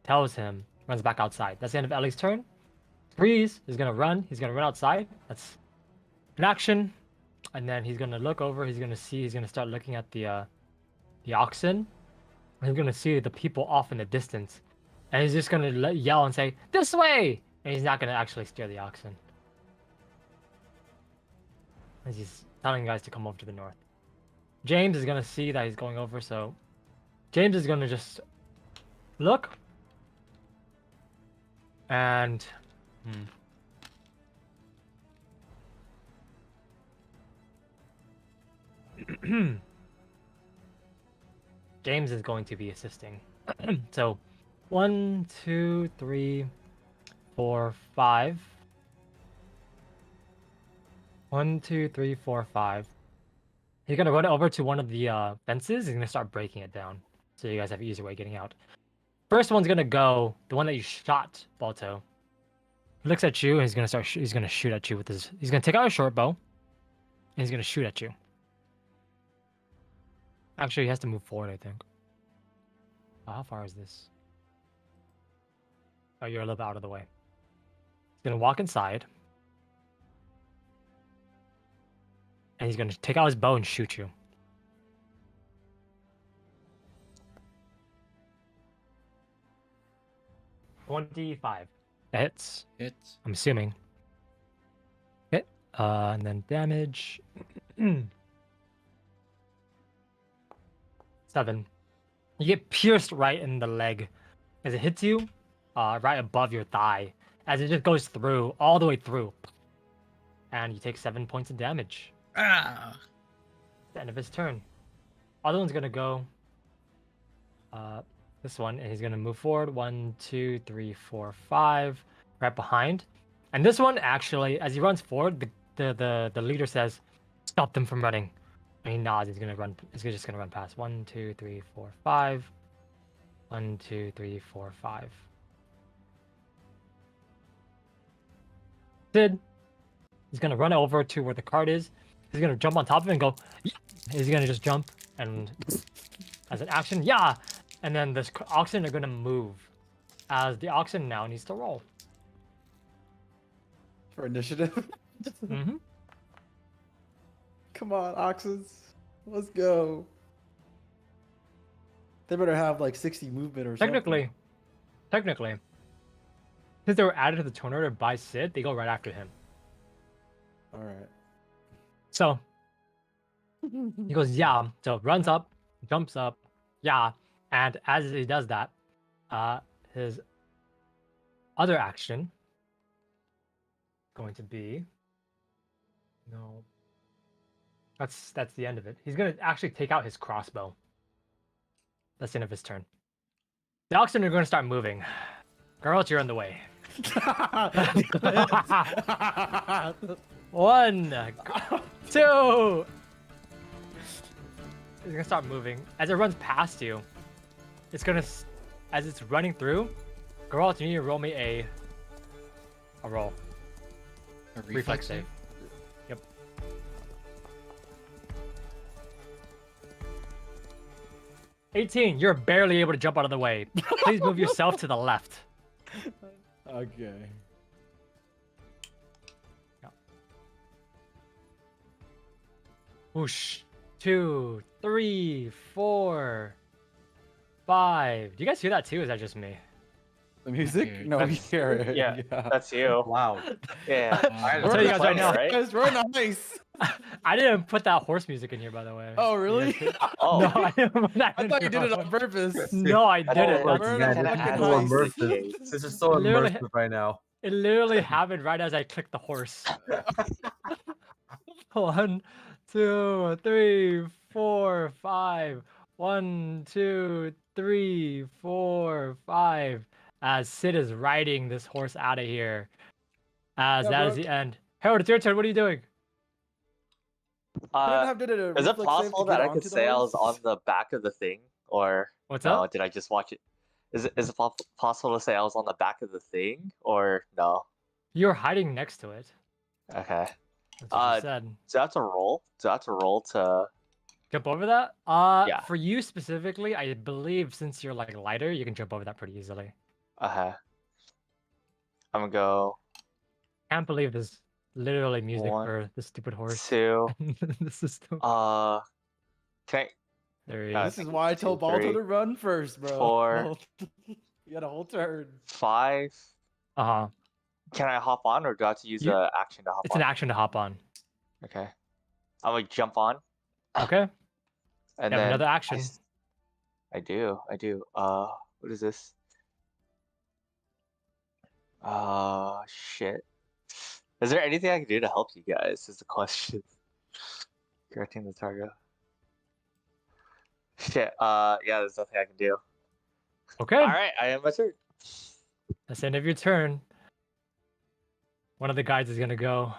tells him, runs back outside. That's the end of Ellie's turn. Freeze is gonna run. He's gonna run outside. That's an action, and then he's gonna look over. He's gonna see. He's gonna start looking at the oxen. And he's gonna see the people off in the distance, and he's just gonna yell and say, "This way!" And he's not gonna actually steer the oxen. As he's telling you guys to come over to the north. James is gonna see that he's going over, so James is gonna just look and James is going to be assisting. So 1, 2, 3, 4, 5. 1, 2, 3, 4, 5. He's gonna run over to one of the fences. He's gonna start breaking it down, so you guys have an easier way getting out. First one's gonna go the one that you shot, Balto. He looks at you and he's gonna start. He's gonna shoot at you with his. He's gonna take out a short bow, and he's gonna shoot at you. Actually, he has to move forward, I think. How far is this? Oh, you're a little bit out of the way. He's gonna walk inside. And he's gonna take out his bow and shoot you. $25. That hits. Hits. I'm assuming. Hit. And then damage. 7. You get pierced right in the leg as it hits you, right above your thigh, as it just goes through, all the way through. And you take 7 points of damage. Ah. The end of his turn. Other one's gonna go. This one, and he's gonna move forward. 1, 2, 3, 4, 5, right behind. And this one actually, as he runs forward, the leader says, "Stop them from running." And he nods. He's gonna run. He's just gonna run past. 1, 2, 3, 4, 5. 1, 2, 3, 4, 5. Sid. He's gonna run over to where the cart is. He's gonna jump on top of it and go. Yeah! He's gonna just jump and, as an action, yeah. And then this oxen are gonna move, as the oxen now needs to roll. For initiative. Mm-hmm. Come on, oxes. Let's go. They better have like 60 movement or Technically, since they were added to the turn order by Sid, they go right after him. something. All right. So he goes, yeah. So runs up, jumps up, yeah. And as he does that, his other action going to be no. That's the end of it. He's gonna actually take out his crossbow. That's the end of his turn. The oxen are going to start moving. Girls, you're in the way. 1, 2. It's gonna start moving. As it runs past you, it's gonna, as it's running through, Geralt, you need to roll me a roll. A Reflex save. Yep. $18. You're barely able to jump out of the way. Please move yourself to the left. Okay. Whoosh. 2, 3, 4, 5. Do you guys hear that too? Or is that just me? The music? Okay. No, we hear it. Yeah, that's you. Wow. Yeah. I'll tell you guys right now. Right? Guys, we're nice. I didn't put that horse music in here, by the way. Oh, really? Oh, No, I didn't put that I in thought you here. did it on purpose. No, I didn't. Oh, That's- We're Man, in a this is fucking so heist. immersive. This is so Literally- immersive right now. It literally happened right as I clicked the horse. 1, 2, 3, 4, 5. 1, 2, 3, 4, 5. As Sid is riding this horse out of here. As Yeah, that is bro. the end. Harold, it's your turn. What are you doing? You didn't Uh, have to do a is it reflex save possible to get that I could onto the say I was horse? on the back of the thing, or What's no? up? Did I just watch it? Is it possible to say I was on the back of the thing, or no? You're hiding next to it. Okay. That's what you Uh, said. do I have to roll? Do I have to roll to? Jump over that? Yeah. For you specifically, I believe since you're like lighter, you can jump over that pretty easily. Okay. I'm gonna go Can't believe there's literally music 1, for this stupid horse. 2. The system. Can There he I? is. This is why I told 2, Balto 3, to run first, bro. 4. You got a whole turn. 5. Uh-huh. Can I hop on, or do I have to use You- an action to hop It's on? an action to hop on. Okay. I'm gonna jump on, Okay. and You have then another action. I do. What is this? Shit. Is there anything I can do to help you guys? Is the question. Correcting the target. Shit. Yeah, there's nothing I can do. Okay. All right, I am my turn. That's the end of your turn. One of the guides is gonna go.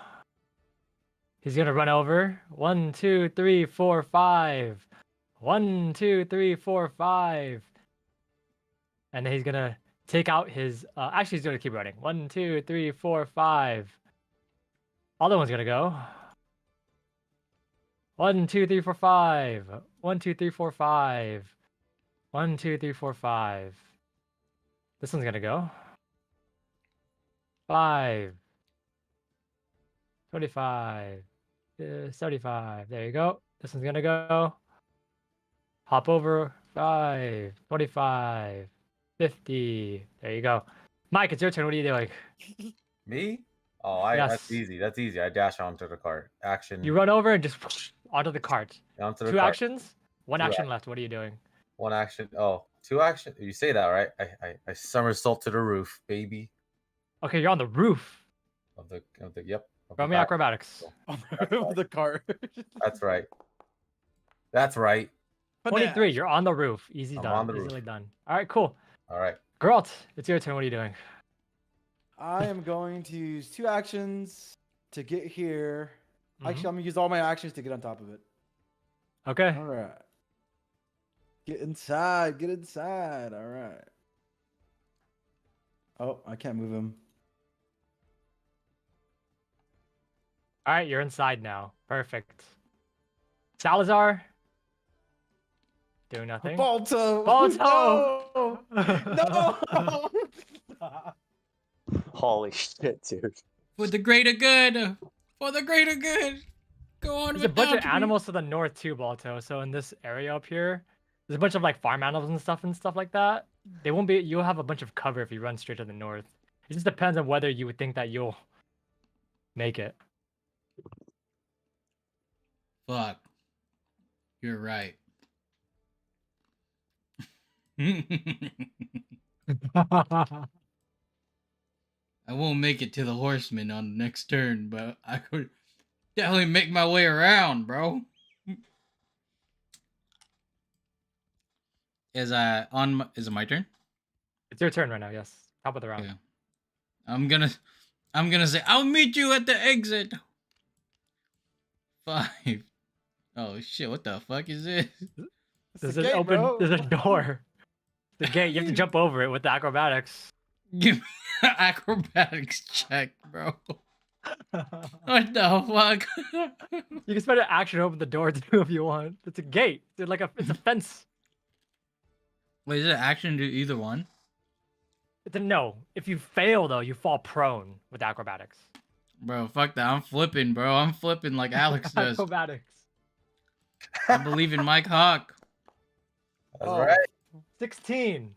He's gonna run over. 1, 2, 3, 4, 5. 1, 2, 3, 4, 5. And then he's gonna take out his. Actually, he's gonna keep running. 1, 2, 3, 4, 5. Other one's gonna go. 1, 2, 3, 4, 5. 1, 2, 3, 4, 5. 1, 2, 3, 4, 5. This one's gonna go. 5. 25. 75. There you go. This one's gonna go. Hop over. 5. 25. 50. There you go. Mike, it's your turn. What are you doing? Me? Oh, that's Yes. easy. That's easy. I dash onto the cart. Action. You run over and just onto the cart. onto the 2 cart. actions. 1 2 action left. What are you doing? 1 action. Oh, 2 action. You say that right? I somersault to the roof, baby. Okay, you're on the roof. Of the yep. of Roll the me back. acrobatics. On the roof of the cart. That's right. That's right. 23. You're on the roof. Easy I'm done. on the Easily roof. done. All right, cool. All right. Geralt, it's your turn. What are you doing? I am going to use 2 actions to get here. Mhm. Actually, I'm gonna use all my actions to get on top of it. Okay. All right. Get inside. Get inside. All right. Oh, I can't move him. All right, you're inside now. Perfect. Salazar? Doing nothing. Balto. Balto! No. Holy shit, dude. For the greater good. For the greater good. Go on. There's a bunch of without me. animals to the north too, Balto. So in this area up here, there's a bunch of like farm animals and stuff like that. They won't be. You'll have a bunch of cover if you run straight to the north. It just depends on whether you would think that you'll make it. Fuck. You're right. I won't make it to the horseman on the next turn, but I could definitely make my way around, bro. Is it my turn? It's your turn right now. Yes, top of the round. Yeah. I'm gonna say I'll meet you at the exit. 5. Oh shit! What the fuck is this? There's a an gate, open. bro. There's a door. The gate. You have to jump over it with the acrobatics. Give me an acrobatics check, bro. What the fuck? You can spend an action to open the door too if you want. It's a gate. It's like it's a fence. Wait, is it action to either one? It's a no. If you fail though, you fall prone with acrobatics. Bro, fuck that. I'm flipping, bro. I'm flipping like Alex does. Acrobatics. I believe in Mike Hawk. That's Oh. right. 16.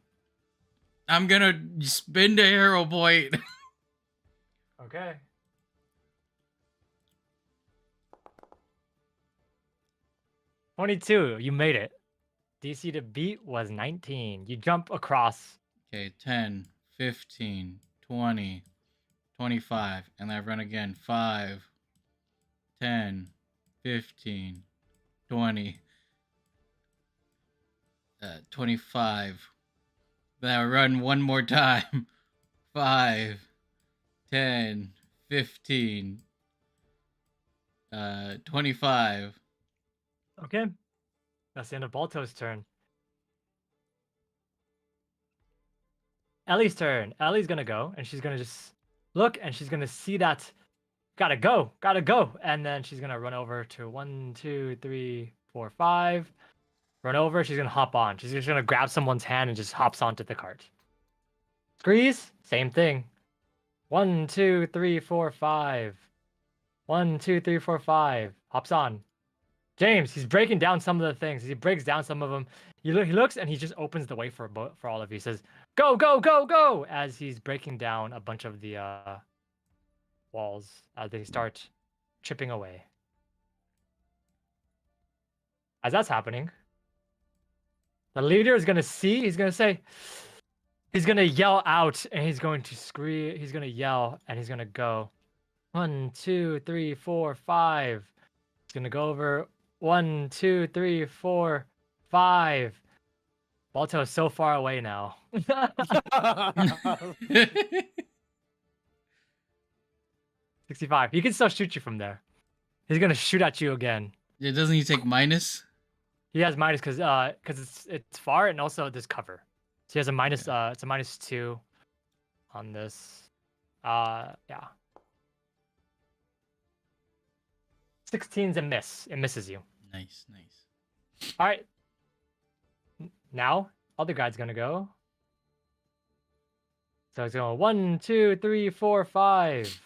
I'm gonna spin the hero point. Okay. $22. You made it. DC to beat was 19. You jump across. Okay, 10, 15, 20, 25. And I run again. 5, 10, 15, 20, 25. Then I run one more time. 5, 10, 15, 25. Okay. That's the end of Balto's turn. Ellie's turn. Ellie's gonna go, and she's gonna just look, and she's gonna see that gotta go, and then she's gonna run over to 1, 2, 3, 4, 5. Run over. She's gonna hop on. She's just gonna grab someone's hand and just hops onto the cart. Squeeze. Same thing. 1, 2, 3, 4, 5. 1, 2, 3, 4, 5. Hops on. James, he's breaking down some of the things. He breaks down some of them. He looks and he just opens the way for all of you. He says, "Go, go, go, go!" As he's breaking down a bunch of the walls as they start chipping away. As that's happening, the leader is gonna see. He's gonna say, he's gonna yell out, and he's going to scream. He's gonna yell, and he's gonna go. 1, 2, 3, 4, 5. He's gonna go over. 1, 2, 3, 4, 5. Balto is so far away now. 65. He can still shoot you from there. He's gonna shoot at you again. Yeah, doesn't he take minus? He has minus because it's far and also there's cover. So he has a minus. It's a -2 on this. Yeah. 16's a miss. It misses you. Nice, nice. All right. Now other guy's gonna go. So it's going 1, 2, 3, 4, 5.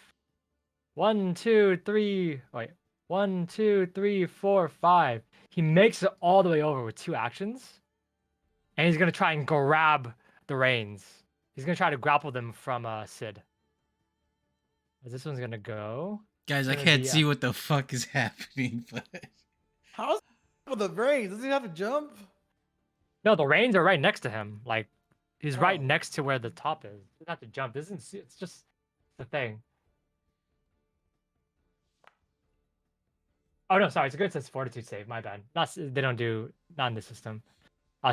1, 2, 3. Wait. 1, 2, 3, 4, 5. He makes it all the way over with 2 actions, and he's gonna try and grab the reins. He's gonna try to grapple them from Sid. This one's gonna go. Guys, I Gonna can't be, see what the fuck is happening, but How's with the brains? Does he have to jump? No, the reins are right next to him. Like he's right Oh. next to where the top is. He doesn't have to jump. This isn't. It's just the thing. Oh no, sorry. It's a good Sid's fortitude save. My bad. They don't do not in the system.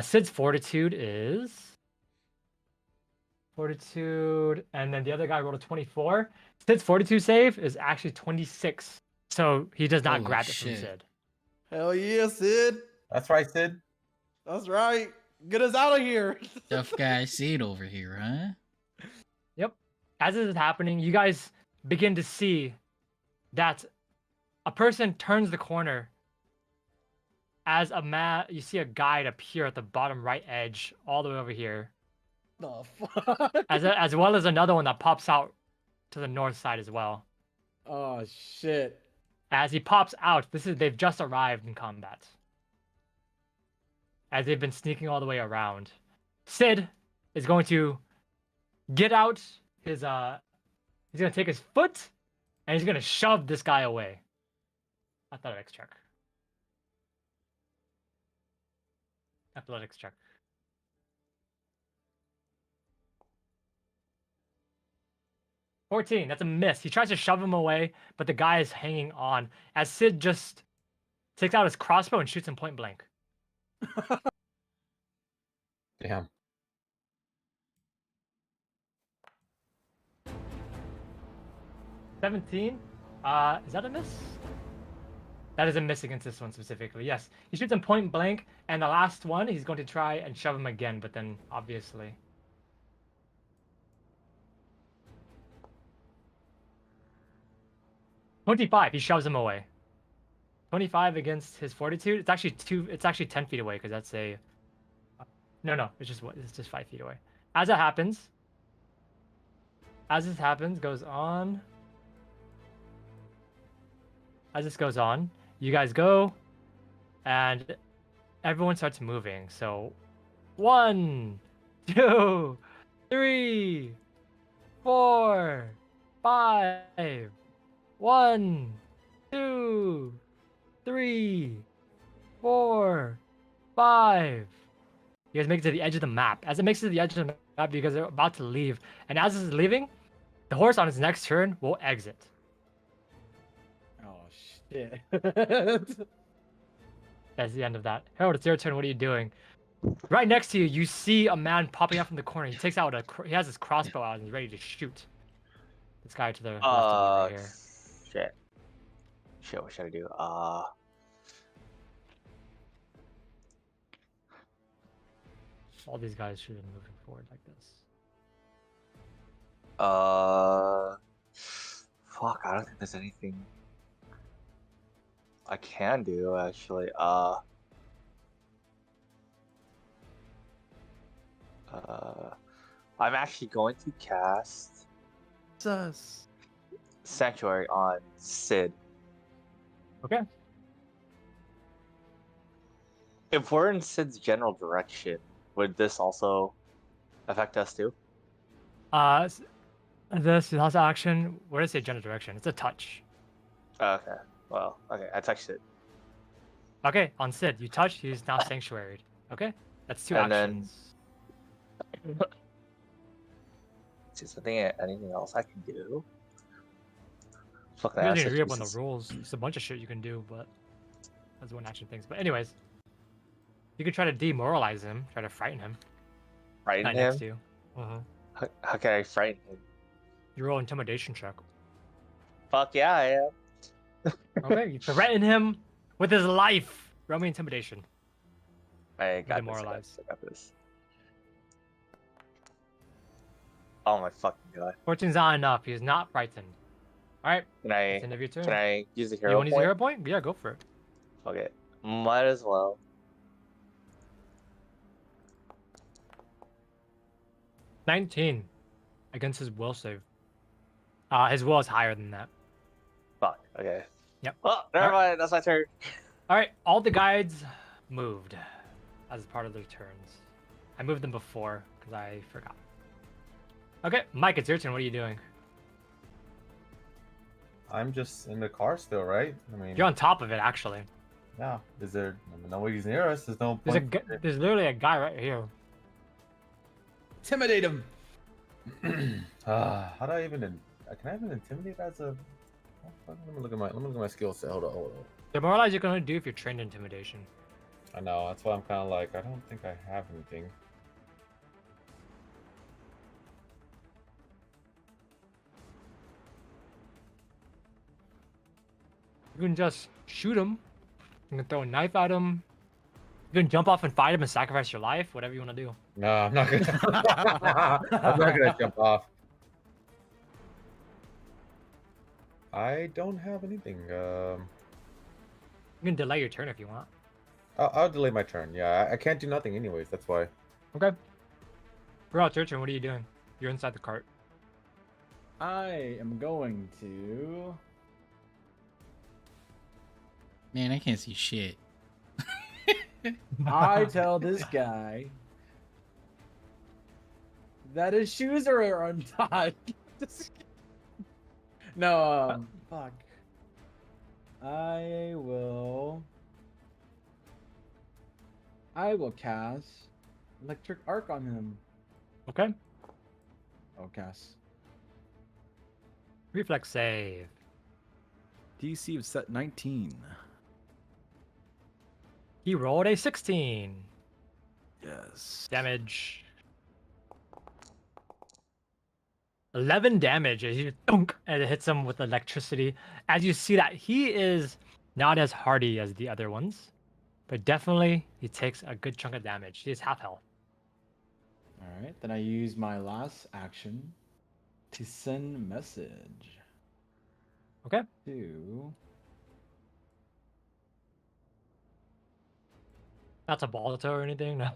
Sid's fortitude is fortitude, and then the other guy rolled a 24. Sid's fortitude save is actually 26, so he does not Holy grab it shit. from Sid. Hell yeah, Sid. That's right, Sid. That's right. Get us out of here. tough guy Seed over here, huh? Yep. As this is happening, you guys begin to see that a person turns the corner. As you see a guide appear at the bottom right edge, all the way over here, The fuck? as well as another one that pops out to the north side as well. Oh shit. As he pops out, they've just arrived in combat. As they've been sneaking all the way around, Sid is going to get out his he's gonna take his foot and he's gonna shove this guy away. Athletics check. Athletics check. 14. That's a miss. He tries to shove him away, but the guy is hanging on. As Sid just takes out his crossbow and shoots him point blank. Damn. $17. Is that a miss? That is a miss against this one specifically. Yes, he shoots him point blank, and the last one he's going to try and shove him again, but then obviously. $25. He shoves him away. 25 against his fortitude. It's actually 10 feet away because that's a. No. It's just 5 feet away. As this happens, goes on. As this goes on, you guys go, and everyone starts moving. So, 1, 2, 3, 4, 5. 1, 2, 3, 4, 5. You guys make it to the edge of the map. As it makes it to the edge of the map, you guys are about to leave. And as this is leaving, The horse on its next turn will exit. Oh shit. That's the end of that. Harold, it's your turn. What are you doing? Right next to you, you see a man popping out from the corner. He takes out he has his crossbow out and he's ready to shoot. This guy to the left of you right here. Shit. Shit, what should I do? All these guys should have been moving forward like this. Fuck, I don't think there's anything I can do, actually. I'm actually going to cast Jesus. Sanctuary on Sid. Okay. If we're in Sid's general direction, would this also affect us too? This last action, where does it say general direction? It's a touch. Okay. Well, okay, I touched it. Okay, on Sid, you touch, he's now sanctuaried. Okay? That's 2 And then- actions. Is there anything else I can do? Fuck You that. didn't read up on the rules. There's a bunch of shit you can do, but that's 1 action things. But anyways, you could try to demoralize him, try to frighten him. Frighten Right him? next to you. How can I frighten him? You roll intimidation check. Fuck yeah, I am. Okay, you threaten him with his life. Roll me intimidation. I got Demoralize. this. I got this. Oh my fucking god. 14's not enough. He's not frightened. Alright, Can that's the end of your turn. I use the You hero want to use a point? hero point? Yeah, go for it. Fuck it. Might as well. 19 against his will save. His will is higher than that. Fuck. Okay. Yep. Oh, never mind. That's my turn. Alright, all the guides moved as part of their turns. I moved them before because I forgot. Okay, Mike, it's your turn. What are you doing? I'm just in the car still, right? I mean, You're on top of it, actually. yeah. Is there nobody's near us? There's no There's point. there's literally a guy right here. Intimidate him. How do I even? Can I even intimidate as a? Let me look at my skill set. Hold on. Demoralize you're gonna do if you're trained in intimidation. I know. That's why I'm kind of like I don't think I have anything. You can just shoot him. You can throw a knife at him. You can jump off and fight him and sacrifice your life. Whatever you want to do. No, I'm not gonna. I'm not gonna jump off. I don't have anything. You can delay your turn if you want. I'll delay my turn. Yeah, I can't do nothing anyways. That's why. Okay. Bro, it's your turn. What are you doing? You're inside the cart. I am going to. Man, I can't see shit. I tell this guy that his shoes are untied. No, fuck. I will cast electric arc on him. Okay. I'll cast. Reflex save. DC of set 19. He rolled a 16. Yes. Damage. 11 damage as you thunk, and it hits him with electricity. As you see that he is not as hardy as the other ones, but definitely he takes a good chunk of damage. He is half health. All right, then I use my last action to send message. Okay. To Not a Balto or anything. No.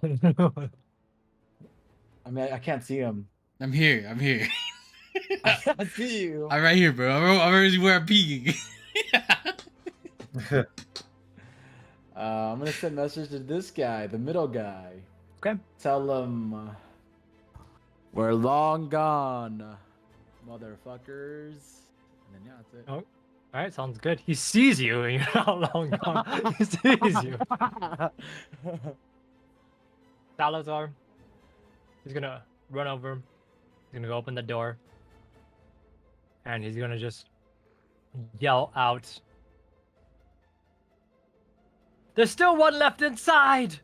I mean, I can't see him. I'm here. I'm here. I can't see you. I'm right here, bro. I'm already where I'm peeking. I'm gonna send message to this guy, the middle guy. Okay. Tell him we're long gone, motherfuckers. And then yeah, that's it. Oh. All right, sounds good. He sees you, and you're not long gone. He sees you. Salazar. He's gonna run over. He's gonna go open the door. and he's gonna just yell out, "There's still one left inside!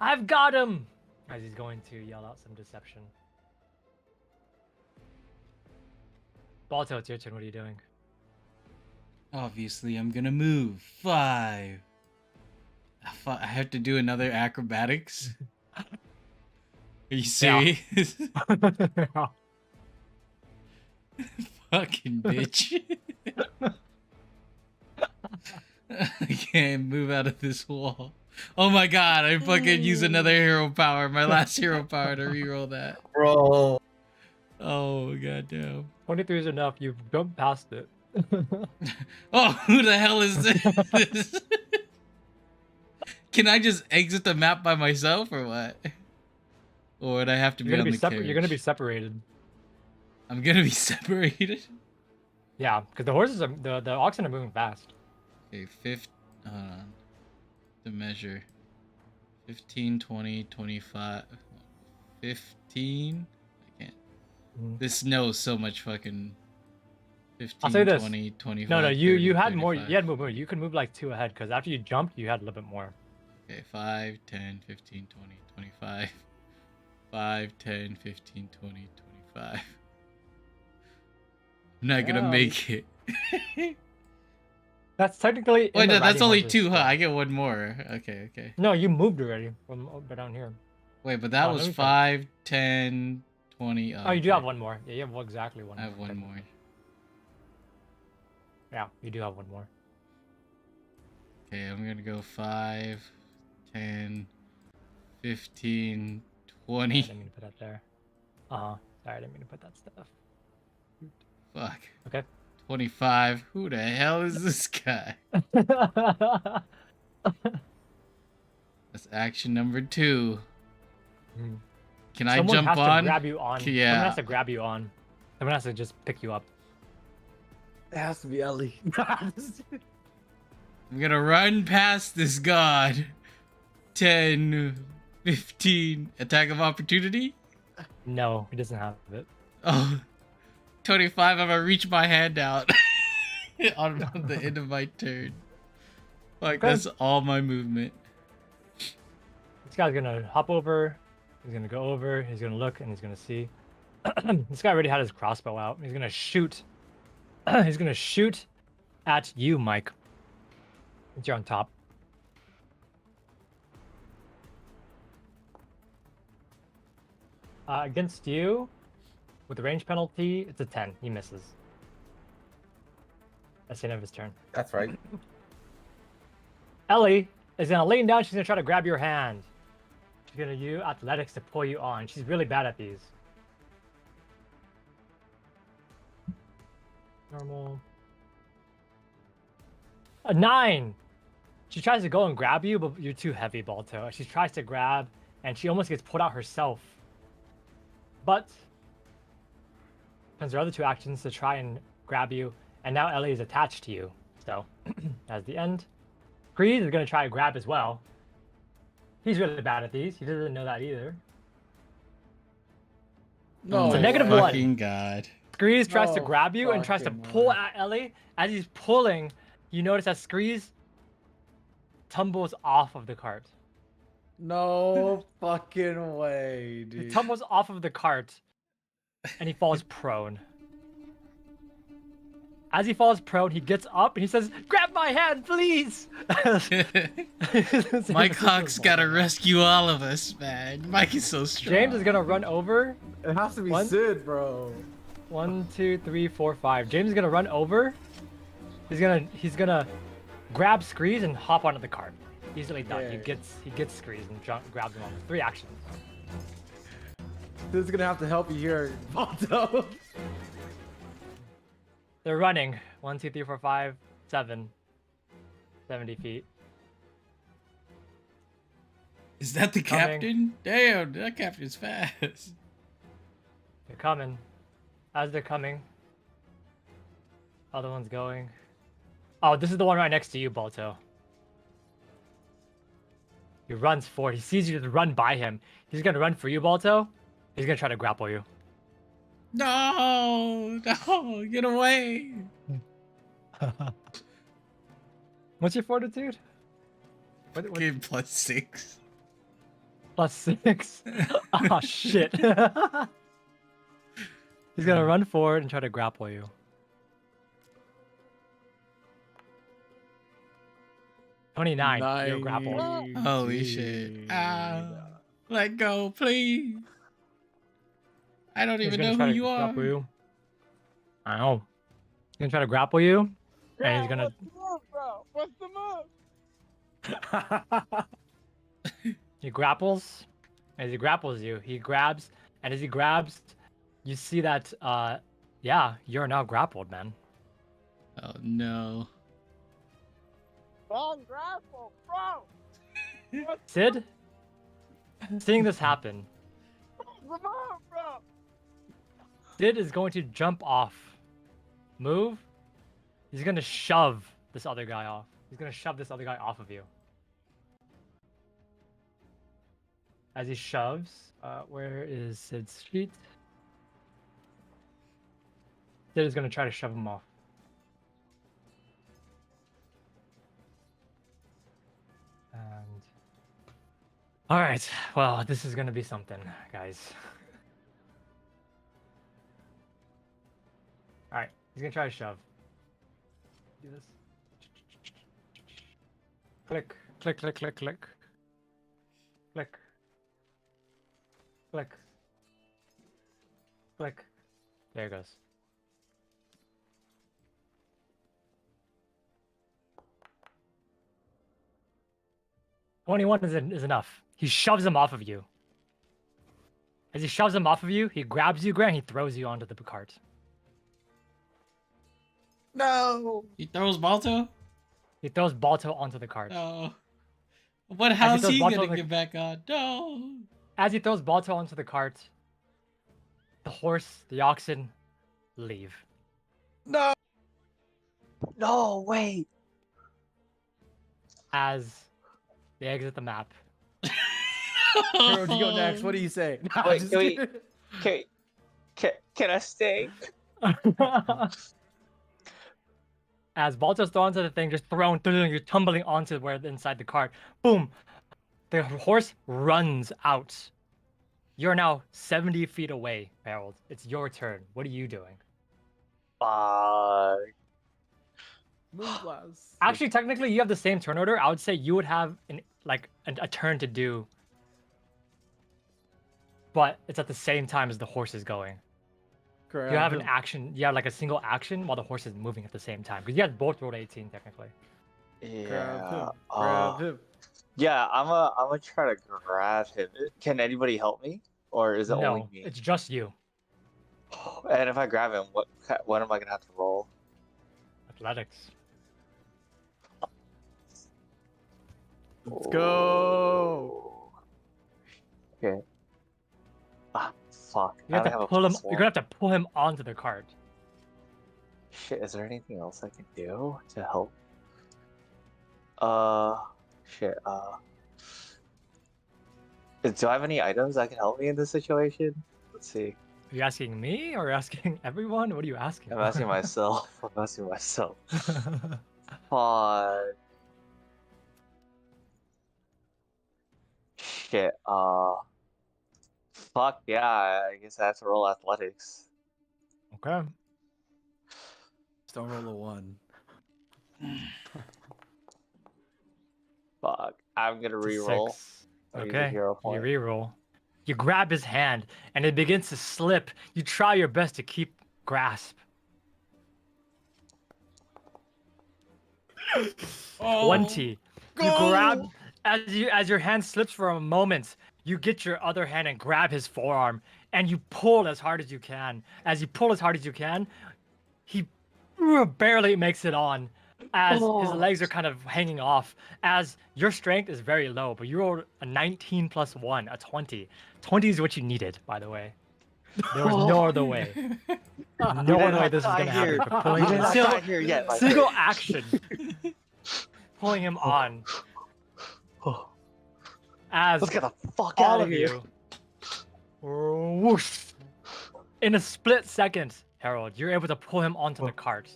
I've got him!" As he's going to yell out some deception. Balto, it's your turn. What are you doing? Obviously, I'm gonna move 5. I have to do another acrobatics. Are you serious? Fucking bitch. I can't move out of this wall. Oh my god, I fucking use another hero power. My last hero power to reroll that. Bro. Oh goddamn. 23 is enough. You've jumped past it. Oh, who the hell is this? Can I just exit the map by myself or what? Or would I have to be on the carriage? You're gonna be separated. I'm gonna be separated? Yeah, because the horses are the oxen are moving fast. Okay, hold on. The measure. 15, 20, 25. 15? I can't. This snow is so much fucking 15, I'll say this. 20, 25. No, 30, you had more. 35. You had more. You could move like 2 ahead because after you jumped, you had a little bit more. Okay, 5, 10, 15, 20, 25. 5, 10, 15, 20, 25. I'm not gonna make it. That's technically. Wait, no, that's only 2, huh? I get 1 more. Okay, okay. No, you moved already from over down here. Wait, but that Oh, let was me check. 5, 10, 20. Oh, you do have 1 more. Yeah, you have exactly 1 I more. have 1 more. Yeah, you do have 1 more. Okay, I'm gonna go 5, 10, 15, I 20. didn't mean to put that there. Sorry, I didn't mean to put that stuff. Fuck. Okay. 25. Who the hell is this guy? That's action number 2. Can I Someone jump has on? to grab you on. Yeah. Someone has to grab you on. Someone has to just pick you up. It has to be Ellie. I'm gonna run past this god. 10, 15. Attack of opportunity? No, he doesn't have it. Oh. 25. I'm gonna reach my hand out on the end of my turn. Like, Okay. that's all my movement. This guy's gonna hop over. He's gonna go over. He's gonna look and he's gonna see. This guy already had his crossbow out. He's gonna shoot. He's gonna shoot at you, Mike. Since you're on top. Against you, with the range penalty, it's a 10. He misses. That's the end of his turn. That's right. Ellie is gonna lean down. She's gonna try to grab your hand. She's gonna use athletics to pull you on. She's really bad at these. Normal. A 9. She tries to go and grab you, but you're too heavy, Balto. She tries to grab, and she almost gets pulled out herself. But spends her other 2 actions to try and grab you, and now Ellie is attached to you. So, that's the end. Grease is going to try to grab as well. He's really bad at these. He doesn't know that either. No, It's a my negative 1. fucking god. Screeze tries to No grab you and tries to fucking pull way. at Ellie. As he's pulling, you notice that Screeze tumbles off of the cart. No fucking way, He dude. tumbles off of the cart and he falls prone. As he falls prone, he gets up and he says, "Grab my hand, please!" Mike Hawk's gotta rescue all of us, man. Mike is so strong. James is gonna run over. It has to be One- Sid, bro. 1, 2, 3, 4, 5. James is gonna run over. He's gonna grab Screeze and hop onto the cart. Easily done. Yeah. He gets Screeze and grabs him on. 3 actions. This is gonna have to help you here, Balto. They're running. 1, 2, 3, 4, 5, 7. 70 feet. Is that the Coming. captain? Damn, that captain's fast. They're coming. As they're coming. Other one's going. Oh, this is the one right next to you, Balto. He runs forward. He sees you to run by him. He's gonna run for you, Balto. He's gonna try to grapple you. No, no, get away. What's your fortitude? What, Give +6. +6? Oh shit. He's gonna run forward and try to grapple you. 29, you're grappled. Holy shit. Let go, please. I don't He's even gonna know try who to you are. grapple you. I know. He's gonna try to grapple you, and he's gonna. What's the move? He grapples. As he grapples you, he grabs, and as he grabs, you see that, yeah, you're now grappled, man. Oh no. Wrong grapple, bro. Sid, seeing this happen, What's the move, bro? Sid is going to jump off. Move. He's gonna shove this other guy off. He's gonna shove this other guy off of you. As he shoves, where is Sid's sheet? Sid is gonna try to shove him off. And all right, well, this is gonna be something, guys. All right, he's gonna try to shove. Do this. Click, click, click, click, click. Click. Click. Click. There it goes. is enough. He shoves him off of you. As he shoves him off of you, he grabs you, Grant, and he throws you onto the cart. No. He throws Balto? He throws Balto onto the cart. No. But how's throws he Balto gonna on the- get back on? No. As he throws Balto onto the cart, the horse, the oxen, leave. No. No, wait. As they exit the map. Harold, you go next. What do you say? No, Wait, just wait. kidding. Can I stay? As Balto's thrown onto the thing, just thrown, you're tumbling onto where inside the cart. Boom! The horse runs out. You're now 70 feet away, Harold. It's your turn. What are you doing? Fuck. Moonblast. Actually, technically, you have the same turn order. I would say you would have a turn to do, but it's at the same time as the horse is going. Grab You have an him. action. You have like a single action while the horse is moving at the same time. Because you guys both rolled 18 technically. Grab Yeah. him. Grab him. Yeah, I'm gonna try to grab him. Can anybody help me, or is it only No, me? it's just you. And if I grab him, what am I gonna have to roll? Athletics. Let's go. Okay. Ah, fuck. You have I to don't have a pull him. plus You're one. gonna have to pull him onto the cart. Shit, is there anything else I can do to help? Shit, do I have any items that can help me in this situation? Let's see. Are you asking me or asking everyone? What are you asking? I'm asking myself. I'm asking myself. Fuck. Shit, fuck, yeah, I guess I have to roll athletics. Okay. Just don't roll a 1. Fuck, I'm gonna It's a re-roll. 6. I'll use a Okay. hero You point. re-roll. You grab his hand and it begins to slip. You try your best to keep grasp. Oh, 20. You grab as your hand slips for a moment. You get your other hand and grab his forearm, and you pull as hard as you can. As you pull as hard as you can, he barely makes it on. As his legs are kind of hanging off. As your strength is very low, but you rolled a 19 plus 1, a 20. 20 is what you needed, by the way. There was no other way. No other way this is gonna happen. For pulling You did him not single, die here yet, my single friend. action. Pulling him on. As Let's get the fuck all out of of here. you whoosh, In a split second, Harold, you're able to pull him onto the cart.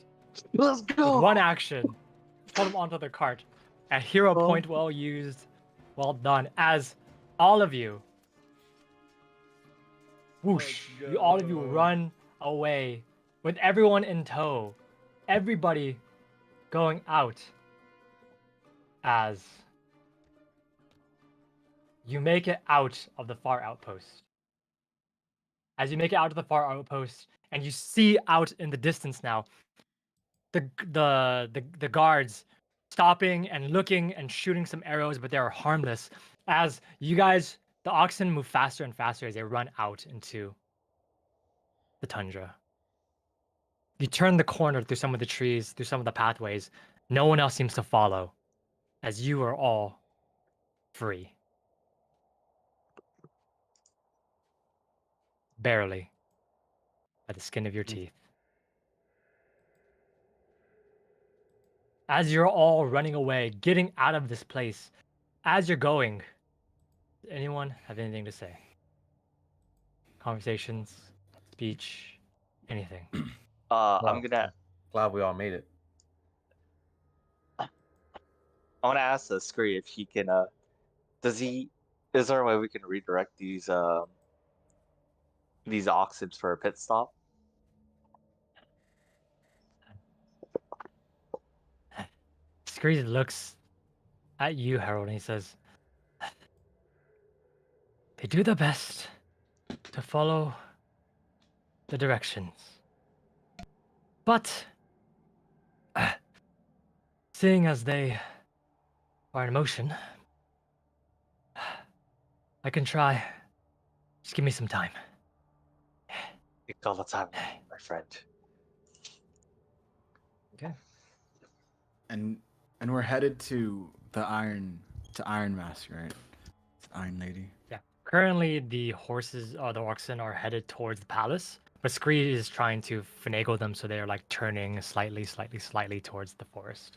Let's With go. one action, pull him onto the cart. A hero Oh. point well used. Well done. As all of you, whoosh, all of you run away with everyone in tow. Everybody going out as you make it out of the far outpost. As you make it out of the far outpost, and you see out in the distance now, the guards stopping and looking and shooting some arrows, but they are harmless. As you guys, the oxen move faster and faster as they run out into the tundra. You turn the corner through some of the trees, through some of the pathways. No one else seems to follow, as you are all free. Barely. By the skin of your teeth. As you're all running away, getting out of this place, as you're going, does anyone have anything to say? Conversations, speech, anything. I'm gonna Glad we all made it. I want to ask Scree if he can. Does he? Is there a way we can redirect these oxen for a pit stop? Screed looks at you, Harold, and he says, they do their best to follow the directions. But, seeing as they are in motion, I can try. Just give me some time. Take all the time, my friend. And we're headed to Iron Mask, right? It's Iron Lady. Yeah. Currently, the horses or the oxen are headed towards the palace, but Screed is trying to finagle them so they're like turning slightly towards the forest.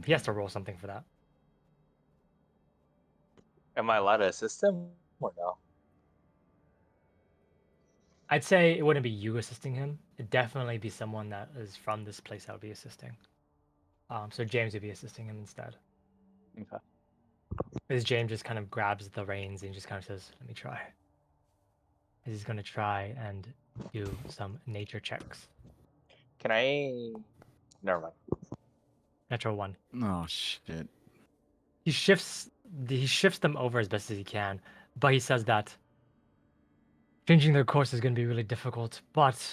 He has to roll something for that. Am I allowed to assist him or no? I'd say it wouldn't be you assisting him. It'd definitely be someone that is from this place that would be assisting. So James would be assisting him instead. Okay. Because James just kind of grabs the reins and just kind of says, "Let me try." He's going to try and do some nature checks. Can I? Never mind. Natural 1. Oh shit. He shifts them over as best as he can, but he says that changing their course is going to be really difficult, but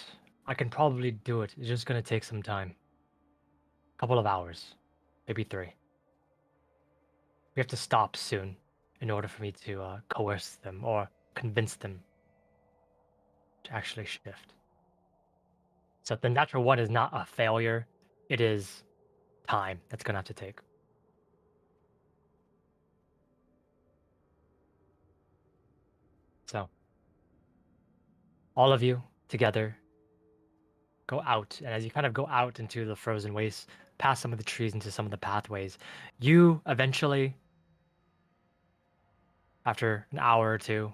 I can probably do it. It's just going to take some time. A couple of hours, maybe 3. We have to stop soon in order for me to coerce them or convince them to actually shift. So the natural 1 is not a failure. It is time that's going to have to take. So all of you together go out, and as you kind of go out into the frozen waste, past some of the trees into some of the pathways, you eventually, after an hour or two,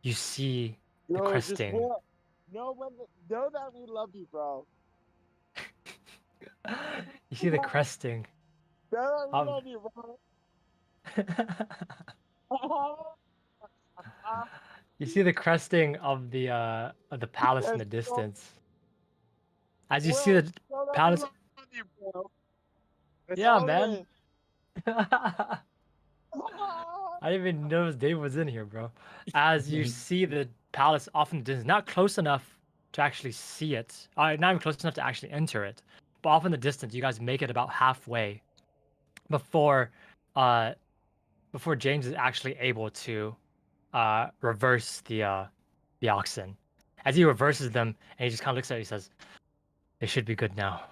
you see the Yo, just cresting. know that we love you, bro. You see the cresting. Know that we Um, love you, bro. You see the cresting of the palace in the Let's go. didstance. As you see the know that palace. we love you, bro. That's Yeah, all it man. is. I didn't even notice Dave was in here, bro. As you see the palace off in the distance, not close enough to actually see it, not even close enough to actually enter it, but off in the distance, you guys make it about halfway before James is actually able to reverse the oxen. As he reverses them, and he just kind of looks at it, he says, "They should be good now,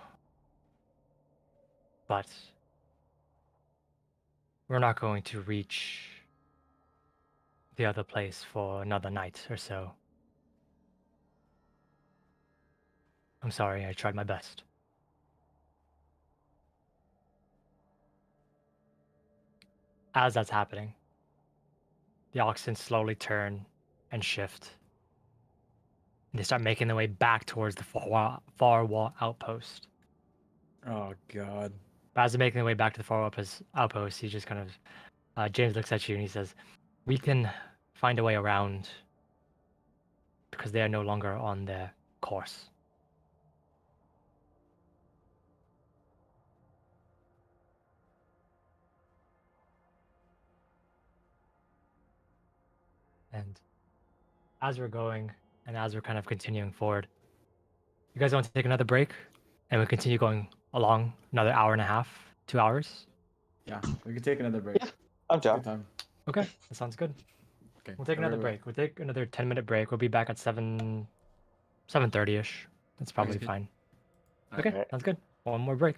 but we're not going to reach the other place for another night or so. I'm sorry, I tried my best." As that's happening, the oxen slowly turn and shift And they start making their way back towards the far wall outpost. Oh God. But as they're making their way back to the far outpost, he just kind of James looks at you and he says, "We can find a way around because they are no longer on their course." And as we're going and as we're kind of continuing forward, you guys want to take another break and we continue going along another hour and a half, 2 hours? Yeah, we can take another break. I'm Good down. time. Okay, that sounds good. Okay. We'll take another everyone. break. We'll take another 10-minute break. We'll be back at 7:30ish. That's probably good. fine. Alright. Okay, sounds good. One more break.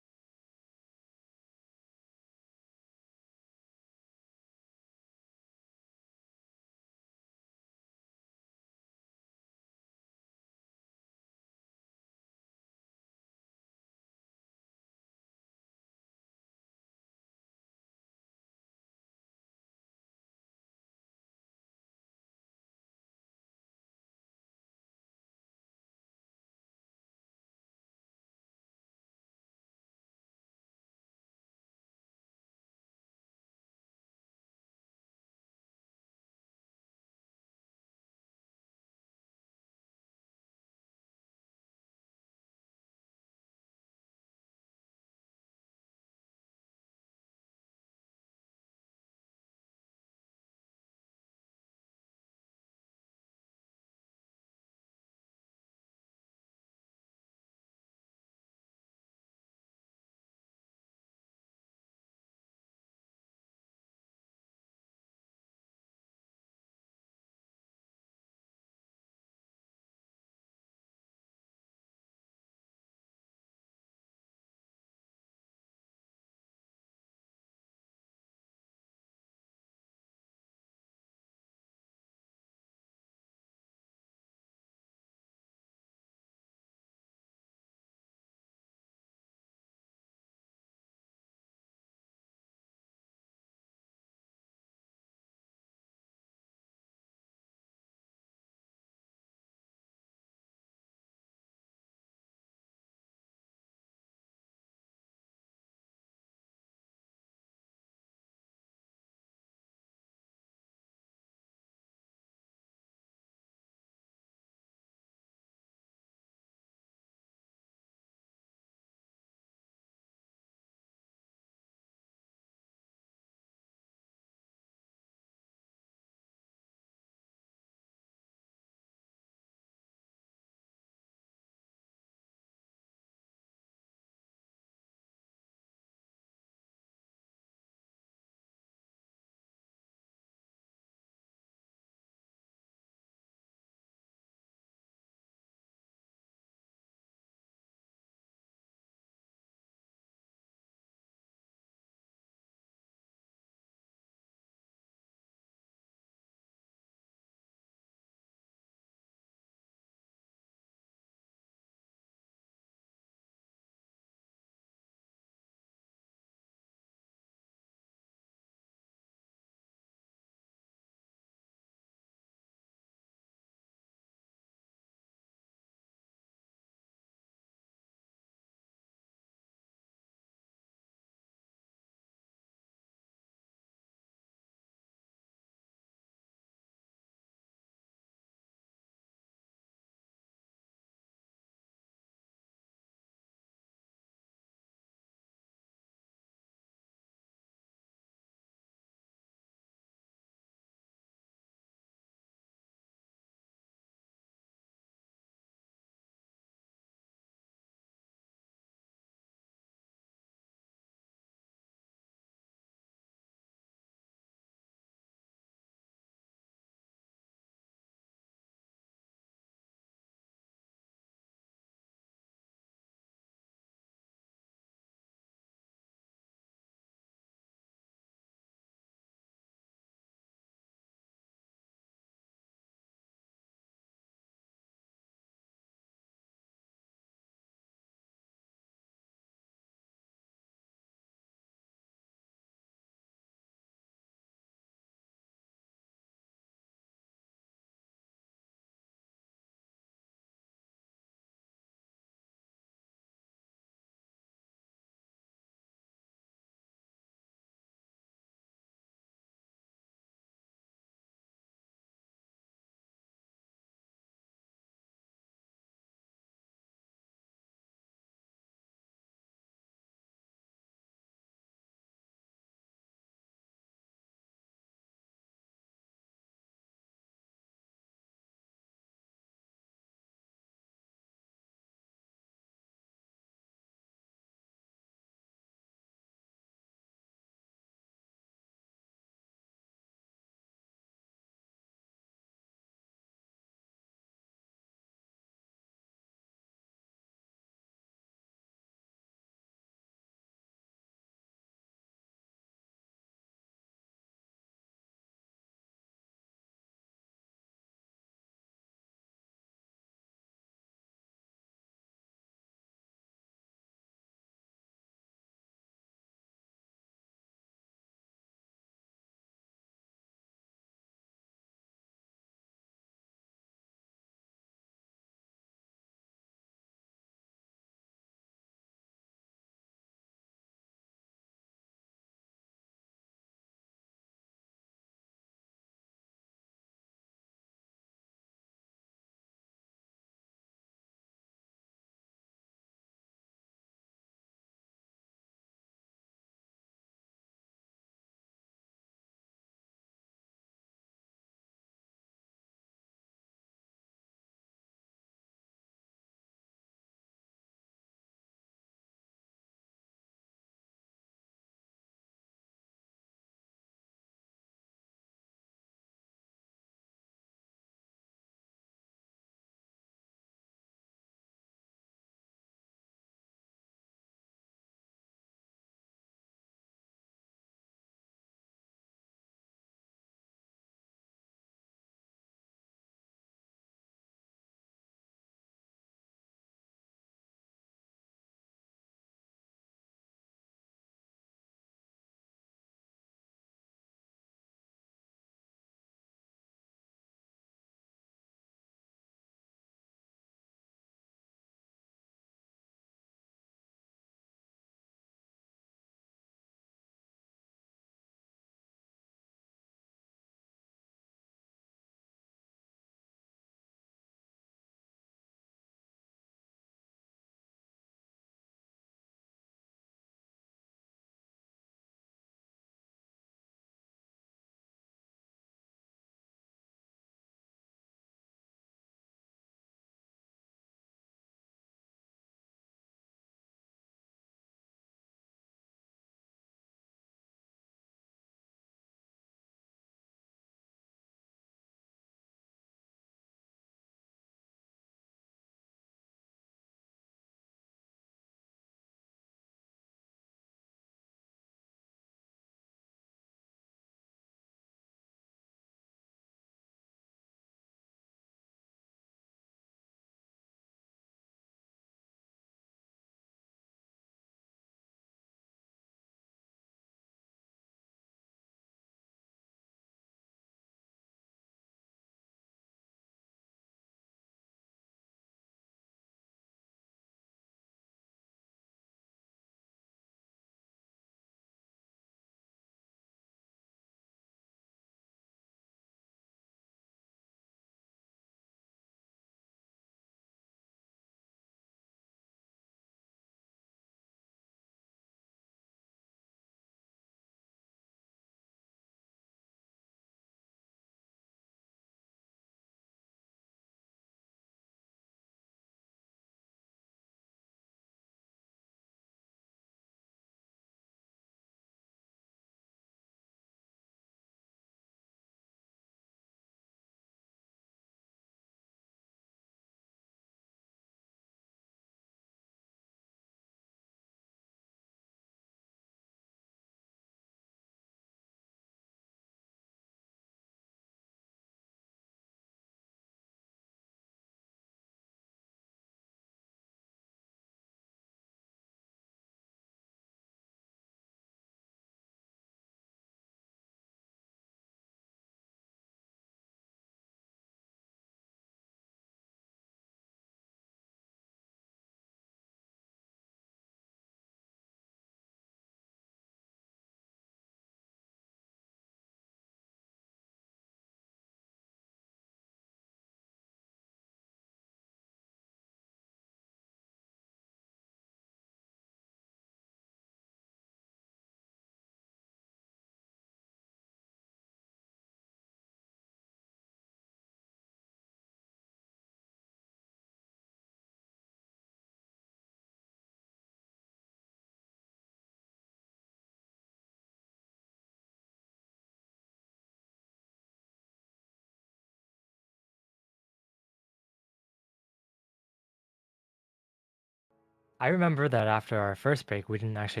I remember that after our first break, we didn't actually.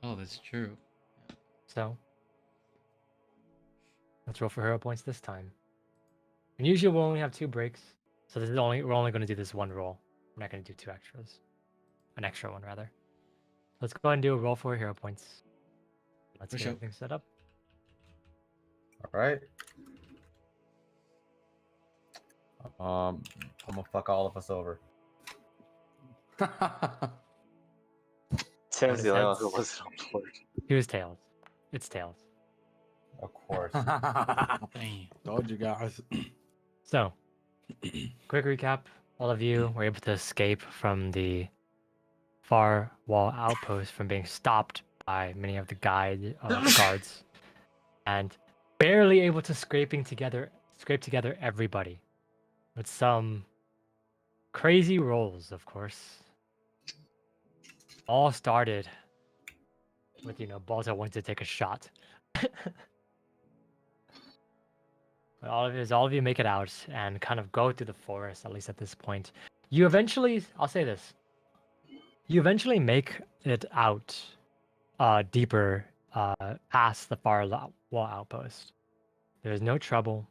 Oh, that's true. So let's roll for hero points this time. And usually we'll only have 2 breaks, so we're only going to do this one roll. We're not going to do 2 extras, an extra one rather. Let's go ahead and do a roll for hero points. Let's For get sure. everything set up. All right. I'm gonna fuck all of us over. Tim's his the only one who heads. wasn't on board. Here's tails. It's tails. Of course. Damn. Told you guys. So, quick recap. All of you were able to escape from the far wall outpost from being stopped by many of the guards, and barely able to scrape together everybody with some crazy rolls, of course. All started with Balta wanting to take a shot. But all of you make it out and kind of go through the forest, at least at this point. You eventually, I'll say this, you eventually make it out deeper past the far wall outpost. There's no trouble,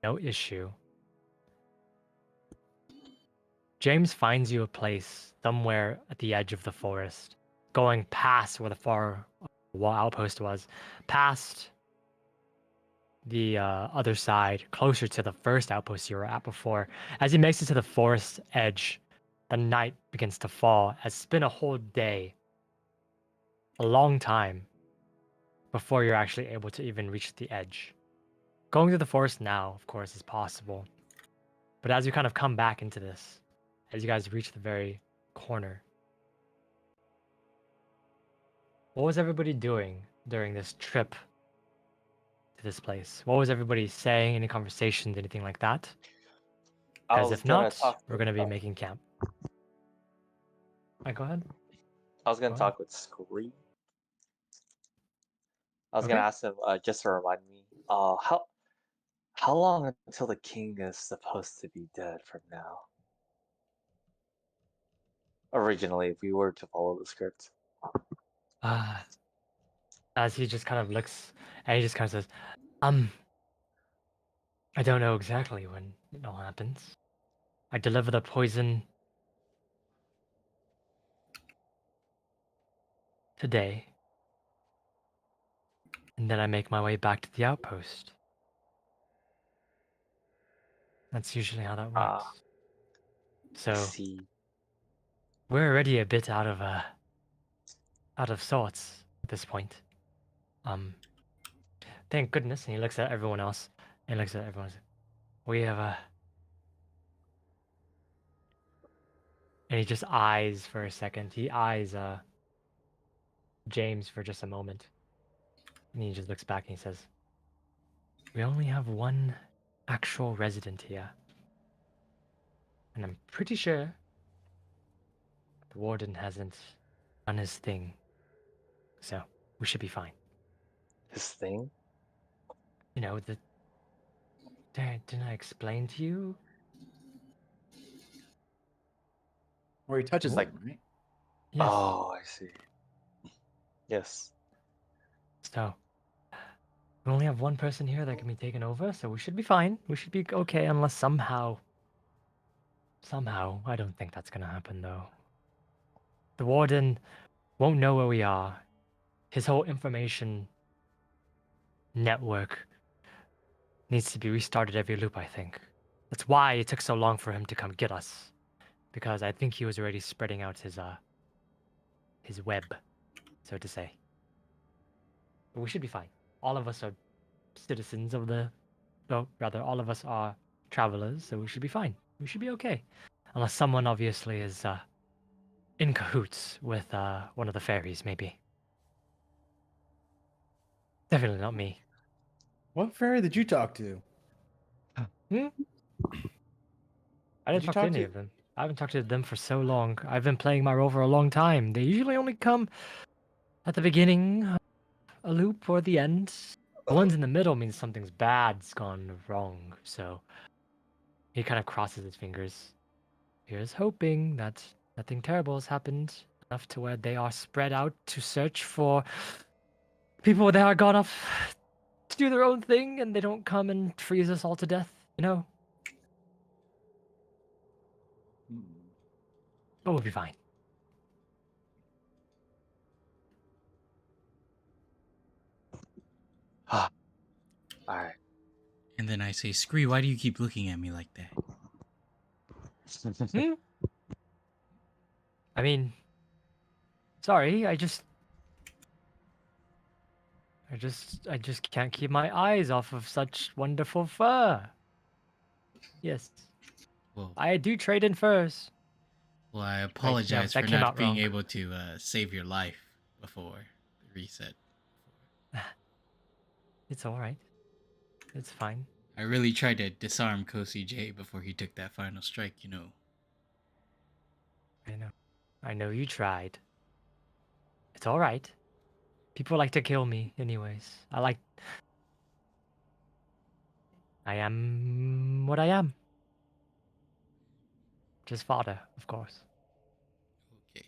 no issue. James finds you a place somewhere at the edge of the forest, going past where the far wall outpost was, past the other side, closer to the first outpost you were at before. As he makes it to the forest edge, the night begins to fall. It's been a whole day, a long time, before you're actually able to even reach the edge. Going through the forest now, of course, is possible. But as you kind of come back into this, as you guys reach the very corner, what was everybody doing during this trip to this place? What was everybody saying? Any conversations, anything like that? I Because was if gonna not, talk. we're going to be making camp. Go ahead. I was gonna go ahead. talk with Scream. I was Okay. gonna ask him just to remind me. How long until the king is supposed to be dead from now? Originally, if we were to follow the script. As he just kind of looks, and he just kind of says, I don't know exactly when it all happens. I deliver the poison today, and then I make my way back to the outpost. That's usually how that works. I So see. we're already a bit out of sorts at this point. Thank goodness. And he looks at everyone else, and looks at everyone. We have and he just eyes for a second. He eyes James for just a moment, and he just looks back and he says, "We only have one actual resident here, and I'm pretty sure the warden hasn't done his thing, so we should be fine." His thing? You know, didn't I explain to you? Where he touches What? them, right? Yes. Oh, I see. Yes. So we only have one person here that can be taken over, so we should be fine. We should be okay, unless somehow, I don't think that's gonna happen though. The warden won't know where we are. His whole information network needs to be restarted every loop, I think. That's why it took so long for him to come get us. Because I think he was already spreading out his web, so to say. But we should be fine. All of us are citizens of all of us are travelers, so we should be fine. We should be okay. Unless someone obviously is in cahoots with one of the fairies, maybe. Definitely not me. What fairy did you talk to? I Did didn't you talk to talk any to- of them. I haven't talked to them for so long. I've been playing my role for a long time. They usually only come at the beginning, a loop, or the end. The ones in the middle means something's bad's gone wrong. So he kind of crosses his fingers. Here's hoping that nothing terrible has happened enough to where they are spread out to search for people that are gone off to do their own thing and they don't come and freeze us all to death, you know? But we'll be fine. All right. And then I say, Scree, why do you keep looking at me like that? Hmm? I mean, sorry, I just can't keep my eyes off of such wonderful fur. Yes, Well, I do trade in furs. well, I apologize that for came not out being wrong. able to save your life before the reset. It's all right. It's fine. I really tried to disarm Kosi J before he took that final strike, you know. I know. I know you tried. It's all right. People like to kill me, anyways. I am what I am. Just fodder, of course. Okay.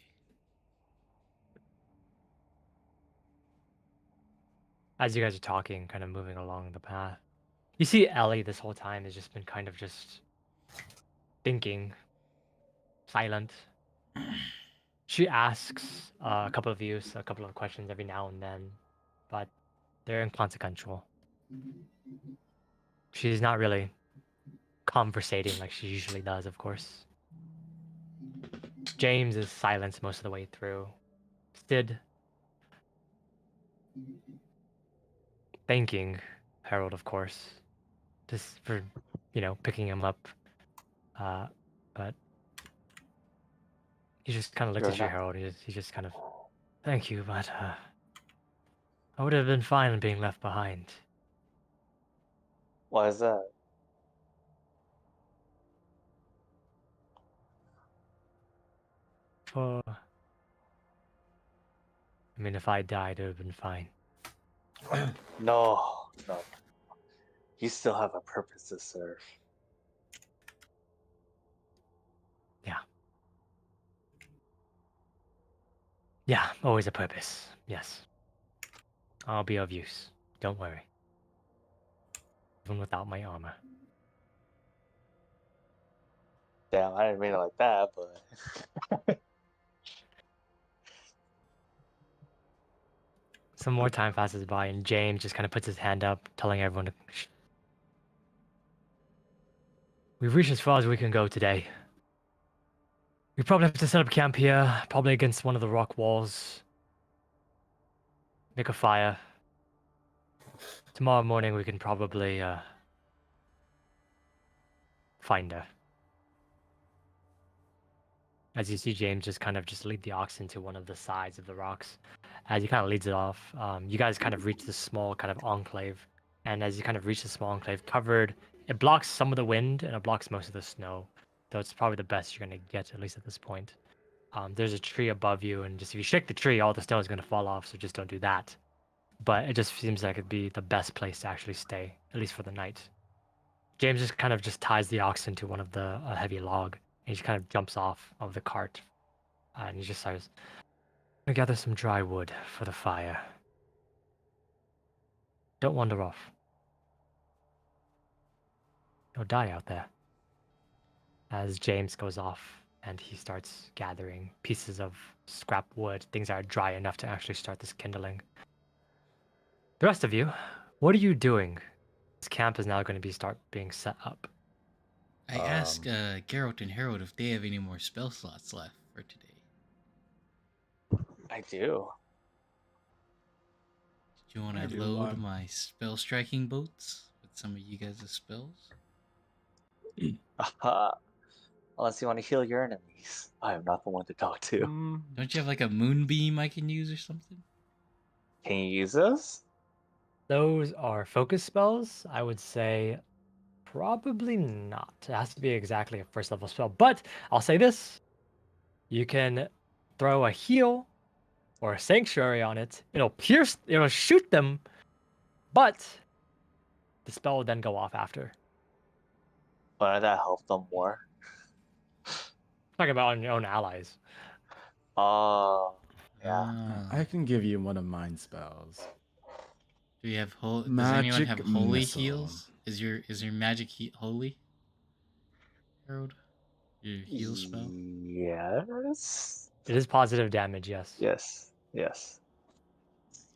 As you guys are talking, kind of moving along the path, you see Ellie this whole time has just been kind of just thinking, silent. She asks a couple of you a couple of questions every now and then, but they're inconsequential. She's not really conversating like she usually does, of course. James is silent most of the way through. Sid thanking Harold, of course, just for, picking him up. But he just kind of looks You're at you, not- Harold. He just kind of, thank you, but I would have been fine being left behind. Why is that? For, I mean, if I died, it would have been fine. No, no. You still have a purpose to serve. Yeah, always a purpose. Yes. I'll be of use. Don't worry. Even without my armor. Damn, I didn't mean it like that, but Some more time passes by, and James just kind of puts his hand up, telling everyone to. We've reached as far as we can go today. We probably have to set up camp here, probably against one of the rock walls. Make a fire. Tomorrow morning we can probably find her. As you see James just kind of just lead the oxen to one of the sides of the rocks. As he kind of leads it off, you guys kind of reach this small kind of enclave. And as you kind of reach the small enclave, it blocks some of the wind and it blocks most of the snow. Though it's probably the best you're going to get, at least at this point. There's a tree above you, and just if you shake the tree, all the snow is going to fall off, so just don't do that. But it just seems like it'd be the best place to actually stay, at least for the night. James just kind of just ties the oxen to one of the heavy log, and he just kind of jumps off of the cart, and he just starts to gather some dry wood for the fire. Don't wander off. You'll die out there. As James goes off, and he starts gathering pieces of scrap wood, things that are dry enough to actually start this kindling. The rest of you, what are you doing? This camp is now going to start being set up. I asked Geralt and Harold if they have any more spell slots left for today. I do. Do you want I to do, load my spell striking boats with some of you guys' spells? Aha. Unless you want to heal your enemies. I am not the one to talk to. Don't you have like a moonbeam I can use or something? Can you use those? Those are focus spells. I would say probably not. It has to be exactly a first level spell. But I'll say this. You can throw a heal or a sanctuary on it. It'll shoot them, but the spell will then go off after. Wouldn't that help them more? Talking about on your own allies. Oh, yeah. I can give you one of mine spells. Do you have Does anyone have Magic holy missile. heals? Is your magic holy, Harold? Your heal spell? Yes. It is positive damage, yes. Yes. Yes.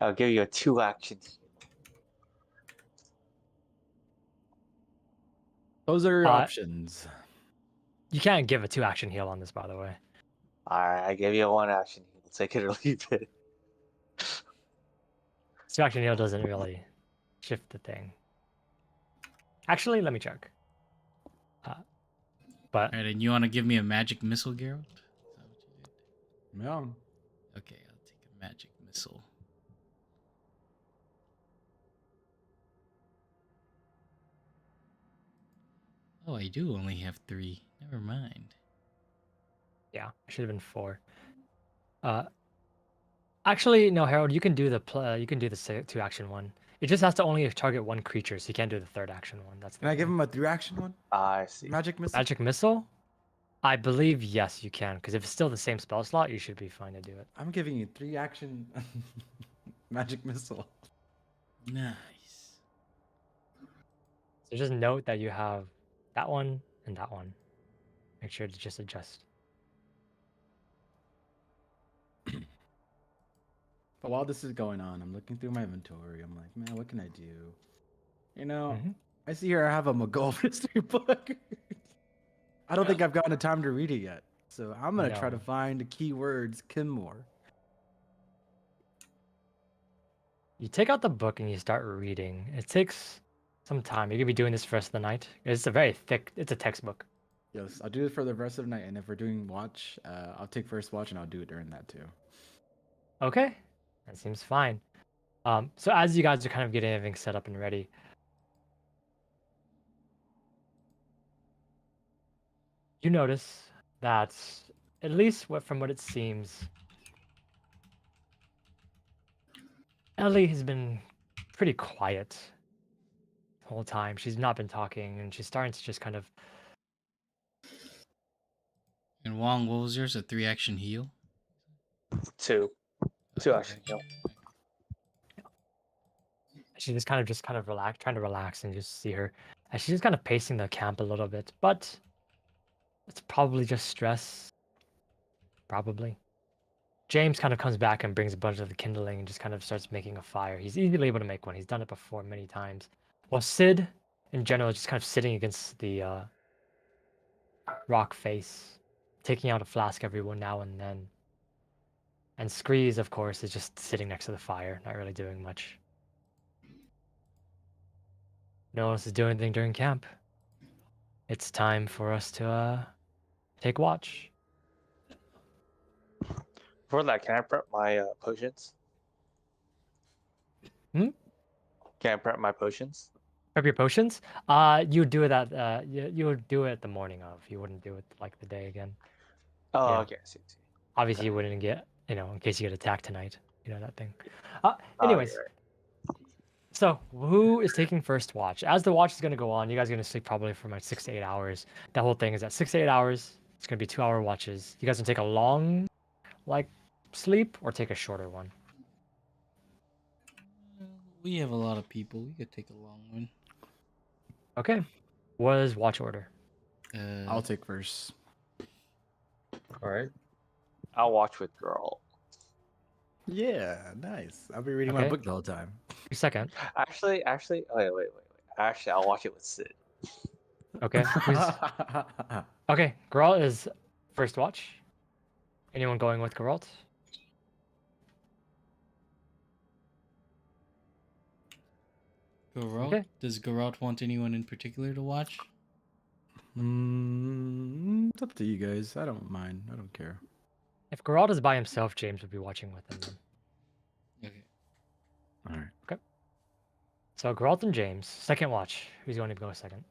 I'll give you a 2-action. Those are your Uh, options. You can't give a 2-action heal on this, by the way. Alright, I give you a 1-action. Take it or leave it. 2-action heal doesn't really shift the thing. Actually, let me check. But Alright, and you want to give me a magic missile, Geralt? Is that what you did? Yeah. Okay, I'll take a magic missile. Oh, I do only have 3. Never mind. yeah, it should have been 4. Actually, no, Harold, you can do the 2-action one. It just has to only target one creature, so you can't do the 3rd-action one. That's the Can I give thing. him a 3-action one? I see. Magic missile. Magic missile? I believe yes, you can, because if it's still the same spell slot, you should be fine to do it. I'm giving you 3-action magic missile. Nice. So just note that you have that one and that one. Make sure to just adjust. But while this is going on, I'm looking through my inventory. I'm like, man, what can I do? You know, Mhm. I see here I have a McGold history book. I don't think I've gotten the time to read it yet. So I'm gonna try to No. find the keywords Kinmore. You take out the book and you start reading. It takes some time. You're gonna be doing this for the rest of the night. It's a textbook. Yes, I'll do it for the rest of the night. And if we're doing watch, I'll take first watch and I'll do it during that too. Okay, that seems fine. So as you guys are kind of getting everything set up and ready, you notice that, at least from what it seems, Ellie has been pretty quiet the whole time. She's not been talking, and she's starting to just kind of. And Wong, what was yours? A 3-action heal? 2. 2-action heal. She just kind of relax, trying to relax and just see her. And she's just kind of pacing the camp a little bit, but it's probably just stress. Probably. James kind of comes back and brings a bunch of the kindling and just kind of starts making a fire. He's easily able to make one. He's done it before many times. While Sid, in general, is just kind of sitting against the rock face, taking out a flask every now and then. And Screeze, of course, is just sitting next to the fire, not really doing much. No one else is doing anything during camp. It's time for us to take watch. Before that, can I prep my potions? Hmm? Can I prep my potions? Prep your potions. You would do it you would do it the morning of. You wouldn't do it like the day again. Oh, Yeah. okay. I see. Obviously, Okay. you wouldn't get, in case you get attacked tonight. You know that thing. Oh, Anyways, you're right. so who is taking first watch? As the watch is going to go on, you guys are going to sleep probably for like 6 to 8 hours. That whole thing is at 6 to 8 hours. It's going to be 2-hour watches. You guys can take a long, sleep or take a shorter one. We have a lot of people. We could take a long one. Okay. What is watch order? I'll take first. All right. I'll watch with girl. Yeah, nice. I'll be reading my Okay. book the whole time. Your second. Actually, wait. Actually, I'll watch it with Sid. Okay. Okay. Geralt is first watch. Anyone going with Geralt? Geralt? Okay. Does Geralt want anyone in particular to watch? It's up to you guys. I don't mind. I don't care. If Geralt is by himself, James would be watching with him then. Okay. All right. So Geralt and James, second watch. Who's going to go second?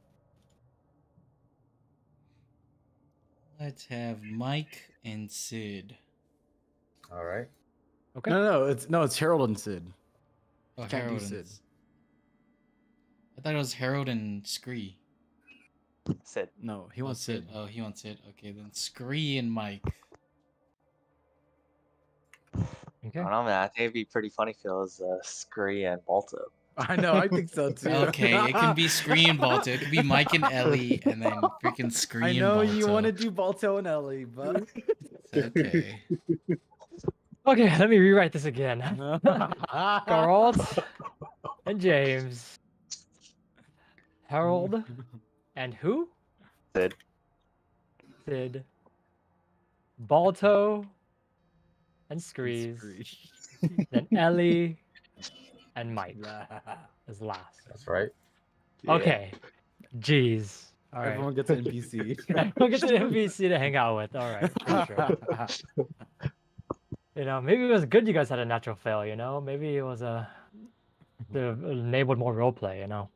Let's have Mike and Sid. All right. Okay. No, it's Harold and Sid. Oh, Can't do Harold Sid. and... I thought it was Harold and Scree. Sid. No, he Oh, wants Sid. Sid. Oh, he wants Sid. Okay, then Scree and Mike. Okay. I don't know, man. I think it'd be pretty funny if it was Scree and Balto. I know, I think so too. Okay, it can be Scree and Balto. It could be Mike and Ellie, and then freaking I Scree and know Balto. you want to do Balto and Ellie, but Okay. Okay, let me rewrite this again. Geralt and James. Harold and who? Sid. Sid. Balto and Screez. Then Ellie and Mike is last. That's right. Okay. Jeez. All right. Everyone gets an NPC. Everyone gets an NPC to hang out with. All right. For sure. You know, maybe it was good you guys had a natural fail, you know? Maybe it was it enabled more roleplay, you know?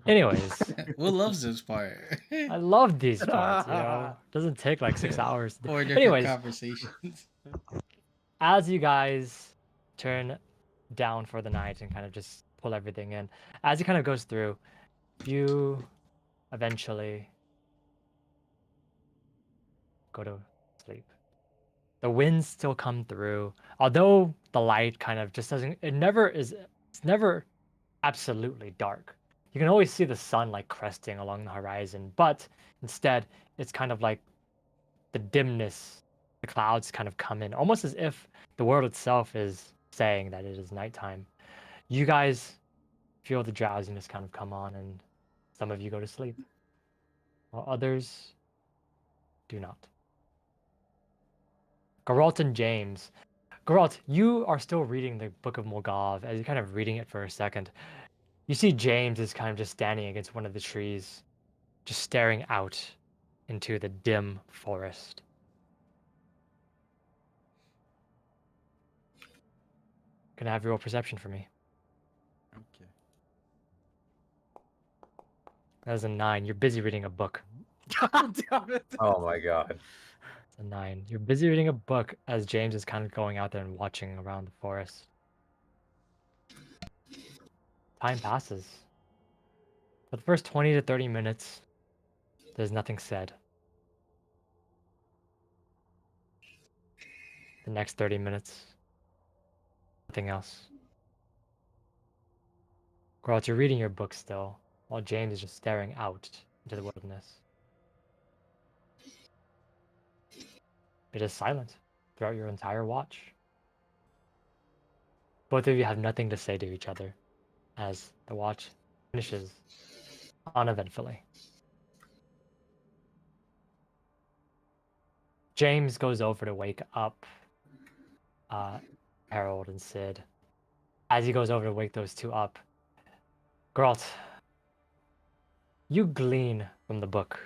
Anyways, Will loves this part. I love these parts, you know? Doesn't take like 6 hours. Four different Anyways, conversations. as you guys turn down for the night and kind of just pull everything in, as it kind of goes through, you eventually go to sleep. The winds still come through, although the light kind of just doesn't, it's never absolutely dark. You can always see the sun like cresting along the horizon, but instead it's kind of like the dimness, the clouds kind of come in, almost as if the world itself is saying that it is nighttime. You guys feel the drowsiness kind of come on, and some of you go to sleep, while others do not. Geralt and James. Geralt, you are still reading the Book of Morgov. As you're kind of reading it for a second, you see James is kind of just standing against one of the trees, just staring out into the dim forest. Can I have your roll perception for me? Okay. That is a 9. You're busy reading a book. God damn it. Oh my god. It's a 9. You're busy reading a book as James is kind of going out there and watching around the forest. Time passes. For the first 20 to 30 minutes, there's nothing said. The next 30 minutes, nothing else. Geralt, you're reading your book still, while James is just staring out into the wilderness. It is silent throughout your entire watch. Both of you have nothing to say to each other as the watch finishes uneventfully. James goes over to wake up Harold and Sid. As he goes over to wake those two up, Geralt, you glean from the book.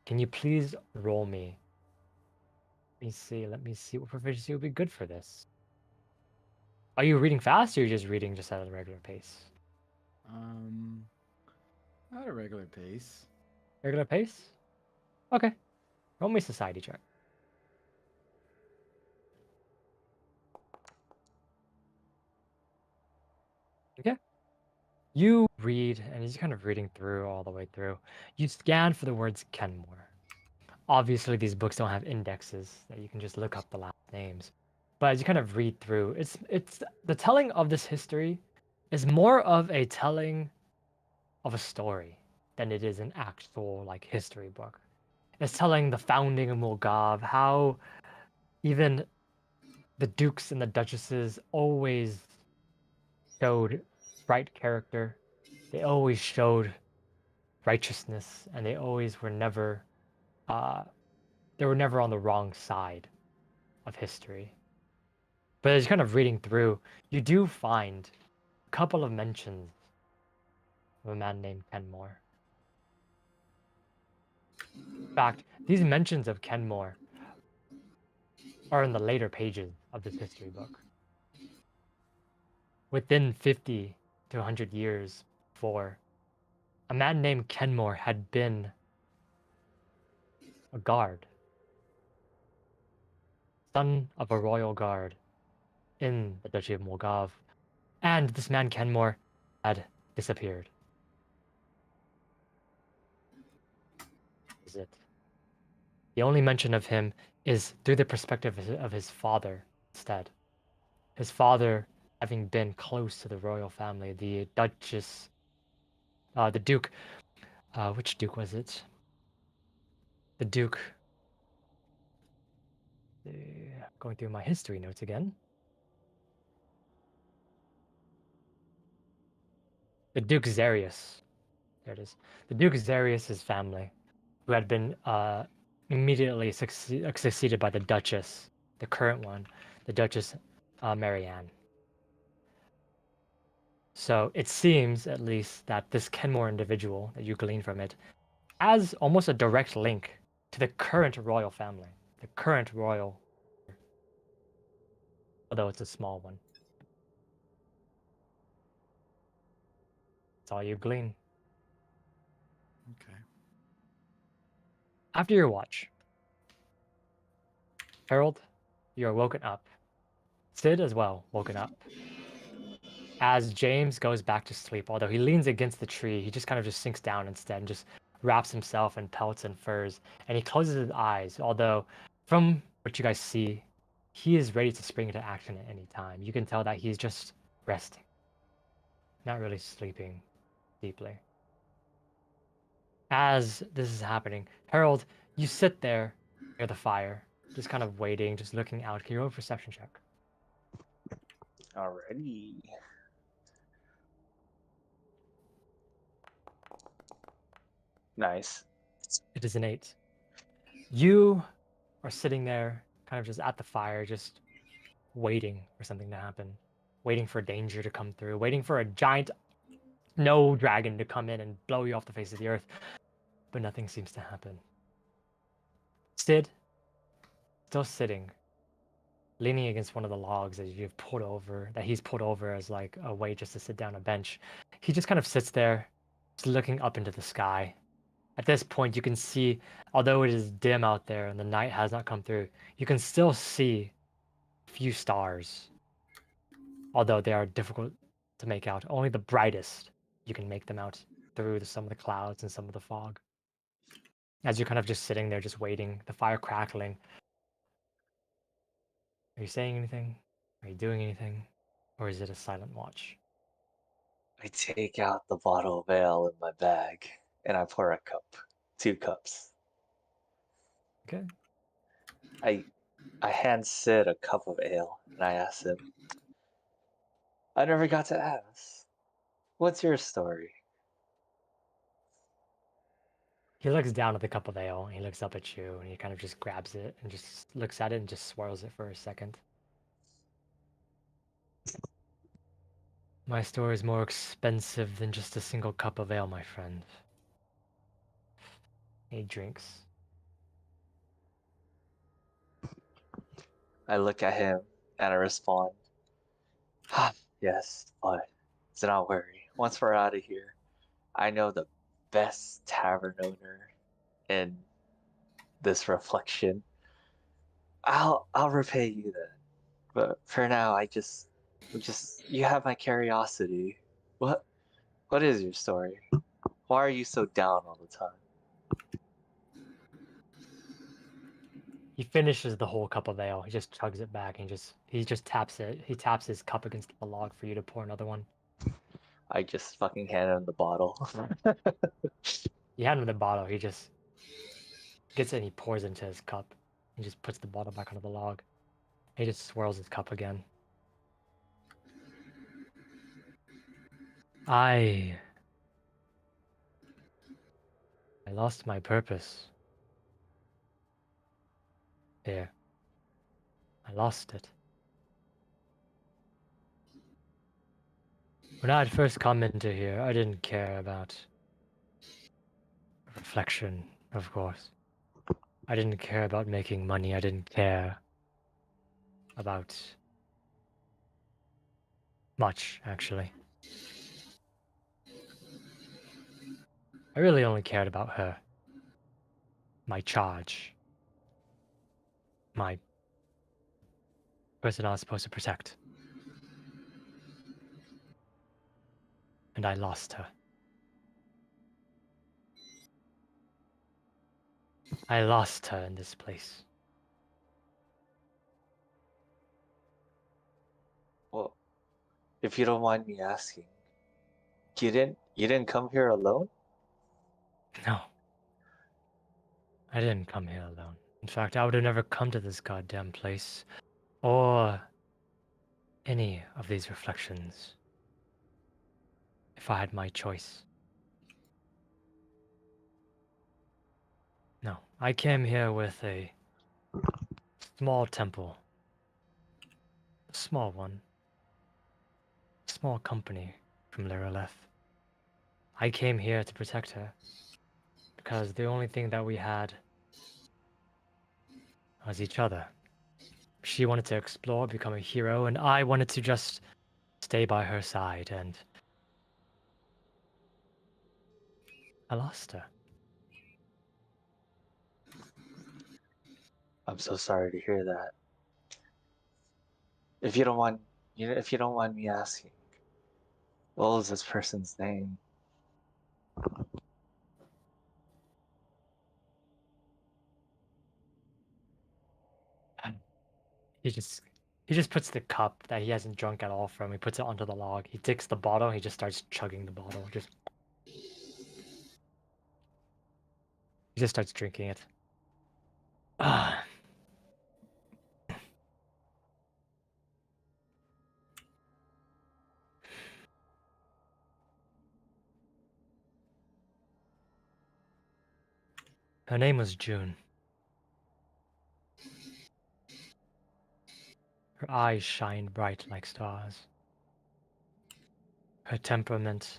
Can you please roll me? Let me see what proficiency would be good for this. Are you reading fast, or are you just reading just at a regular pace? At a regular pace. Regular pace? Okay. Roll me society check. Okay. You read, and as you're kind of reading through all the way through, you scan for the words Kenmore. Obviously, these books don't have indexes that you can just look up the last names. But as you kind of read through, it's the telling of this history is more of a telling of a story than it is an actual like history book. It's telling the founding of Molgov, how even the dukes and the duchesses always showed right character. They always showed righteousness, and they always were never they were never on the wrong side of history. But as you're kind of reading through, you do find a couple of mentions of a man named Kenmore. In fact, these mentions of Kenmore are in the later pages of this history book. Within 50 to 100 years before, a man named Kenmore had been a guard, son of a royal guard in the Duchy of Molgov, and this man Kenmore had disappeared. is it. The only mention of him is through the perspective of his father instead. His father having been close to the royal family, the Duchess, the Duke. Which Duke was it? The Duke. Going through my history notes again. The Duke Xarius. There it is. The Duke Xarius's family, who had been immediately succeeded by the Duchess, the current one, the Duchess Marianne. So it seems, at least, that this Kenmore individual that you glean from it has almost a direct link to the current royal family, the current royal, although it's a small one. That's all you glean. Okay. After your watch, Harold, you are woken up. Sid as well, woken up. As James goes back to sleep, although he leans against the tree, he just kind of just sinks down instead and just wraps himself in pelts and furs. And he closes his eyes, although from what you guys see, he is ready to spring into action at any time. You can tell that he's just resting, not really sleeping deeply. As this is happening, Harold, you sit there near the fire, just kind of waiting, just looking out. Can you roll a perception check? Alrighty. Nice. It is an 8. You are sitting there, kind of just at the fire, just waiting for something to happen, waiting for danger to come through, waiting for a giant snow dragon to come in and blow you off the face of the earth. But nothing seems to happen. Sid, still sitting, leaning against one of the logs that you've pulled over, that he's pulled over as like a way just to sit down a bench. He just kind of sits there, just looking up into the sky. At this point, you can see, although it is dim out there and the night has not come through, you can still see a few stars. Although they are difficult to make out, only the brightest you can make them out through some of the clouds and some of the fog. As you're kind of just sitting there, just waiting, the fire crackling. Are you saying anything? Are you doing anything? Or is it a silent watch? I take out the bottle of ale in my bag and I pour a cup. 2 cups. Okay. I hand Sid a cup of ale and I ask him, I never got to ask. What's your story? He looks down at the cup of ale and he looks up at you and he kind of just grabs it and just looks at it and just swirls it for a second. My story is more expensive than just a single cup of ale, my friend. He drinks. I look at him and I respond, ah, yes, but do not worry. Once we're out of here, I know the best tavern owner in this reflection. I'll repay you then. But for now, you have my curiosity. What is your story? Why are you so down all the time? He finishes the whole cup of ale. He just chugs it back and he just taps it. He taps his cup against the log for you to pour another one. I just fucking hand him the bottle. You hand him the bottle. He just gets it and he pours into his cup. He just puts the bottle back onto the log. He just swirls his cup again. I lost my purpose. Here. I lost it. When I had first come into here, I didn't care about reflection, of course. I didn't care about making money. I didn't care about much, actually. I really only cared about her. My charge. My person I was supposed to protect. And I lost her. I lost her in this place. Well, if you don't mind me asking, you didn't come here alone? No. I didn't come here alone. In fact, I would have never come to this goddamn place. Or any of these reflections. If I had my choice. No. I came here with a small temple. A small one. A small company from Lireleth. I came here to protect her. Because the only thing that we had was each other. She wanted to explore, become a hero, and I wanted to just stay by her side, and I lost her. I'm so sorry to hear that. If you don't mind, if you don't mind me asking, what was this person's name? He just puts the cup that he hasn't drunk at all from. He puts it onto the log. He takes the bottle. He just starts chugging the bottle. He just starts drinking it. Ah. Her name was June. Her eyes shined bright like stars. Her temperament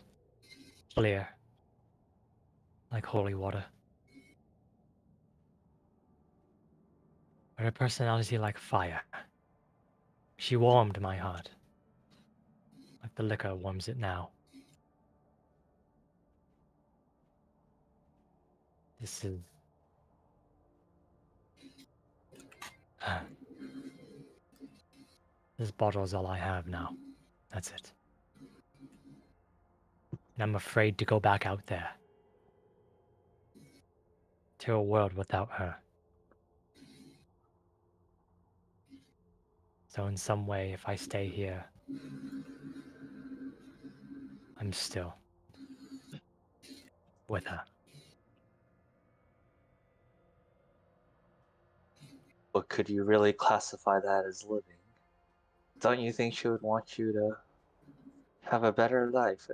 clear like holy water. But her personality like fire. She warmed my heart. Like the liquor warms it now. This is... This bottle is all I have now. That's it. And I'm afraid to go back out there. To a world without her. So in some way, if I stay here, I'm still with her. But could you really classify that as living? Don't you think she would want you to have a better life?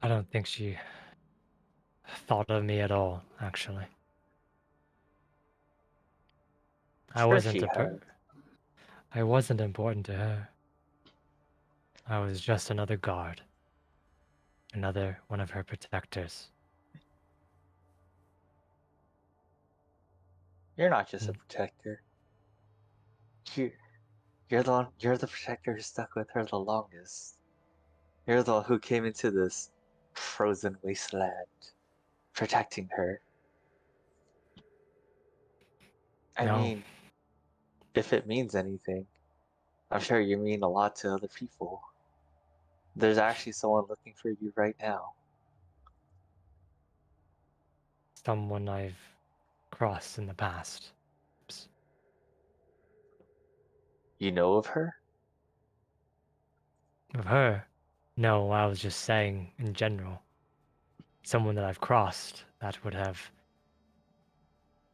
I don't think she thought of me at all, actually. Sure she I wasn't important to her. I was just another guard. Another one of her protectors. You're not just a protector. You, you're the protector who stuck with her the longest. You're the one who came into this frozen wasteland, protecting her. I No. mean, if it means anything, I'm sure you mean a lot to other people. There's actually someone looking for you right now. Someone I've crossed in the past. You know of her? Of her? No, I was just saying in general. Someone that I've crossed that would have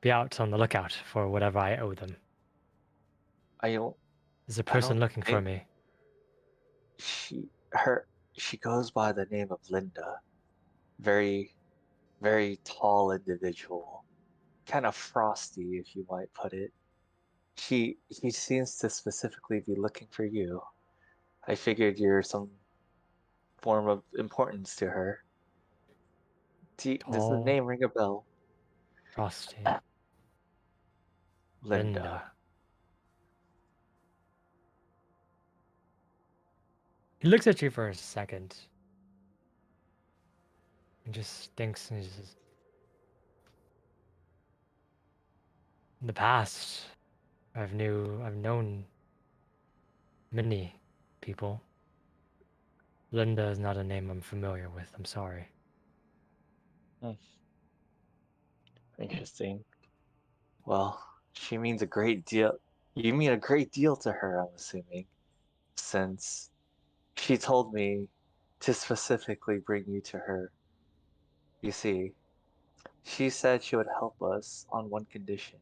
be out on the lookout for whatever I owe them. I don't. There's a I don't person looking for think me. she goes by the name of Linda. Very, very tall individual. Kind of frosty, if you might put it. He seems to specifically be looking for you. I figured you're some form of importance to her. Does the Tall, name ring a bell? frosty, Linda. Linda. He looks at you for a second. And just thinks and he says, in the past, I've known many people. Linda is not a name I'm familiar with, I'm sorry. Hmm, interesting. Well, she means a great deal. You mean a great deal to her, I'm assuming, since she told me to specifically bring you to her. You see, she said she would help us on one condition,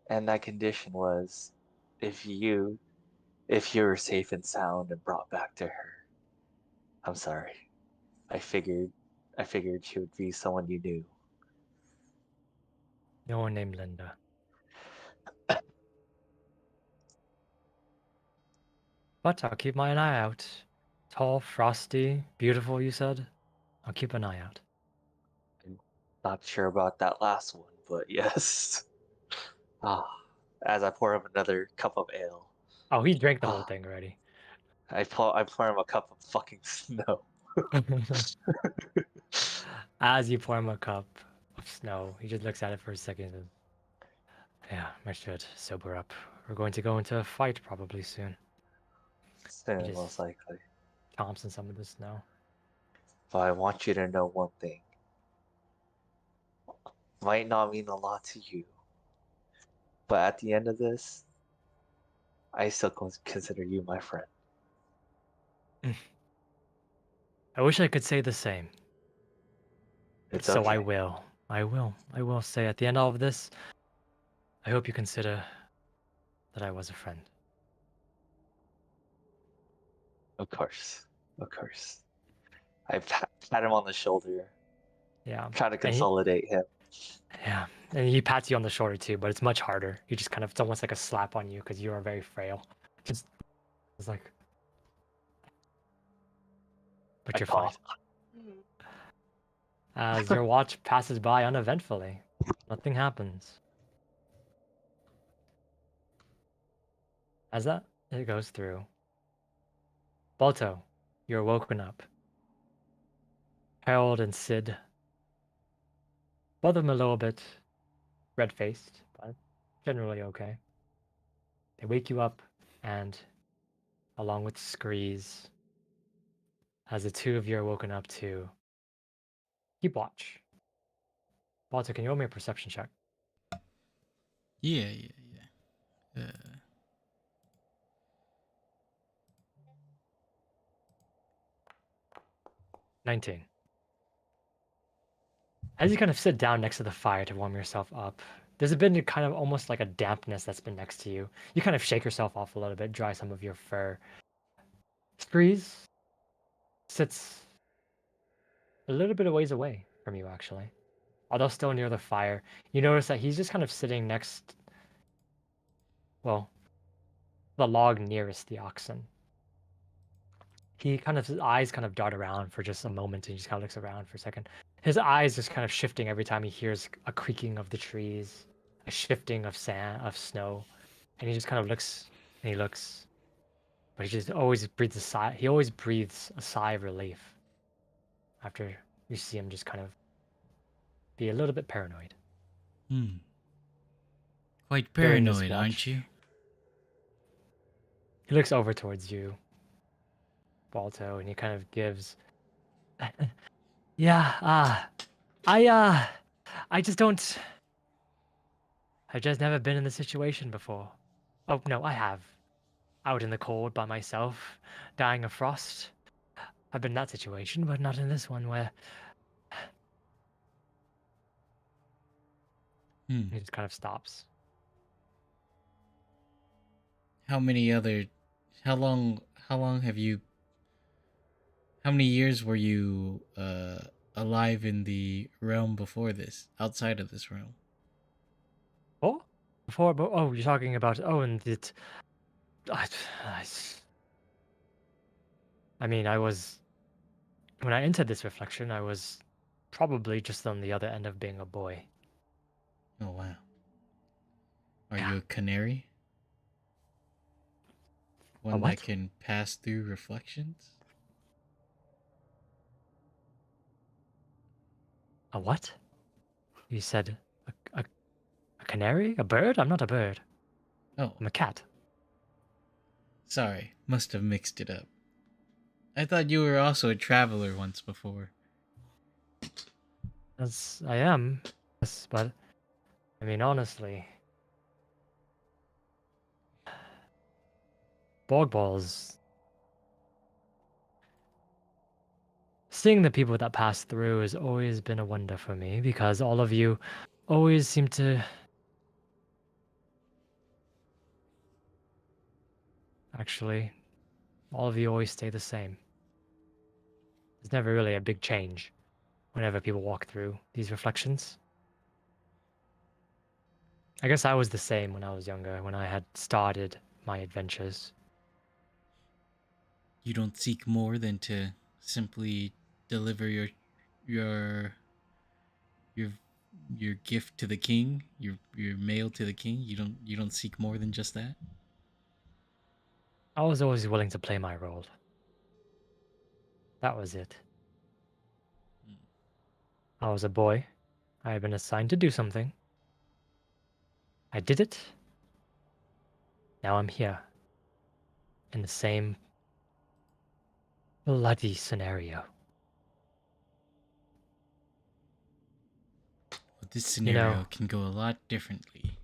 and that condition was if you if you were safe and sound and brought back to her. I'm sorry. I figured I figured she would be someone you knew. No one named Linda. But I'll keep my eye out. Tall, frosty, beautiful, you said? I'll keep an eye out. I'm not sure about that last one, but yes. Ah, as I pour him another cup of ale. Oh, he drank the whole Ah, thing already. I pour him a cup of fucking snow. As you pour him a cup of snow, he just looks at it for a second and, yeah, I should sober up. We're going to go into a fight probably soon. He Soon, most just likely. chomps in some of the snow. But I want you to know one thing. Might not mean a lot to you, but at the end of this, I still consider you my friend. I wish I could say the same. It's So I okay. will. I will. I will say at the end of all this, I hope you consider that I was a friend. Of course. Of course. I pat him on the shoulder, Yeah. try to And he, consolidate him. yeah. And he pats you on the shoulder too, but it's much harder. He just kind of, it's almost like a slap on you because you are very frail. Just, it's like, but I you're fine. cough. As your watch passes by uneventfully, nothing happens. As that it goes through, Balto, you're woken up. Harold and Sid, both of them a little bit red-faced, but generally okay. They wake you up, and along with Screeze, as the two of you are woken up to keep watch. Balto, can you roll me a perception check? Yeah, yeah, yeah. 19. As you kind of sit down next to the fire to warm yourself up, there's been kind of almost like a dampness that's been next to you. You kind of shake yourself off a little bit, dry some of your fur. Screeze sits a little bit of ways away from you, actually. Although still near the fire, you notice that he's just kind of sitting next, well, the log nearest the oxen. His eyes kind of dart around for just a moment and he just kind of looks around for a second. His eyes just kind of shifting every time he hears a creaking of the trees, a shifting of snow, and he just kind of looks and he looks, but he just always breathes a sigh. He always breathes a sigh of relief after you see him just kind of be a little bit paranoid. Quite During this paranoid, aren't watch, you? he looks over towards you, Balto, and he kind of gives, yeah, I just don't. I've just never been in this situation before. Oh, no, I have. Out in the cold by myself, dying of frost. I've been in that situation, but not in this one where Hmm. he just kind of stops. How many other? How long? How long have you? How many years were you alive in the realm before this? Outside of this realm? Oh? Oh, you're talking about, oh, and it, I, I, I mean, when I entered this reflection, I was probably just on the other end of being a boy. Oh wow. Are Yeah. you a canary? One what? that can pass through reflections? A what? You said a canary? A bird? I'm not a bird. Oh, I'm a cat. sorry. Must have mixed it up. I thought you were also a traveler once before. As I am, yes, but I mean, honestly, Bog Balls, seeing the people that pass through has always been a wonder for me because all of you always seem to. Actually, all of you always stay the same. There's never really a big change whenever people walk through these reflections. I guess I was the same when I was younger, when I had started my adventures. You don't seek more than to simply deliver your your your gift to the king, your mail to the king. You don't seek more than just that. I was always willing to play my role. That was it. Mm. I was a boy. I had been assigned to do something. I did it. Now I'm here. In the same bloody scenario. But this You know, scenario can go a lot differently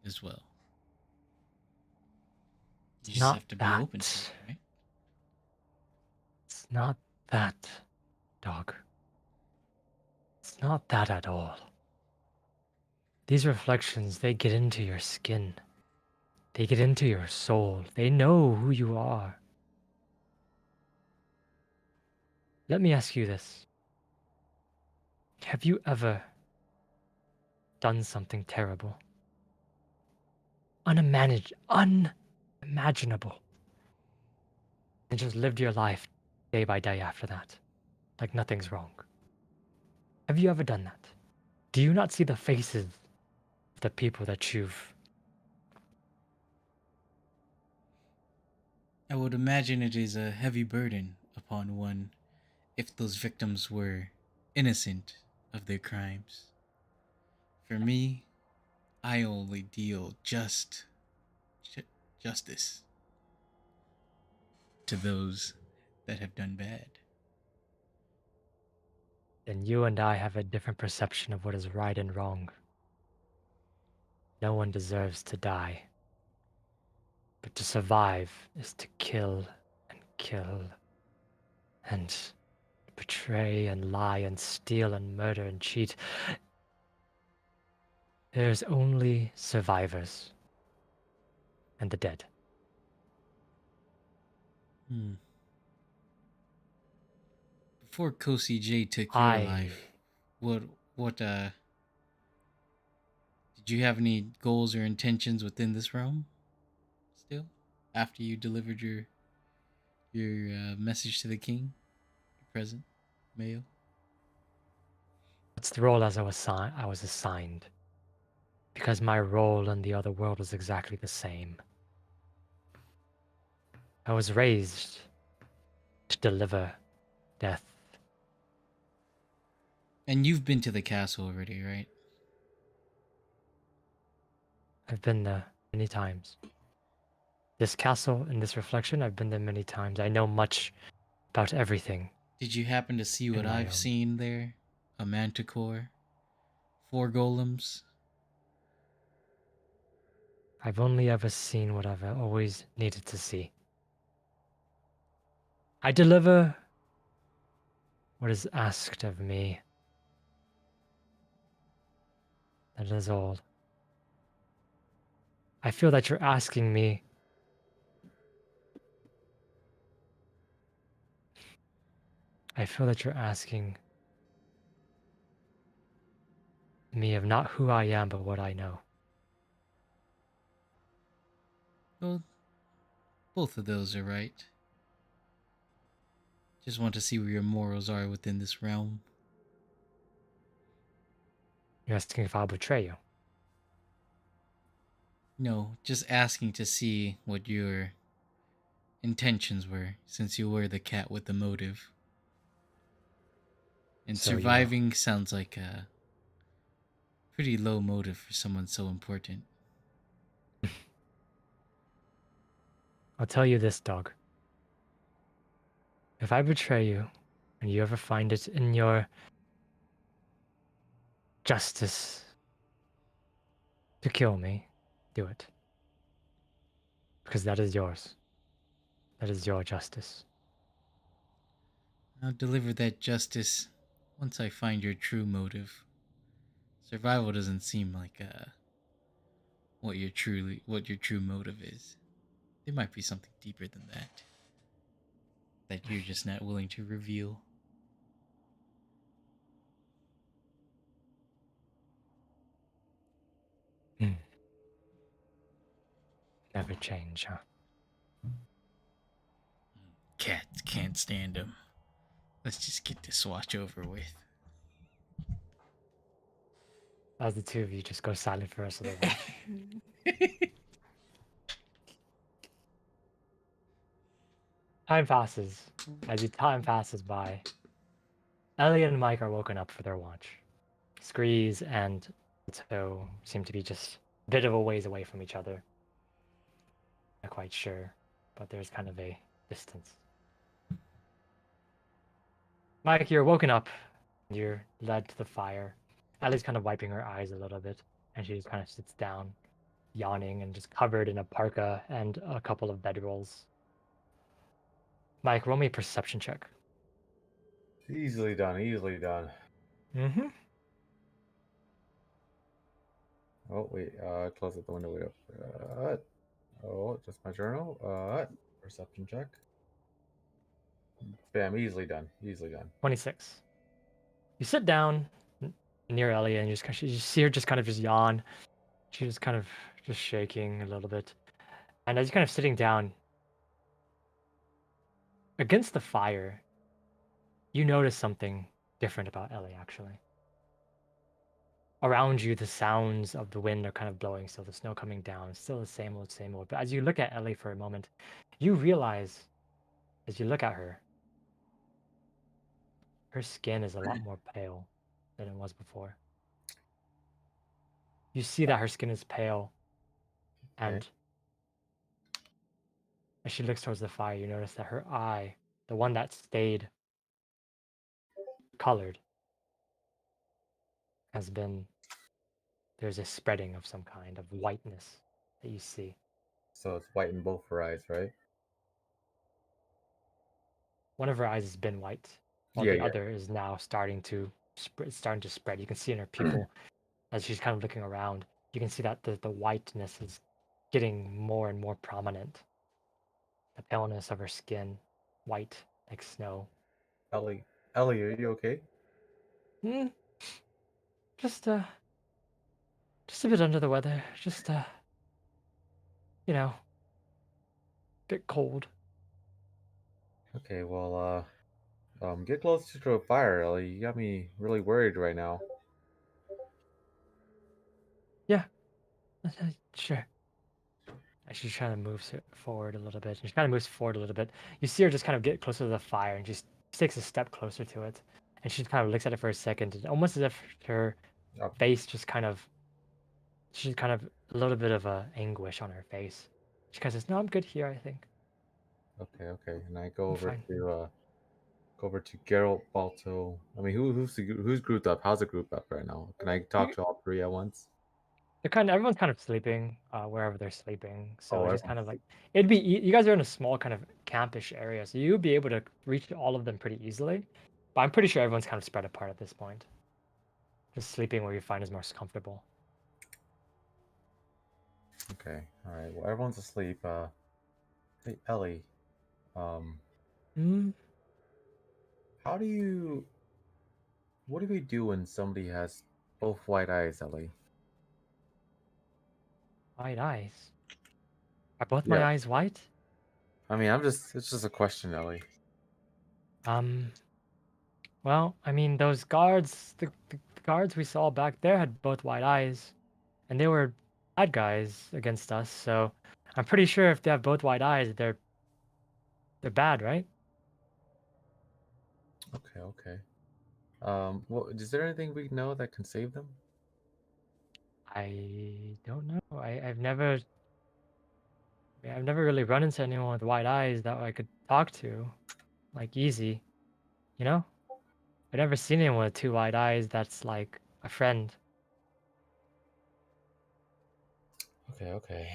as well. You it's just not have to be that. open to it, right? It's not that, dog. It's not that at all. These reflections, they get into your skin. They get into your soul. They know who you are. Let me ask you this. Have you ever done something terrible? Unimaginable. And just lived your life day by day after that, like nothing's wrong. Have you ever done that? Do you not see the faces of the people that you've... I would imagine it is a heavy burden upon one if those victims were innocent of their crimes. For me, I only deal justice to those that have done bad. Then you and I have a different perception of what is right and wrong. No one deserves to die. But to survive is to kill and betray and lie and steal and murder and cheat. There's only survivors and the dead. Hmm. Before Kosi J took your I life, what did you have any goals or intentions within this realm? Still, after you delivered your message to the king, your present mail. That's the role as I was assigned. Because my role in the other world was exactly the same. I was raised to deliver death. And you've been to the castle already, right? I've been there many times. This castle and this reflection, I've been there many times. I know much about everything. Did you happen to see what In my I've own. seen there? A manticore, 4 golems. I've only ever seen what I've always needed to see. I deliver what is asked of me. That is all. I feel that you're asking me. I feel that you're asking me of not who I am, but what I know. Well, both of those are right. Just want to see where your morals are within this realm. You're asking if I'll betray you. No, just asking to see what your intentions were, since you were the cat with the motive. And So surviving sounds like a pretty low motive for someone so important. I'll tell you this, dog. If I betray you, and you ever find it in your justice to kill me, do it. Because that is yours. That is your justice. I'll deliver that justice once I find your true motive. Survival doesn't seem like what your true motive is. There might be something deeper than that you're just not willing to reveal. Never change, huh? Cats can't stand him. Let's just get this watch over with. As the two of you just go silent for the rest of the watch. Time passes. As time passes by, Ellie and Mike are woken up for their watch. Screeze and Toe seem to be just a bit of a ways away from each other. Not quite sure, but there's kind of a distance. Mike, you're woken up. You're led to the fire. Ellie's kind of wiping her eyes a little bit, and she just kind of sits down, yawning and just covered in a parka and a couple of bedrolls. Mike, roll me a perception check. Easily done. Easily done. Mm-hmm. Oh wait. Close the window. Wait up. Oh, just my journal. Perception check. Bam. Easily done. Easily done. 26. You sit down near Ellie and you see her just kind of just yawn. She's just kind of just shaking a little bit. And as you're kind of sitting down against the fire, you notice something different about Ellie, actually. Around you, the sounds of the wind are kind of blowing, so the snow coming down. It's still the same old, same old. But as you look at Ellie for a moment, you realize, as you look at her skin is a lot more pale than it was before. You see that her skin is pale, Okay. and as she looks towards the fire, you notice that her eye, the one that stayed colored, there's a spreading of some kind of whiteness that you see. So it's white in both her eyes, right? One of her eyes has been white, while Yeah, the yeah. other is now starting to spread. You can see in her pupil as she's kind of looking around. You can see that the whiteness is getting more and more prominent. The paleness of her skin, white like snow. Ellie, are you okay? Hmm. Just a bit under the weather. Just you know, bit cold. Okay, well, get closer to a fire, Ellie. You got me really worried right now. Yeah, sure. And she's trying to move forward a little bit. And she kind of moves forward a little bit. You see her just kind of get closer to the fire, and she takes a step closer to it. And she kind of looks at it for a second, and almost as if her Yep. face just she's kind of a little bit of a anguish on her face. She kind of says, "No, I'm good here, I think." Okay. And I go I'm over fine. to Geralt, Balto. I mean, who's grouped up? How's the group up right now? Can I talk to all three at once? Everyone's kind of sleeping wherever they're sleeping. So Oh, it's just everyone. kind of like you guys are in a small kind of campish area, so you'll be able to reach all of them pretty easily. But I'm pretty sure everyone's kind of spread apart at this point. Just sleeping where you find is most comfortable. Okay, all right. Well, everyone's asleep. Hey, Ellie. Um, Mm, how do you? What do we do when somebody has both white eyes, Ellie? white eyes. Are both my Yeah. eyes white? I mean, it's just a question, Ellie. Um, well, I mean, those guards, the guards we saw back there had both white eyes, and they were bad guys against us, so I'm pretty sure if they have both white eyes, they're bad, right? Okay. Well, is there anything we know that can save them? I don't know. I've never really run into anyone with white eyes that I could talk to, like easy. You know, I've never seen anyone with two wide eyes that's like a friend. Okay.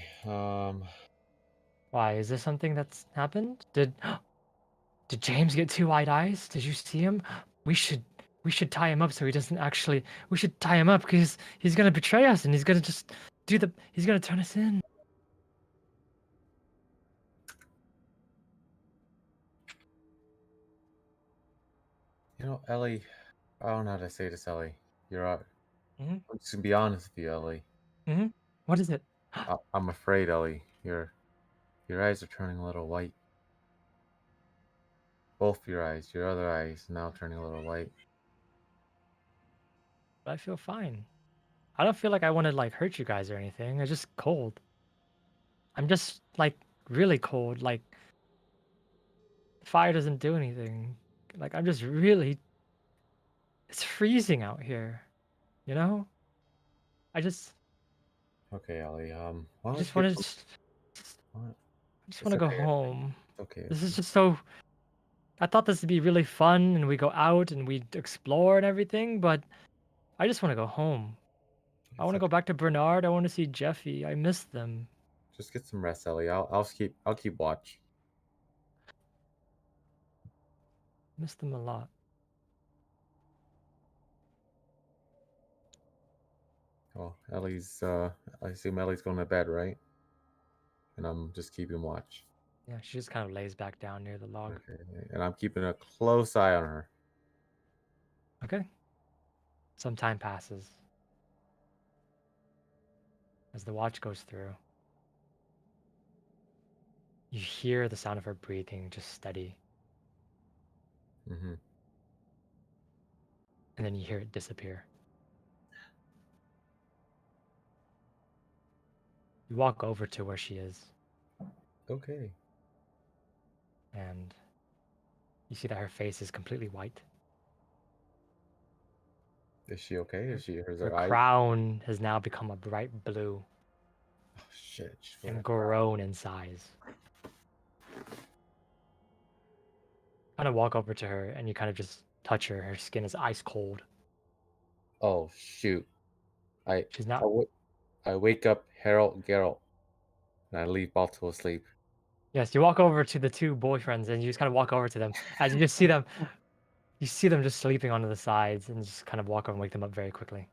Why? Is there something that's happened? Did James get two wide eyes? Did you see him? We should tie him up so he doesn't actually. We should tie him up because he's gonna betray us and he's gonna just he's gonna turn us in. Ellie, I don't know how to say this, Ellie. You're out. Mhm. I'm just gonna be honest with you, Ellie. What is it? I'm afraid, Ellie. Your eyes are turning a little white. Both your eyes, your other eyes, now turning a little white. But I feel fine. I don't feel like I want to like hurt you guys or anything. I'm just cold. I'm just like really cold. Like fire doesn't do anything. Like I'm just really. It's freezing out here. You know. I just Okay, Ellie. Why I don't just you want get to. some... What? I just It's want to go okay. home. It's okay. This is just so. I thought this would be really fun, and we go out and we explore and everything, but I just want to go home. I want to go back to Bernard. I want to see Jeffy. I miss them. Just get some rest, Ellie. I'll keep watch. Miss them a lot. Oh, Ellie's. I assume Ellie's going to bed, right? And I'm just keeping watch. Yeah, she just kind of lays back down near the log. Okay, and I'm keeping a close eye on her. Okay. Some time passes. As the watch goes through, you hear the sound of her breathing just steady, Mm-hmm. and then you hear it disappear. You walk over to where she is, Okay. and you see that her face is completely white. Is she okay? Is Her her eyes? crown has now become a bright blue Oh, shit. She's and wearing a crown. grown in size. Kind of walk over to her and you kind of just touch her. Her skin is ice cold. Oh shoot! She's not. I wake up Harold Geralt, and I leave Balto asleep. Yes, you walk over to the two boyfriends and you just kind of walk over to them as you just see them. You see them just sleeping onto the sides and just kind of walk over and wake them up very quickly.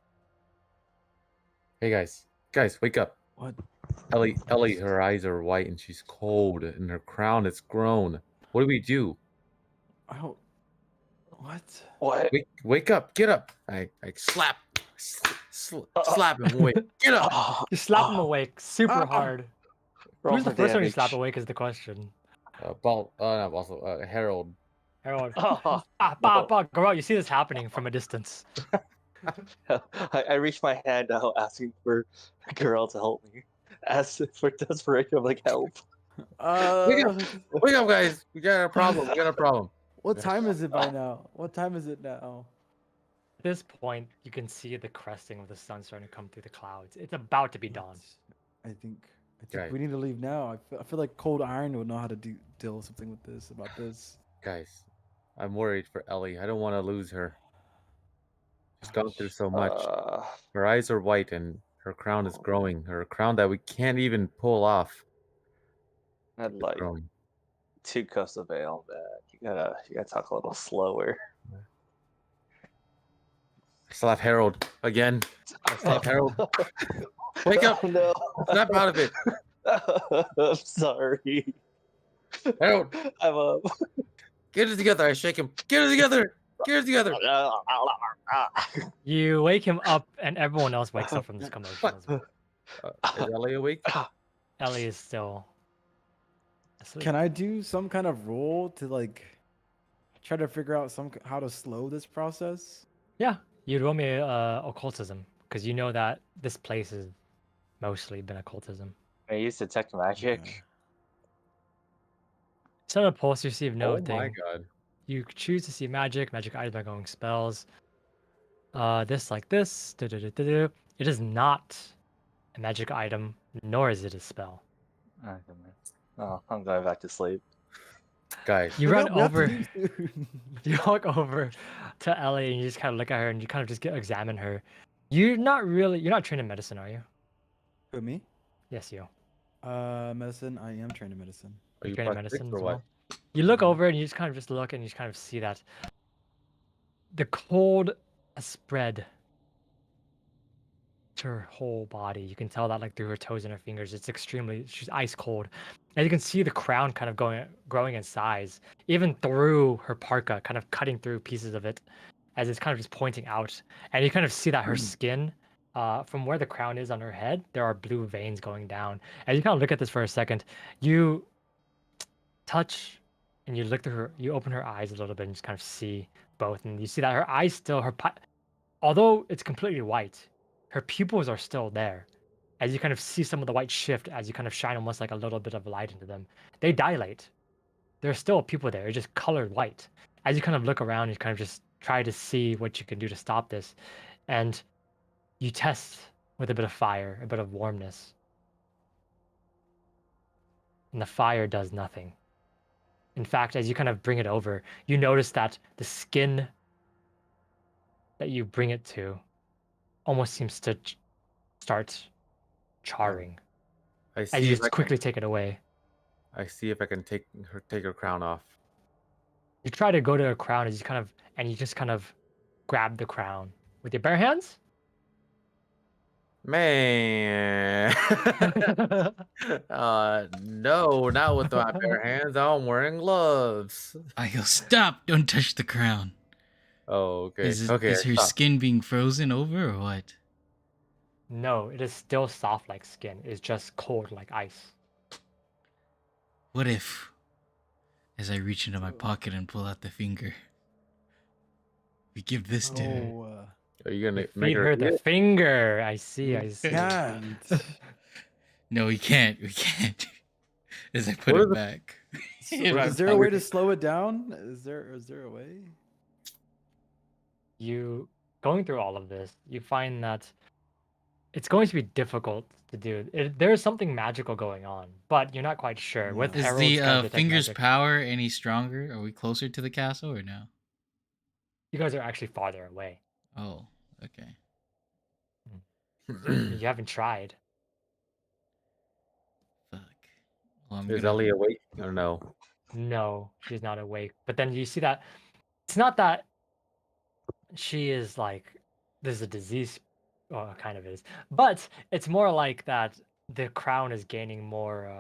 Hey guys, wake up! What? Ellie, her eyes are white and she's cold, and her crown is grown. What do we do? I don't. What? What? Wake up! Get up! I slap him awake. Get up! You slap him awake super Ah! hard. Roll Who's the for first one you damage. slap awake is the question. Harold. Harold. Oh, Girl, you see this happening from a distance. I reached my hand out asking for a girl to help me. As for desperation, I'm like, help. Wake up, guys! We got a problem. What time is it by now? What time is it now? At this point, you can see the cresting of the sun starting to come through the clouds. It's about to be dawn. I think Guys. we need to leave now. I feel like Cold Iron would know how to deal with something with this about this. Guys, I'm worried for Ellie. I don't want to lose her. She's gone through so much. Her eyes are white and her crown is growing. Her crown that we can't even pull off. I'd It's like growing. 2 cups of ale, man. You gotta talk a little slower. I slap Harold again. I slap Harold. Wake up! No. Snap out of it. I'm sorry. Harold, I'm up. get it together. I shake him. Get it together. Get it together. You wake him up, and everyone else wakes up from this commotion as well. Is Ellie awake? Ellie is still asleep. Can I do some kind of roll to like try to figure out how to slow this process? Yeah, you'd roll me occultism because you know that this place has mostly been occultism. I use detect magic. Okay. Set a pulse, you receive no Oh thing. my god. You choose to see magic items by going spells. This like this. It is not a magic item, nor is it a spell. Oh, I'm going back to sleep. Guys, You We run have to over. leave soon. You walk over to Ellie and you just kind of look at her and you kind of just examine her. You're not trained in medicine, are you? Who, me? Yes, you. Medicine. I am trained in medicine. are you Trained in plus six medicine or as what? well. You look Mhm. over and you just kind of just look and you just kind of see that the cold has spread to her whole body. You can tell that like through her toes and her fingers. She's ice cold. And you can see the crown kind of growing in size, even through her parka, kind of cutting through pieces of it as it's kind of just pointing out. And you kind of see that her skin, from where the crown is on her head, there are blue veins going down. And you kind of look at this for a second. You touch and you look through her, you open her eyes a little bit and just kind of see both. And you see that her eyes still, although it's completely white, her pupils are still there. As you kind of see some of the white shift as you kind of shine almost like a little bit of light into them. They dilate. There's still people there, it's just colored white. As you kind of look around, you kind of just try to see what you can do to stop this. And you test with a bit of fire, a bit of warmness. And the fire does nothing. In fact, as you kind of bring it over, you notice that the skin that you bring it to almost seems to start charring I as see you if I just can. quickly take it away. I see if I can take her crown off. You try to go to a crown as you just kind of grab the crown with your bare hands. Man. No, not with my bare hands. I'm wearing gloves. I go, stop! Don't touch the crown. Oh, okay. Is Okay, is her stop. skin being frozen over or what? No, it is still soft like skin. It's just cold like ice. What if, as I reach into my pocket and pull out the finger, we give this to her? Oh, Are you gonna You make feed her her eat the it? finger. I see. I you see. can't. No, we can't. We can't. As I put What are it the- back. So, in my is there a way pocket. to slow it down? Is there a way? You going through all of this, you find that it's going to be difficult to do. There is something magical going on, but you're not quite sure. With Yeah. Is Harold's the kind of detect finger's magic, power any stronger? Are we closer to the castle or no? you guys are actually farther away. Oh, okay. You haven't tried. Fuck. Well, I'm Is gonna. Ellie awake or no? No, she's not awake. But then you see that it's not that she is like there's a disease, well, kind of is, but it's more like that the crown is gaining more,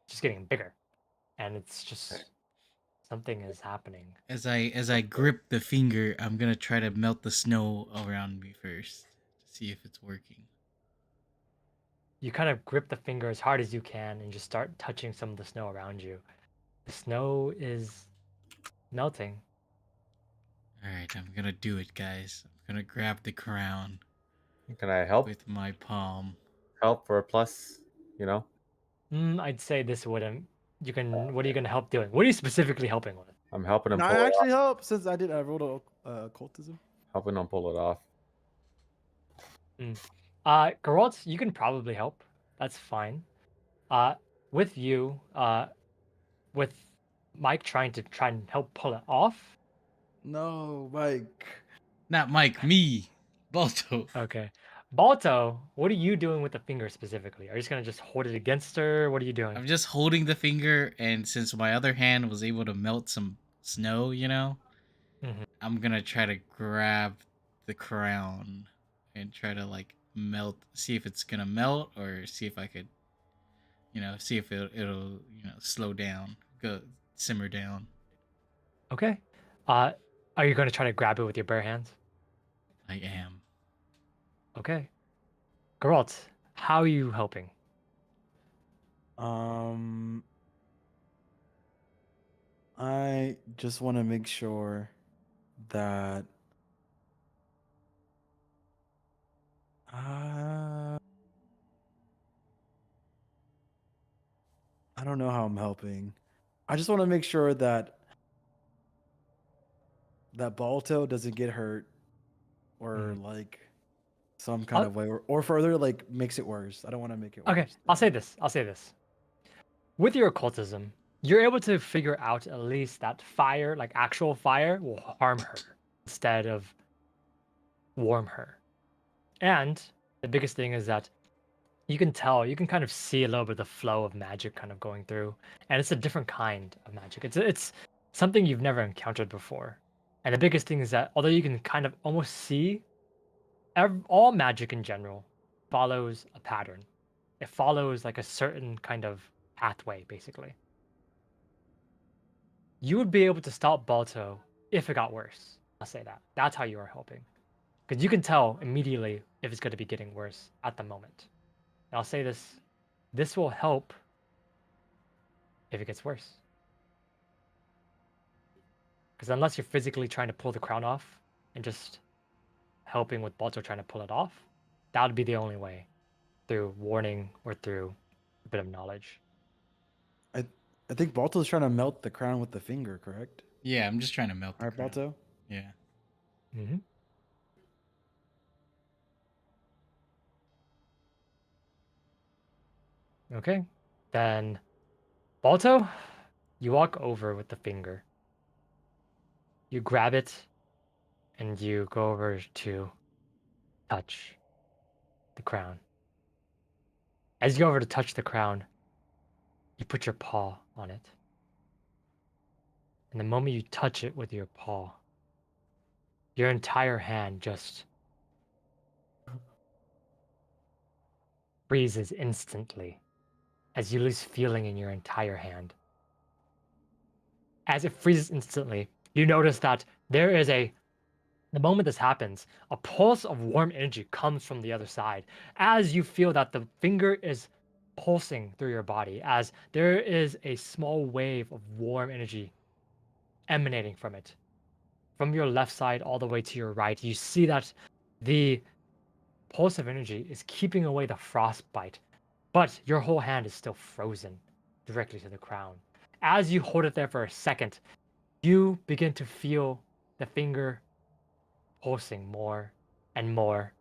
just getting bigger, and it's just something is happening. As I grip the finger, I'm gonna try to melt the snow around me first to see if it's working. You kind of grip the finger as hard as you can and just start touching some of the snow around you. The snow is melting. All right, I'm gonna do it, guys. I'm gonna grab the crown Can I help? with my palm. Help for a plus, you know? I'd say this wouldn't. You can. What are you gonna help doing? What are you specifically helping with? I'm helping him Can pull I it actually off. help since I rolled a occultism? Helping him pull it off. Geralt, you can probably help. That's fine. With you, with Mike trying and help pull it off. No, Mike. Not Mike, me, Balto. Okay. Balto, what are you doing with the finger specifically? Are you just gonna just hold it against her? What are you doing? I'm just holding the finger, and since my other hand was able to melt some snow, Mhm. I'm gonna try to grab the crown and try to like melt, see if it's gonna melt, or see if I could, see if it'll slow down, go simmer down. Okay. Are you gonna try to grab it with your bare hands? I am. Okay. Geralt, how are you helping? I just want to make sure that I don't know how I'm helping. I just want to make sure that Balto doesn't get hurt or like some kind I'll- of way or further makes it worse. I don't want to make it worse. Okay, I'll say this. With your occultism, you're able to figure out at least that fire, like actual fire, will harm her instead of warm her. And the biggest thing is that you can tell, you can kind of see a little bit of the flow of magic kind of going through, and it's a different kind of magic. It's something you've never encountered before. And the biggest thing is that although you can kind of almost see, all magic in general follows a pattern. It follows like a certain kind of pathway, basically. You would be able to stop Balto if it got worse. I'll say that. That's how you are helping. Because you can tell immediately if it's going to be getting worse at the moment. And I'll say this will help if it gets worse. Because unless you're physically trying to pull the crown off and just helping with Balto trying to pull it off, that would be the only way, through warning or through a bit of knowledge. I think Balto's trying to melt the crown with the finger, correct? Yeah, I'm just trying to melt the All right, crown. Balto. Yeah. Mm-hmm. Okay, then Balto, you walk over with the finger. You grab it and you go over to touch the crown. As you go over to touch the crown, you put your paw on it. And the moment you touch it with your paw, your entire hand just freezes instantly as you lose feeling in your entire hand. As it freezes instantly, you notice that there is the moment this happens, a pulse of warm energy comes from the other side as you feel that the finger is pulsing through your body, as there is a small wave of warm energy emanating from it. From your left side all the way to your right, you see that the pulse of energy is keeping away the frostbite, but your whole hand is still frozen directly to the crown. As you hold it there for a second, you begin to feel the finger pulsing more and more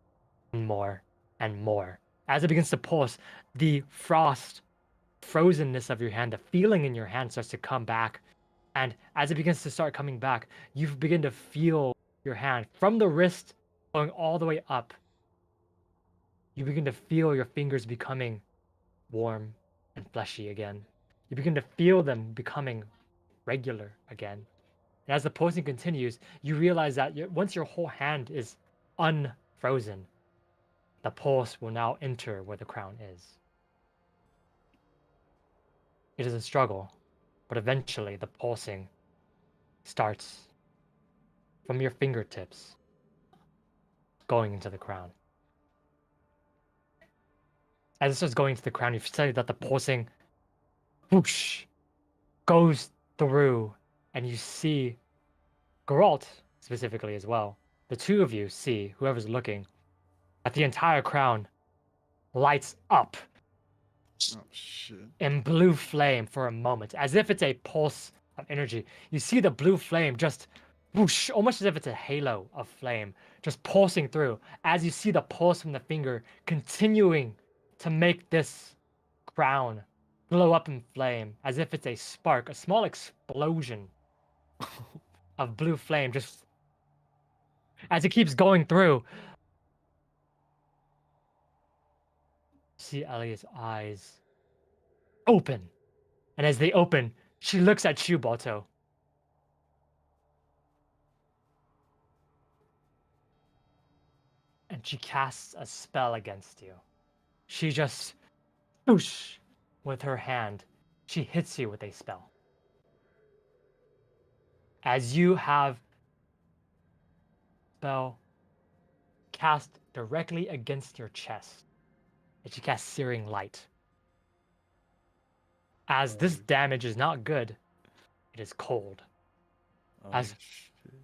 and more and more. As it begins to pulse, the frozenness of your hand, the feeling in your hand starts to come back. And as it begins to start coming back, you begin to feel your hand from the wrist going all the way up. You begin to feel your fingers becoming warm and fleshy again. You begin to feel them becoming regular again. And as the pulsing continues, you realize that once your whole hand is unfrozen, the pulse will now enter where the crown is. It is a struggle, but eventually the pulsing starts from your fingertips going into the crown. As it starts going into the crown, you see that the pulsing whoosh goes through, and you see Geralt specifically as well. The two of you see, whoever's looking, that the entire crown lights up Oh shit. in blue flame for a moment, as if it's a pulse of energy. You see the blue flame just whoosh, almost as if it's a halo of flame, just pulsing through, as you see the pulse from the finger continuing to make this crown blow up in flame, as if it's a spark, a small explosion of blue flame, just as it keeps going through. See Elliot's eyes open. And as they open, she looks at you, Balto. And she casts a spell against you. She just, whoosh, with her hand, she hits you with a spell. As you have spell cast directly against your chest, and she casts Searing Light. As this damage is not good, it is cold. Oh, As shit.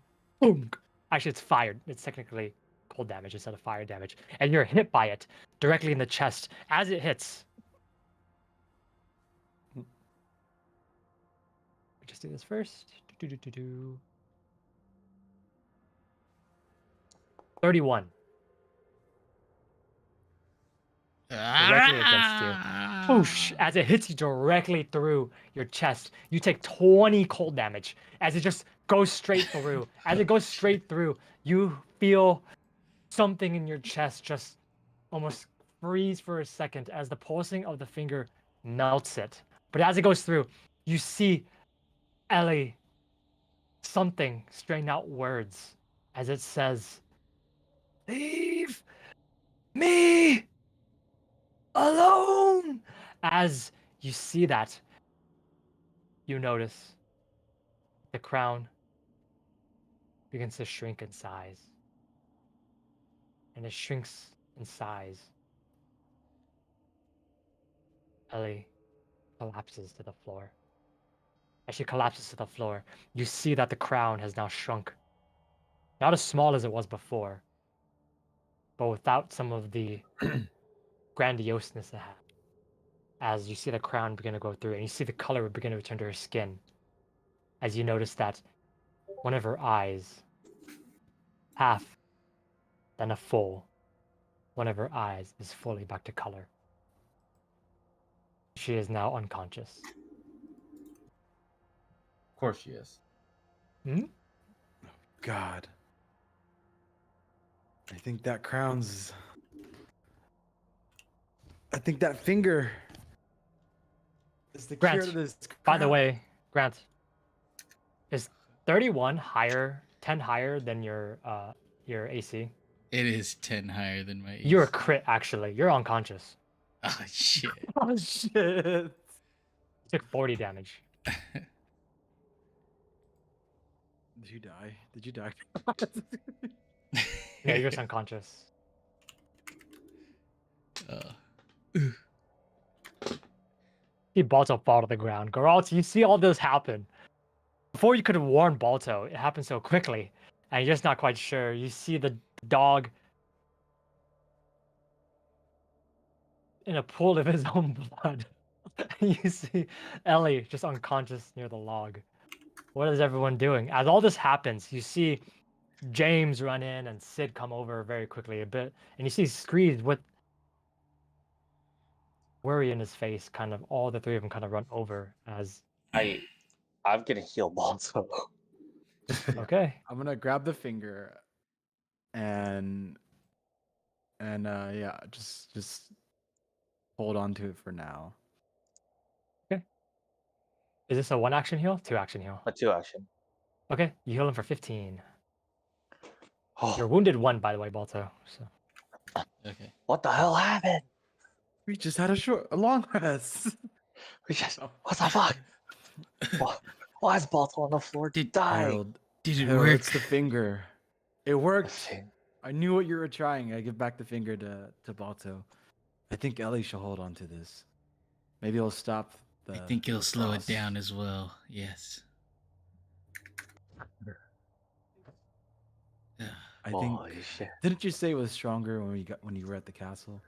boom. Actually, it's fired. It's technically cold damage instead of fire damage. And you're hit by it directly in the chest. As it hits, we just do this first. 31. directly against you. Whoosh, as it hits you directly through your chest. You take 20 cold damage as it just goes straight through. As it goes straight through, you feel something in your chest just almost freeze for a second as the pulsing of the finger melts it. But as it goes through, you see Ellie something strain out words as it says, "Leave me alone." As you see that, you notice the crown begins to shrink in size. And it shrinks in size. Ellie collapses to the floor. As she collapses to the floor, you see that the crown has now shrunk. Not as small as it was before, but without some of the grandioseness it had. As you see the crown begin to go through, and you see the color begin to return to her skin. As you notice that one of her eyes, half, then a full, one of her eyes is fully back to color. She is now unconscious. Of course she is. Hmm? God. I think that crown's. I think that finger is the cure Grant, to this. By the crown. way, Grant, is 31 higher, 10 higher than your AC? It is 10 higher than my. You're a AC. crit, actually. You're unconscious. Oh shit. Oh shit! You took 40 damage. Did you die? Did you die? Yeah, you're just unconscious. See Balto fall to the ground. Geralt, you see all this happen. Before you could have warned Balto, it happened so quickly, and you're just not quite sure. You see the dog in a pool of his own blood. You see Ellie just unconscious near the log. What is everyone doing? As all this happens, you see James run in and Sid come over very quickly a bit, and you see Screed with worry in his face, kind of all the three of them kind of run over as I'm gonna heal Balto. okay. I'm gonna grab the finger, and yeah, just hold on to it for now. Is this a 1 action heal? 2 action heal. A 2 action. Okay, you heal him for 15. You're Oh, wounded 1, by the way, Balto. So Okay. what the hell happened? We just had a long rest. We just what the fuck? Why is Balto on the floor Did- dying? Harold, Did it Harold, work? it's the finger. It worked. I knew what you were trying. I give back the finger to Balto. I think Ellie should hold on to this. Maybe it'll stop the. I think it'll the slow it frost. down as well. Yes. I think. Holy shit. Didn't you say it was stronger when you were at the castle?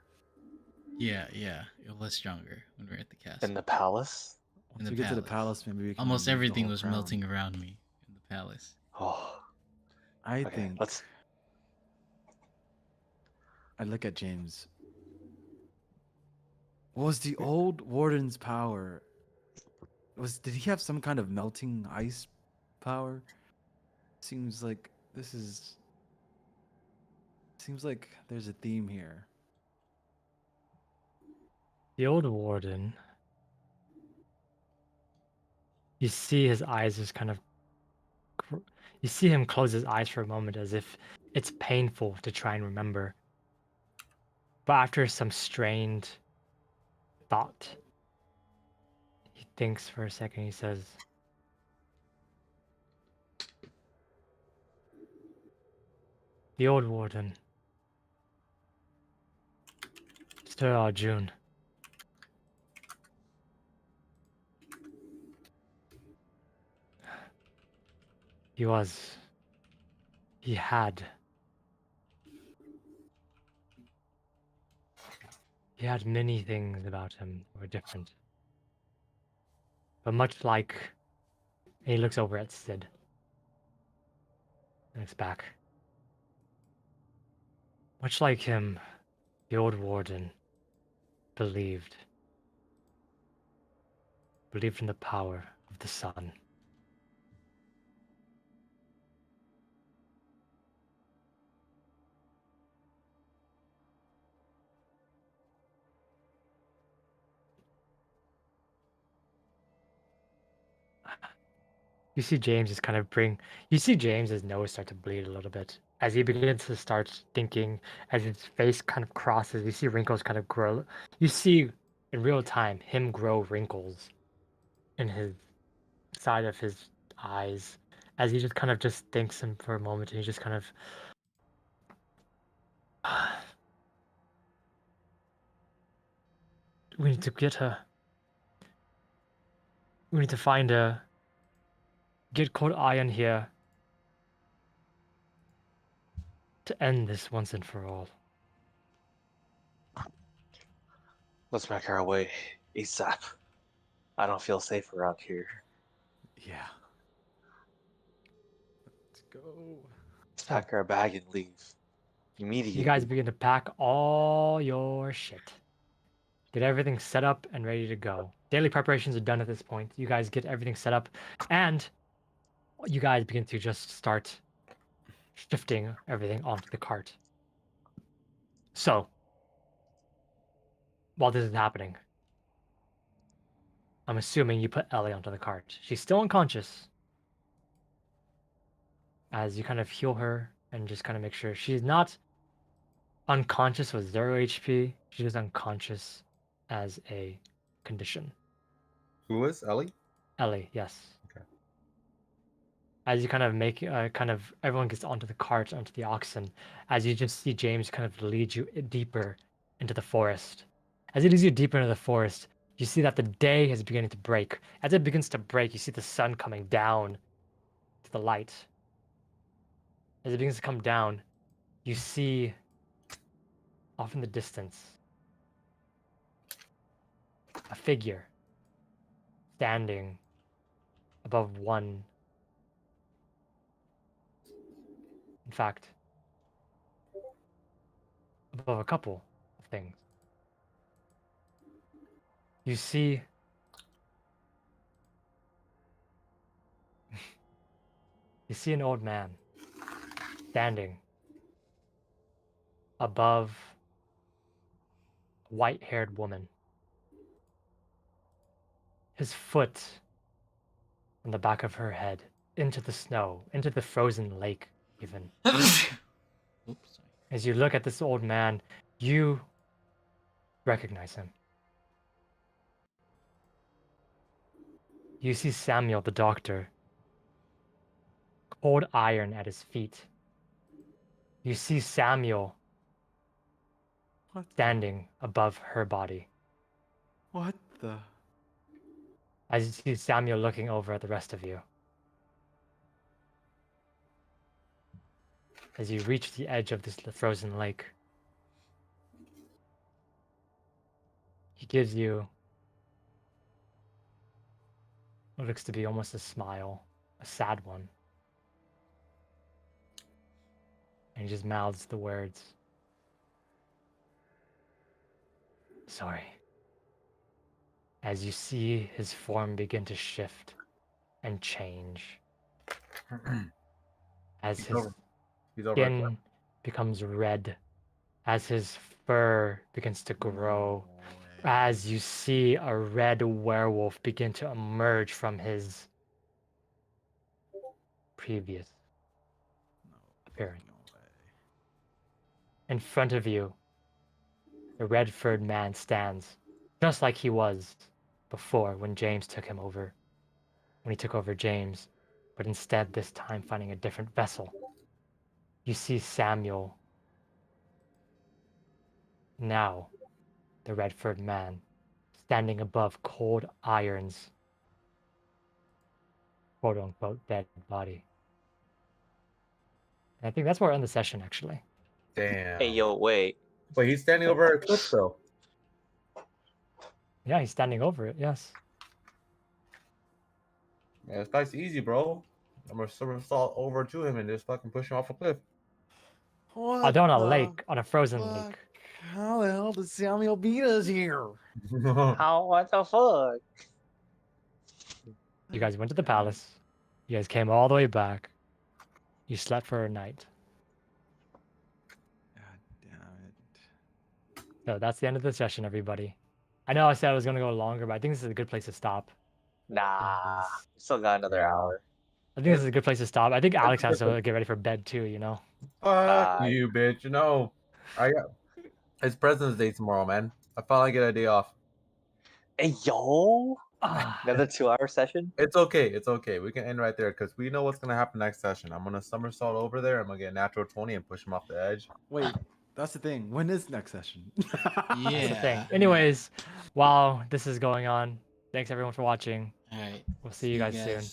Yeah, it was stronger when we were at the castle. In the palace? In Once the we get to the palace. palace, maybe we can Almost remove the everything whole was crown. melting around me in the palace. Oh, I okay. think. Let's. I look at James. What was the old warden's power? Did he have some kind of melting ice power? Seems like this is. Seems like there's a theme here. the old warden, you see his eyes just kind of. You see him close his eyes for a moment as if it's painful to try and remember. But after some strained thought, he thinks for a second. He says, "The old warden, Sir Arjun. He had many things about him that were different. But much like," and he looks over at Sid and looks back. "Much like him, the old warden believed in the power of the sun. You see James's nose start to bleed a little bit as he begins to start thinking, as his face kind of crosses, you see wrinkles kind of grow. You see in real time him grow wrinkles in his side of his eyes as he just kind of just thinks him for a moment, and he just kind of we need to get her. We need to find her. Get Cold Iron here to end this once and for all. Let's make our way ASAP. I don't feel safe around here. Yeah. Let's go. Let's pack our bag and leave. Immediately. You guys begin to pack all your shit. Get everything set up and ready to go. Daily preparations are done at this point. You guys get everything set up, and you guys begin to just start shifting everything onto the cart. So, while this is happening, I'm assuming you put Ellie onto the cart. She's still unconscious. As you kind of heal her and just kind of make sure she's not unconscious with 0 HP. She's just unconscious as a condition. Who is Ellie? Ellie, yes. Okay. As you kind of make, everyone gets onto the cart, onto the oxen, as you just see James kind of lead you deeper into the forest. As he leads you deeper into the forest, you see that the day is beginning to break. As it begins to break, you see the sun coming down to the light. As it begins to come down, you see off in the distance a figure standing above one. In fact, above a couple of things. You see an old man standing above a white-haired woman. His foot on the back of her head, into the snow, into the frozen lake, even. Oops, sorry. As you look at this old man, you recognize him. You see Samuel, the doctor, cold iron at his feet. You see Samuel What? standing above her body. What the? As you see Samuel looking over at the rest of you. As you reach the edge of this frozen lake, he gives you what looks to be almost a smile, a sad one. And he just mouths the words, "Sorry." As you see his form begin to shift and change. As He's his over. He's over. skin becomes red, as his fur begins to grow, as you see a red werewolf begin to emerge from his previous appearance. In front of you, the red-furred man stands, just like he was before when James took him over, when he took over James, but instead this time finding a different vessel. You see Samuel, now the red-furred man, standing above Cold Iron's quote-unquote dead body. And I think that's where we're in the session, actually. Damn. Hey, yo, wait. Wait, he's standing over a cliff though. Yeah, he's standing over it, yes. Man, this guy's easy, bro. I'm gonna somersault over to him and just fucking push him off a cliff. What They're on a the lake, on a frozen fuck? lake. How the hell did Samuel beat us here? How? What the fuck? You guys went to the palace. You guys came all the way back. You slept for a night. God damn it. So that's the end of the session, everybody. I know I said I was gonna go longer, but I think this is a good place to stop. Nah, Yes. still got another Yeah. hour. I think this is a good place to stop. I think Alex has to get ready for bed too, you know? Fuck Uh, you, bitch. You know, I got it's President's Day tomorrow, man. I finally get a day off. Hey, yo, Ah, another 2-hour session. It's okay. It's okay. We can end right there because we know what's gonna happen next session. I'm gonna somersault over there. I'm gonna get a natural 20 and push him off the edge. Wait, that's the thing. When is next session? that's the thing. Yeah. Anyways, while this is going on, thanks everyone for watching. All right. We'll see you guys soon.